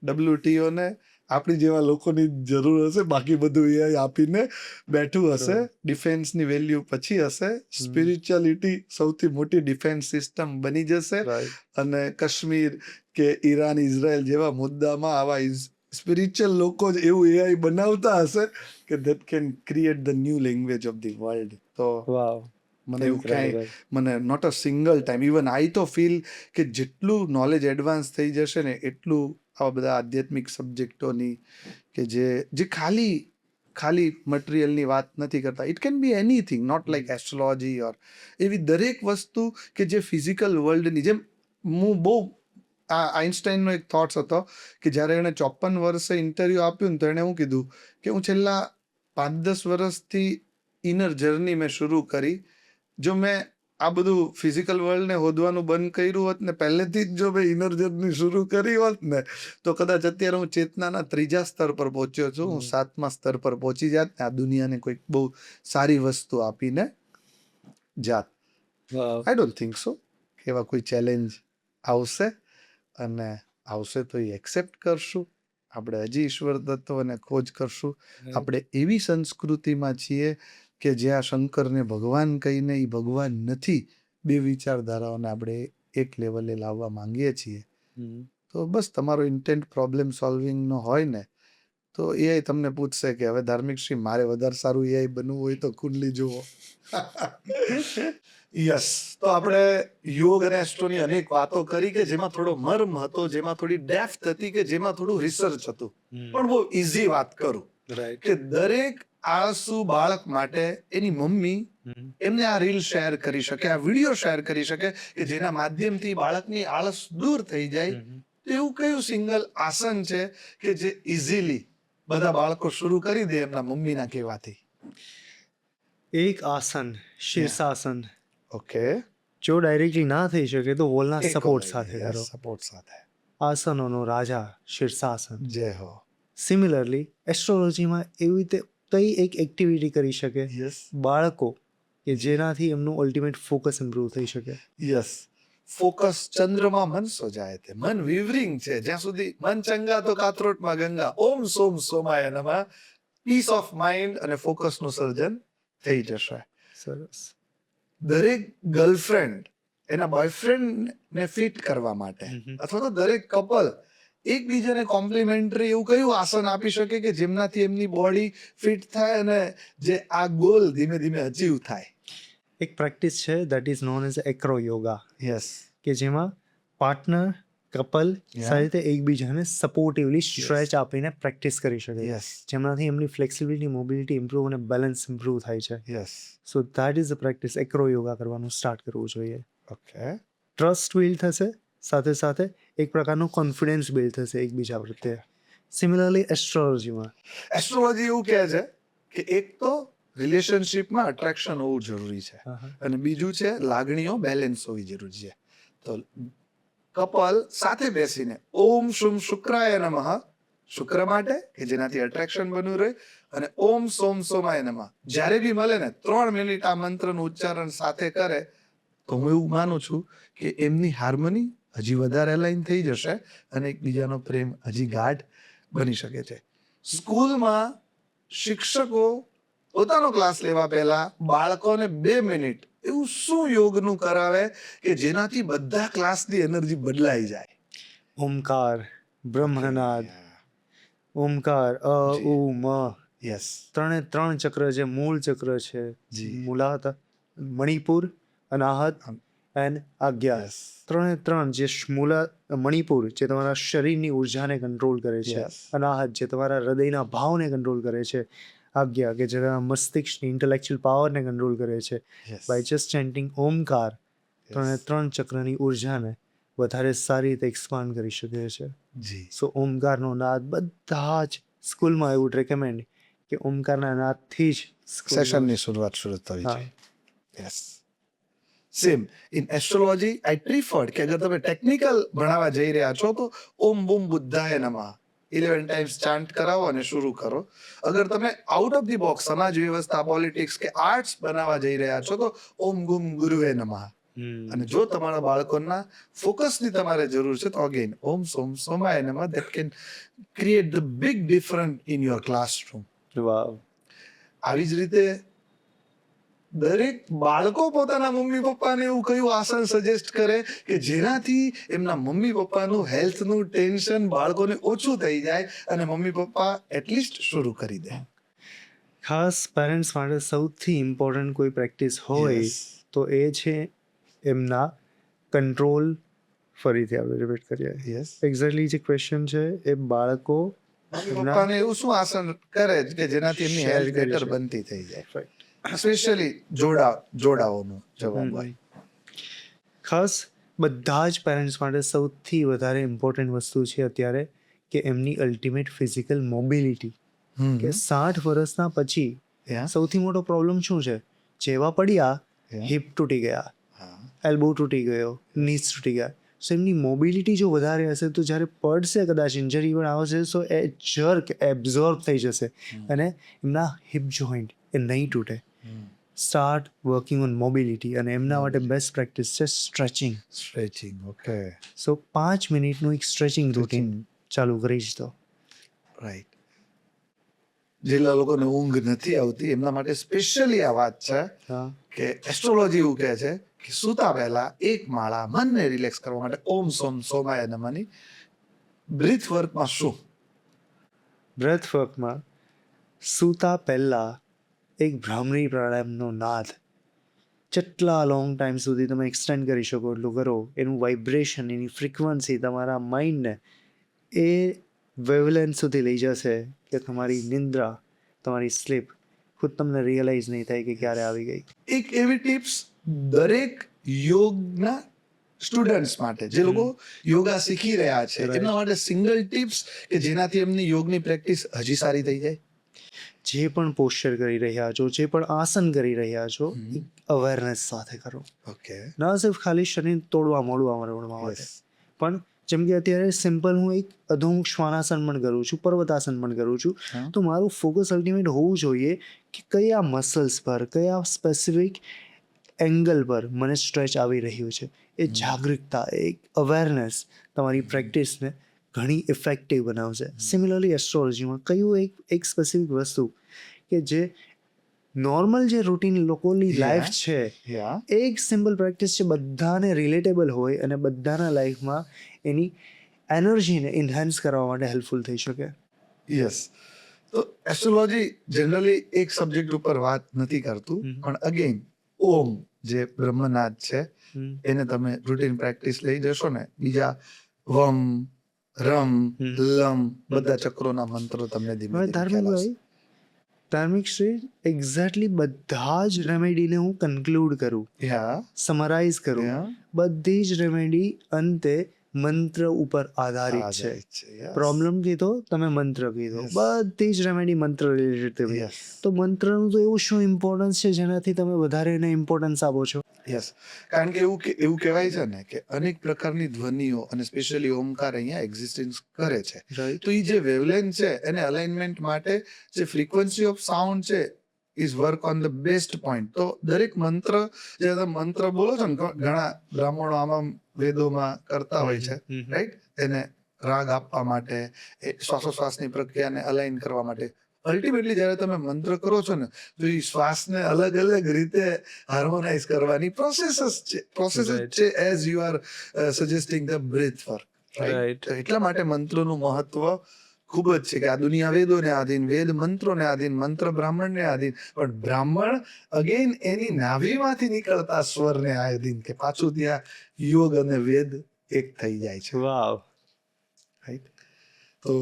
WTO ને આપણી જેવા લોકોની જરૂર હશે, બાકી બધું એ આપીને બેઠું હશે. ડિફેન્સની વેલ્યુ પછી હશે. સ્પિરિચ્યુઅલિટી સૌથી મોટી ડિફેન્સ સિસ્ટમ બની જશે. અને કાશ્મીર કે ઈરાન, ઇઝરાયલ જેવા મુદ્દામાં આવા સ્પિરિચ્યુઅલ લોકો જ એવું એઆઈ બનાવતા હશે કે that can create the new language of the world. તો મને એવું કાંઈ મને not a single time even I તો ફીલ કે જેટલું નોલેજ એડવાન્સ થઈ જશે ને એટલું આવા બધા આધ્યાત્મિક સબ્જેક્ટોની કે જે ખાલી મટીરિયલની વાત નથી કરતા. It can be anything, not like astrology or એવી દરેક વસ્તુ કે જે ફિઝિકલ વર્લ્ડની જેમ હું બહુ આ આઇન્સ્ટાઈનનો એક થોટ્સ હતો કે જ્યારે એણે 54 વર્ષે ઇન્ટરવ્યુ આપ્યું ને તો એણે એવું કીધું કે હું છેલ્લા 5-10 વર્ષથી ઇનર જર્ની મેં શરૂ કરી. જો મેં આ બધું ફિઝિકલ વર્લ્ડને હોદવાનું બંધ કર્યું હોત ને પહેલેથી જ જો મેં ઇનર જર્ની શરૂ કરી હોત ને તો કદાચ અત્યારે હું ચેતનાના 3જા સ્તર પર પહોંચ્યો છું, હું 7મા સ્તર પર પહોંચી જાત ને આ દુનિયાને કોઈક બહુ સારી વસ્તુ આપીને જાત. આઈ ડોન્ટ થિંક સો કે એવા કોઈ ચેલેન્જ આવશે, અને આવશે તો એ એક્સેપ્ટ કરશું. આપણે હજી ઈશ્વર તત્વને ખોજ કરશું. આપણે એવી સંસ્કૃતિમાં છીએ કે જ્યાં શંકરને ભગવાન કહીને એ ભગવાન નથી, બે વિચારધારાઓને આપણે એક લેવલે લાવવા માંગીએ છીએ. તો બસ તમારો ઇન્ટેન્ટ પ્રોબ્લેમ સોલ્વિંગનો હોય ને તો એઆઈ તમને પૂછશે કે હવે ધાર્મિક શ્રી મારે વધારે સારું એઆઈ બનવું હોય તો કુંડલી જુઓ. યસ, તો આપણે યોગ અને એસ્ટ્રોની અનેક વાતો કરી કે જેમાં થોડો મર્મ હતો, જેમાં થોડી ડેપ્થ હતી, કે જેમાં થોડું રિસર્ચ હતું. પણ બહુ ઇઝી વાત કરું કે દરેક આળસુ બાળક માટે એની મમ્મી એમને આ રીલ શેર કરી શકે, આ વિડીયો શેર કરી શકે કે જેના માધ્યમથી બાળકની આળસ દૂર થઈ જાય. તો એવું કયું સિંગલ આસન છે કે જે ઇઝીલી બધા બાળકો શરૂ કરી દે એમના મમ્મીના કહેવાથી? એક આસન શીર્ષાસન. ઓકે, જો ડાયરેક્ટલી ના થઈ શકે તો વોલના સપોર્ટ સાથે કરો. સપોર્ટ સાથે. આસનોનો રાજા શીર્ષાસન. જય હો. સિમિલરલી એસ્ટ્રોલોજીમાં એવી રીતે કઈ એક એક્ટિવિટી કરી શકે યસ બાળકો કે જેનાથી એમનું અલ્ટિમેટ ફોકસ ઇમ્પ્રૂવ થઈ શકે? યસ, ફોકસ ચંદ્રમાં મન સો જાય તે. મન વિવરિંગ છે જ્યાં સુધી મન ચંગા તો કાથરોટમાં ગંગા. ઓમ સોમ સોમાય નમઃ. પીસ ઓફ માઇન્ડ અને ફોકસનું સર્જન થઈ જશે. સરસ. દરેક ગર્લફ્રેન્ડ એના બોયફ્રેન્ડને ફિટ કરવા માટે અથવા તો દરેક કપલ એકબીજાને કોમ્પ્લિમેન્ટરી એવું કયું આસન આપી શકે કે જેમનાથી એમની બોડી ફિટ થાય અને જે આ ગોલ ધીમે ધીમે અચીવ થાય? એક પ્રેક્ટિસ છે that is known as acro yoga, yes, કે જેમાં પાર્ટનર કપલ Yeah. સાથે એકબીજાને સપોર્ટિવલી સ્ટ્રેચ આપીને પ્રેક્ટિસ કરી શકે, યસ, જેમનાથી એમની ફ્લેક્સિબિલિટી, મોબિલિટી ઇમ્પ્રૂવ અને બેલેન્સ ઇમ્પ્રૂવ થાય છે. Yes. So that is a practice. Acro yoga કરવાનું સ્ટાર્ટ કરવું જોઈએ. ઓકે, ટ્રસ્ટ બિલ્ડ થશે, સાથે સાથે એક પ્રકારનું કોન્ફિડન્સ બિલ્ડ થશે એકબીજા પ્રત્યે. સિમિલરલી એસ્ટ્રોલોજીમાં એસ્ટ્રોલોજી એવું કહે છે કે એક તો રિલેશનશિપમાં અટ્રેક્શન હોવું જરૂરી છે અને બીજું છે લાગણીઓ બેલેન્સ હોવી જરૂરી છે. તો કપલ સાથે બેસીને ઓમ શુમ શુક્રાય નમઃ, શુક્ર માટે કે જેનાથી અટ્રેક્શન બન્યું રહે, અને ઓમ સોમ સોમાય નમઃ જ્યારે બી મળે ને 3 મિનિટ આ મંત્રનું ઉચ્ચારણ સાથે કરે તો હું એવું માનું છું કે એમની હાર્મની હજી વધારે અલાઈન થઈ જશે અને એકબીજાનો પ્રેમ હજી ગાઢ બની શકે છે. સ્કૂલમાં શિક્ષકો પોતાનો ક્લાસ લેવા પહેલા બાળકોને 2 મિનિટ એવું શું યોગનું કરાવે કે જેનાથી બધા ક્લાસની એનર્જી બદલાઈ જાય? ઓમકાર, બ્રહ્મનાદ, ઓમકાર, અ જી. ઉ મ, યસ, 3 ચક્ર જે મૂળ ચક્ર છે, જી. મૂલાધાર, મણિપુર, અનાહત એન્ડ આજ્ઞા. યસ, 3 જે મણિપુર જે તમારા શરીરની ઉર્જાને કંટ્રોલ કરે છે, Yes. અનાહત જે તમારા હૃદયના ભાવને કંટ્રોલ કરે છે, આજ્ઞા કે જે તમારા મસ્તિષ્કની ઇન્ટેલેક્ચ્યુઅલ પાવરને કંટ્રોલ કરે છે. યસ, બાય જસ્ટ ચેન્ટિંગ ઓમકાર 3 ચક્રની ઉર્જાને વધારે સારી રીતે એક્સપાન્ડ કરી શકે છે. જી, સો ઓમકારનો નાદ બધા જ સ્કૂલમાં આઈ વુડ રેકમેન્ડ કે ઓમકારના નાદથી જ સેશનની શરૂઆત શરૂ થવી હા. જોઈએ. Yes, same in astrology I preferred કે અગર તમે ટેકનિકલ ભણાવવા જઈ રહ્યા છો તો ઓમ બુમ બુદ્ધાય નમઃ 11 ટાઈમ્સ ચાન્ટ કરાવો અને શરૂ કરો. અગર તમે આઉટ ઓફ ધી બોક્સ સમાજ વ્યવસ્થા, પોલિટિક્સ કે આર્ટ્સ બનાવવા જઈ રહ્યા છો તો ઓમ ગુમ ગુરુવે નમઃ. અને જો તમારા બાળકોના ફોકસની તમારે જરૂર છે તો અગેન ઓમ સોમ સોમાય નમઃ. That can create the big difference in your classroom. Wow. આવી જ રીતે દરેક બાળકો પોતાના મમ્મી પપ્પાને એવું કયું આસન સજેસ્ટ કરે કે જેનાથી એમના મમ્મી પપ્પાનું હેલ્થનું ટેન્શન બાળકોને ઓછું થઈ જાય અને મમ્મી પપ્પા એટલીસ્ટ શરૂ કરી દે. ખાસ પેરેન્ટ્સ માટે સૌથી ઇમ્પોર્ટન્ટ કોઈ પ્રેક્ટિસ હોય Yes. તો એ છે એમના કંટ્રોલ. ફરીથી આપણે રિપીટ કરીએ. Yes. એક્ઝેક્ટલી જે ક્વેશ્ચન છે એ બાળકો મમ્મી પપ્પાને એવું શું આસન કરે કે જેનાથી એમની Share હેલ્થ કરી બેટર શકે. બનતી થઈ જાય? સ્પેશિયલી જોડાઓનો જવાબ હોય. ખાસ બધા જ પેરેન્ટ્સ માટે સૌથી વધારે ઇમ્પોર્ટન્ટ વસ્તુ છે અત્યારે કે એમની અલ્ટિમેટ ફિઝિકલ મોબિલિટી. કે 60 વર્ષના પછી સૌથી મોટો પ્રોબ્લેમ શું છે? જેવા પડ્યા હિપ તૂટી ગયા, એલ્બો તૂટી ગયો, નીસ તૂટી ગયા. સો એમની મોબિલિટી જો વધારે હશે તો જ્યારે પડશે કદાચ ઇન્જરી પણ આવશે તો એ જર્ક એબ્ઝોર્બ થઈ જશે અને એમના હિપ જોઈન્ટ એ નહીં તૂટે. સ્ટાર્ટ વર્કિંગ ઓન મોબિલિટી અને એમના માટે બેસ્ટ પ્રેક્ટિસ છે સ્ટ્રેચિંગ. ઓકે. સો 5 મિનિટનું એક સ્ટ્રેચિંગ રૂટીન ચાલુ કરીશ તો. રાઈટ. જેટલા લોકોને ઊંઘ નથી આવતી એમના માટે સ્પેશિયલી આ વાત છે કે એસ્ટ્રોલોજી એવું કહે છે કે સૂતા પહેલા એક માળા મનને રિલેક્સ કરવા માટે ઓમ સોમ સોમાય નમઃની બ્રીથ વર્કમાં શું? બ્રેથ વર્કમાં સૂતા પહેલાં એક ભ્રામરી પ્રાણાયામનો નાદ જેટલા લોંગ ટાઈમ સુધી તમે એક્સટેન્ડ કરી શકો એટલું કરો. એનું વાઇબ્રેશન, એની ફ્રિકવન્સી તમારા માઇન્ડને એ વેવલેન્થ સુધી લઈ જશે કે તમારી નિંદ્રા, તમારી સ્લીપ ખુદ તમને રિયલાઇઝ નહીં થાય કે ક્યારે આવી ગઈ. એક એવી ટિપ્સ દરેક યોગના સ્ટુડન્ટ્સ માટે જે લોકો યોગા શીખી રહ્યા છે એમના માટે સિંગલ ટિપ્સ કે જેનાથી એમની યોગની પ્રેક્ટિસ હજી સારી થઈ જાય. જે પણ પોસ્ચર કરી રહ્યા છો, જે પણ આસન કરી રહ્યા છો, અવેરનેસ સાથે કરો. ઓકે. ના સિર્ફ ખાલી શરીર તોડવા મોડવા માટે પણ જેમ કે અત્યારે સિમ્પલ હું એક અધોમુખ શ્વાનાસન પણ કરું છું, પર્વતાસન પણ કરું છું, તો મારું ફોકસ અલ્ટિમેટ હોવું જોઈએ કે કયા મસલ્સ પર, કયા સ્પેસિફિક એંગલ પર મને સ્ટ્રેચ આવી રહ્યું છે. એ જાગૃતતા, એક અવેરનેસ તમારી પ્રેક્ટિસને ઘણી ઇફેક્ટિવ બનાવશે. સિમિલરલી એસ્ટ્રોલોજીમાં કયું એક સ્પેસિફિક વસ્તુ કે જે નોર્મલ જે રૂટીન લોકોની લાઈફ છે એક સિમ્પલ પ્રેક્ટિસ છે બધાને રિલેટેબલ હોય અને બધાના લાઈફમાં એની એનર્જીને ઇન્હાન્સ કરવા માટે હેલ્પફુલ થઈ શકે. યસ. તો એસ્ટ્રોલોજી જનરલી એક સબ્જેક્ટ ઉપર વાત નથી કરતું પણ અગેન ઓમ જે બ્રહ્મનાદ છે એને તમે રૂટીન પ્રેક્ટિસ લઈ જશો ને, બીજા વમ, રમ, લમ બધા ચક્રોના મંત્રો તમને ધીમે ધીમે ધાર્મિક શ્રી એક્ઝેક્ટલી બધા જ રેમેડીને હું કન્ક્લુડ કરું, સમરાઇઝ કરું. બધી જ રેમેડી અંતે મંત્ર ઉપર આધારિત છે. પ્રોબ્લેમ કીધો તમે મંત્ર કીધો, બધી જ રેમેડી મંત્ર રિલેટેડ. તો મંત્રનું તો એવું શું ઇમ્પોર્ટન્સ છે જેનાથી તમે વધારે એને ઇમ્પોર્ટન્સ આપો છો? યસ, કારણ કે એવું કહેવાય છે ને કે અનેક પ્રકારની ધ્વનિઓ અને સ્પેશિયલી ઓમકાર અહીંયા એક્ઝિસ્ટન્સ કરે છે. તો એ જે વેવલેન્થ છે એને અલાઇનમેન્ટ માટે જે ફ્રીક્વન્સી ઓફ સાઉન્ડ છે is work on the best point. તો દરેક મંત્ર જે તમે મંત્ર બોલો છો ને, ઘણા બ્રાહ્મણો આમાં વેદોમાં કરતા હોય છે, રાઈટ? એને રાગ આપવા માટે, એ શ્વાસોશ્વાસની પ્રક્રિયાને અલાઇન કરવા માટે. અલ્ટિમેટલી જ્યારે તમે મંત્ર કરો છો ને તો એ શ્વાસને અલગ અલગ રીતે હાર્મોનાઇઝ કરવાની પ્રોસેસ છે as you are suggesting the breath work, right? એટલા માટે મંત્રનું મહત્વ ખૂબ જ છે કે આ દુનિયા વેદોને આધીન, વેદ મંત્રોને આધીન, મંત્ર બ્રાહ્મણને આધીન, પણ બ્રાહ્મણ અગેન એની નાભીમાંથી નીકળતા સ્વરને આધીન, કે પાછું ત્યાં યોગ અને વેદ એક થઈ જાય છે. વાવ, રાઈટ? તો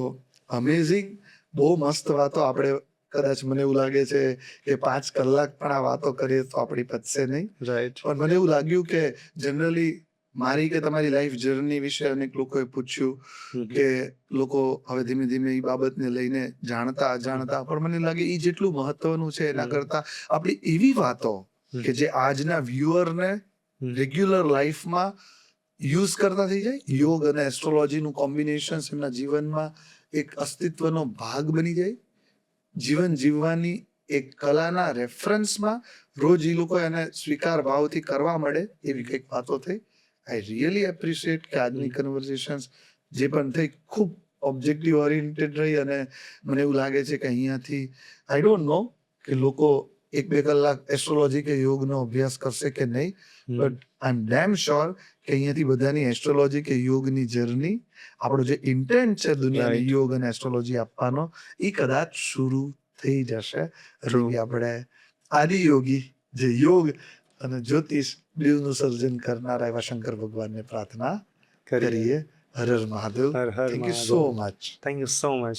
અમેઝિંગ, બહુ મસ્ત વાતો. આપણે કદાચ મને એવું લાગે છે કે 5 કલાક પણ આ વાતો કરીએ તો આપણી પતશે નહીં. રાઈટ. પણ મને એવું લાગ્યું કે જનરલી મારી કે તમારી લાઈફ જર્ની વિશે અનેક લોકોએ પૂછ્યું કે લોકો હવે ધીમે ધીમે એ બાબતને લઈને જાણતા અજાણતા, પણ મને લાગે એ જેટલું મહત્વનું છે એના કરતા આપણી એવી વાતો કે જે આજના વ્યુઅરને રેગ્યુલર લાઈફમાં યુઝ કરતા થઈ જાય, યોગ અને એસ્ટ્રોલોજીનું કોમ્બિનેશન એમના જીવનમાં એક અસ્તિત્વનો ભાગ બની જાય, જીવન જીવવાની એક કલાના રેફરન્સમાં રોજ એ લોકો એને સ્વીકાર ભાવથી કરવા મળે એવી કંઈક વાતો થઈ. આઈ રિયલી એપ્રિશિએટ કે આજની કન્વર્સેશન્સ જે પણ થઈ ખૂબ ઓબ્જેક્ટિવ ઓરિએન્ટેડ રહી અને મને એવું લાગે છે કે અહીંયાથી આઈ ડોન્ટ નો કે લોકો 1-2 કલાક એસ્ટ્રોલોજી કે યોગનો અભ્યાસ કરશે કે નહીં, but I am damn sure કે અહીંયાથી બધાની એસ્ટ્રોલોજી કે યોગની જર્ની, આપણો જે ઇન્ટેન્ટ છે દુનિયાને યોગ અને એસ્ટ્રોલોજી આપવાનો, એ કદાચ શરૂ થઈ જશે. આપણે આદિયોગી જે યોગ અને જ્યોતિષ બેઉનું સર્જન કરનારા એવા શંકર ભગવાનને પ્રાર્થના કરીએ. હર હર મહાદેવ. હર હર thank you so much. Thank you so much.